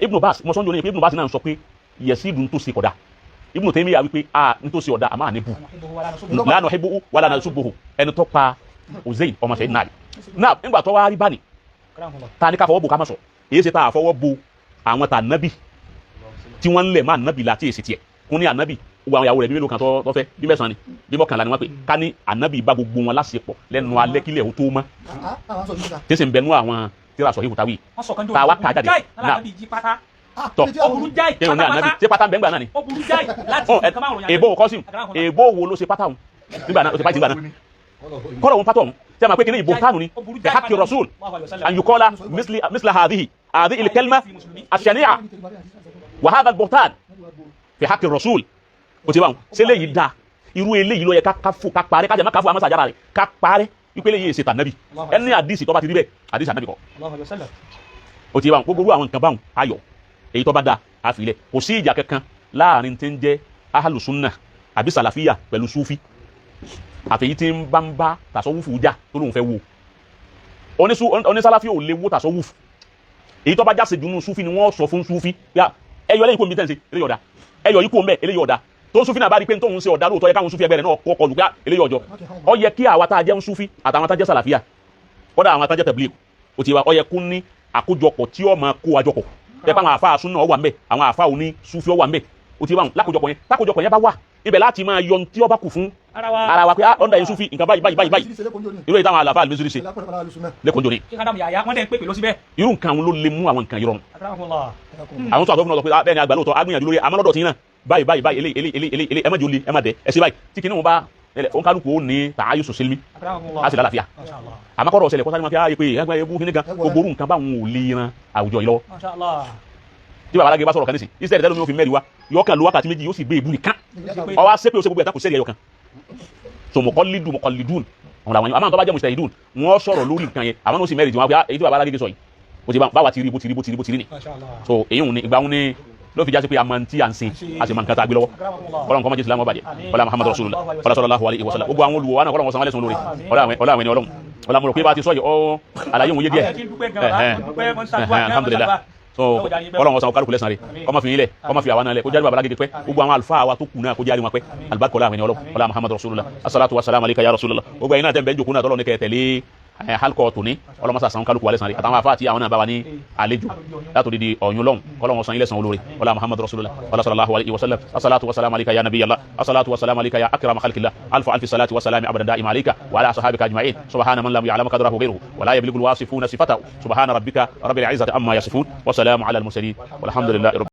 Ibn Bas mo sọ́njọ́ ní pé Ibn Bas náà sọ pé yẹ̀sí ìdù tó ṣe kódà Ibn Taymiyyah wípé ní tó ṣe ọ̀dà àmà àníbù la nuhibbuhu wala nasubbuhu ẹni tó pa Hussein ọmọ ṣe náà náà nígbà tó wá rí bá ní ta ní ká fọwọ́ bò ká má sọ èyí ṣe tá a fọwọ́ bò àwọn tà nábì tí wọ́n ń lẹ̀ máa nábì láti èsì tiẹ̀ kún ní ànábì gbogbo àwọn ìyàwó rẹ̀ bí mélòó kan tó fẹ́ bí mẹ́sàn-án ni bí mọ́kànlá ni wọ́n pè ká ní ànábì bá gbogbo wọn láṣepọ̀ lẹ́nu alẹ́ kílẹ̀ ò tó mọ́ tí sì ń bẹnu àwọn tíra sọ híhù táwí tá a wá ká jáde náà tọ kéwọn ní ànábì ṣé pátá ń bẹ ńgbà náà ni èbó kọ́sìm èbó wo ló ṣe pátá òun nígbà náà ó ti pàtì nígbà náà kọ́lọ̀ òun pátá òun tí a máa pé kí ní ìbò tánu ni bẹ̀ hákì rasul an yuqala misla hadhihi الكلمة الشنيعة وهذا البهتان fi haqqi rasul ó ti bá wọn ṣe léyìí dáa irú eléyìí ló yẹ ká fò ká parẹ́ ká jẹ́ má ká fò àmọ́ sàjára rẹ̀ ká parẹ́ wípé eléyìí ṣe tànàbì ẹni àdìsí tó bá ti rí bẹ́ẹ̀ àdìsí ànàbì kọ́ ó ti bá wọn gbogbo àwọn nǹkan báwọn ayọ̀ èyí tó bá dáa àfilẹ̀ kò sí ìjà kankan láàrin tí ń jẹ́ ahlu sunna àbí sàlàfíà pẹ̀lú súfí àfẹ̀yí tí ń bá tàṣọ́wùfù jà tó lóun fẹ́ wo onísàlàfí ò lè wo tàṣọ́wùfù èyí tó bá jáse dùnú súfí ni wọ́n sọ fún súfí ẹyọ lẹ́yìn kó mi tẹ́ǹsì eléyìí ọ̀dà ẹyọ yìí kó mẹ́ eléyìí ọ̀dà tó ń súfí náà bá rí pé tóun ṣe ọ̀dà lóòótọ́ yẹ káwọn súfí ẹgbẹ́ rẹ̀ náà kọ́kọ́ lù pé eléyìí ọjọ́ ó yẹ kí àwa tá a jẹ́ ń súfí àtàwọn tá a jẹ́ sàlàfíà kọ́dà àwọn tá a jẹ́ tẹ̀blígù ó ti wá ó yẹ kó ní àkójọpọ̀ tí ó máa kó àjọpọ̀ ẹ pa àwọn àfa súnà ó wà ńbẹ̀ àwọn àfa òní súfí ó wà ńbẹ̀ ó ti wá lákòjọpọ̀ yẹn tákòjọpọ̀ yẹn bá wà ibẹ̀ láti máa yọ tí ó bá kù fún ara wa pé ọ̀ndà yẹn súfí nǹkan báyìí irú ìtàwọn àlàfà àlùmísírì ṣe lẹ́kọ̀ọ́jọ́ ni irú nǹkan ló lè mú àwọn nǹkan yìí rọrùn àwọn tó àtọ́ fún ọ sọ pé bẹ́ẹ̀ ni àgbà lóòótọ́ agbìyànjú lórí àmọ́ lọ́dọ̀ tí náà báyìí eléyìí ẹ má jò lè ẹ má dẹ ẹ sí báyìí tí kìnnìún bá òǹkálùkù ó ní tààyè sòsílmì á sì lálàáfíà àmọ́ kọ́rọ̀ ọ̀sẹ̀lẹ̀ kọ́sáré máa fi áyè pé ẹgbẹ́ ewu kìnnìkan gbogbo orú nǹkan báwọn ò lè ran àwùjọ yìí lọ́wọ́ tí bàbá alágé bá sọ̀rọ̀ kan nísìn iṣẹ́ ìdẹ́lómi ó fi mẹ́rin wa yọkàn ló wákàtí méjì yóò sì gbé ìbú nìkan ọwọ́ á sépè ó ṣe gbogbo ẹ̀ta kò sẹ́rì ẹyọkan so mọ̀kọ́lídùn àwọn àwọn àmọ́ tó bá jẹ́ mùsùlùmí wọ́n sọ̀rọ̀ lórí nǹkan yẹn àwọn náà sì mẹ́rin tí wọ́n á èyí tí bàbá alágé sọ yìí ó ti bá wa ti rí bó ti rí ni so èyí òun ni ìgbà òun ni ló fi jásí pé a máa ń tí à ń sin a sì máa ń kata gbé lọ́wọ́ ọlọ́run kọ́ máa jẹ́ ìsìlámù ọbàjẹ́ ọlá muhammadu rasulullah ọlá sallallahu alaihi wasallam gbogbo àwọn olùwọ́ náà kọ́lọ́run sanwó lẹ́sùn lórí ọlá àwọn ẹni ọlọ́run ọlá mo rò pé bá ti sọ yìí ọ́ àlàyé òun yé díẹ̀ alhamdulillah so ọlọ́run sanwó kálukú lẹ́sàn rẹ̀ kọ́mọ fi yín lẹ̀ kọ́mọ fi àwọn náà lẹ̀ kó jáde bàbá alágége pẹ́ gbogbo àwọn àlùfáà wa tó kù náà kó jáde wọn pẹ́ alibarika ọlá àwọn ẹni ọlọ́run ọlá muhammadu rasulullah assalatu wassalamu alayka ya rasulullah gbogbo ẹ̀yin náà tẹ́ ń bẹ́ jòkó náà tọ́lọ́ ní kẹ́ tẹ̀lé halkọ tòní ọlọmọsà san kálukú alẹ sanre àtàwọn afáàtì àwọn náà bá wa ní àlejò látòdì di ọyún lọhùn kọlọmọ san ilẹ san olóore wàlá muhammadu rasulillah wàlá sallallahu alayhi wa sallam asalatu wasalamu alayka ya nabiyallah asalatu wasalamu alayka ya akrama khalqillah alfi salati wasalami abadan da'ima alayka wa ala sahabika ajma'in subhana man lam ya'lam qadrahu ghayruhu wa la yablighul wasifuna sifatahu subhana rabbika rabbil izzati amma yasifun wa salamun ala al mursalin walhamdulillahi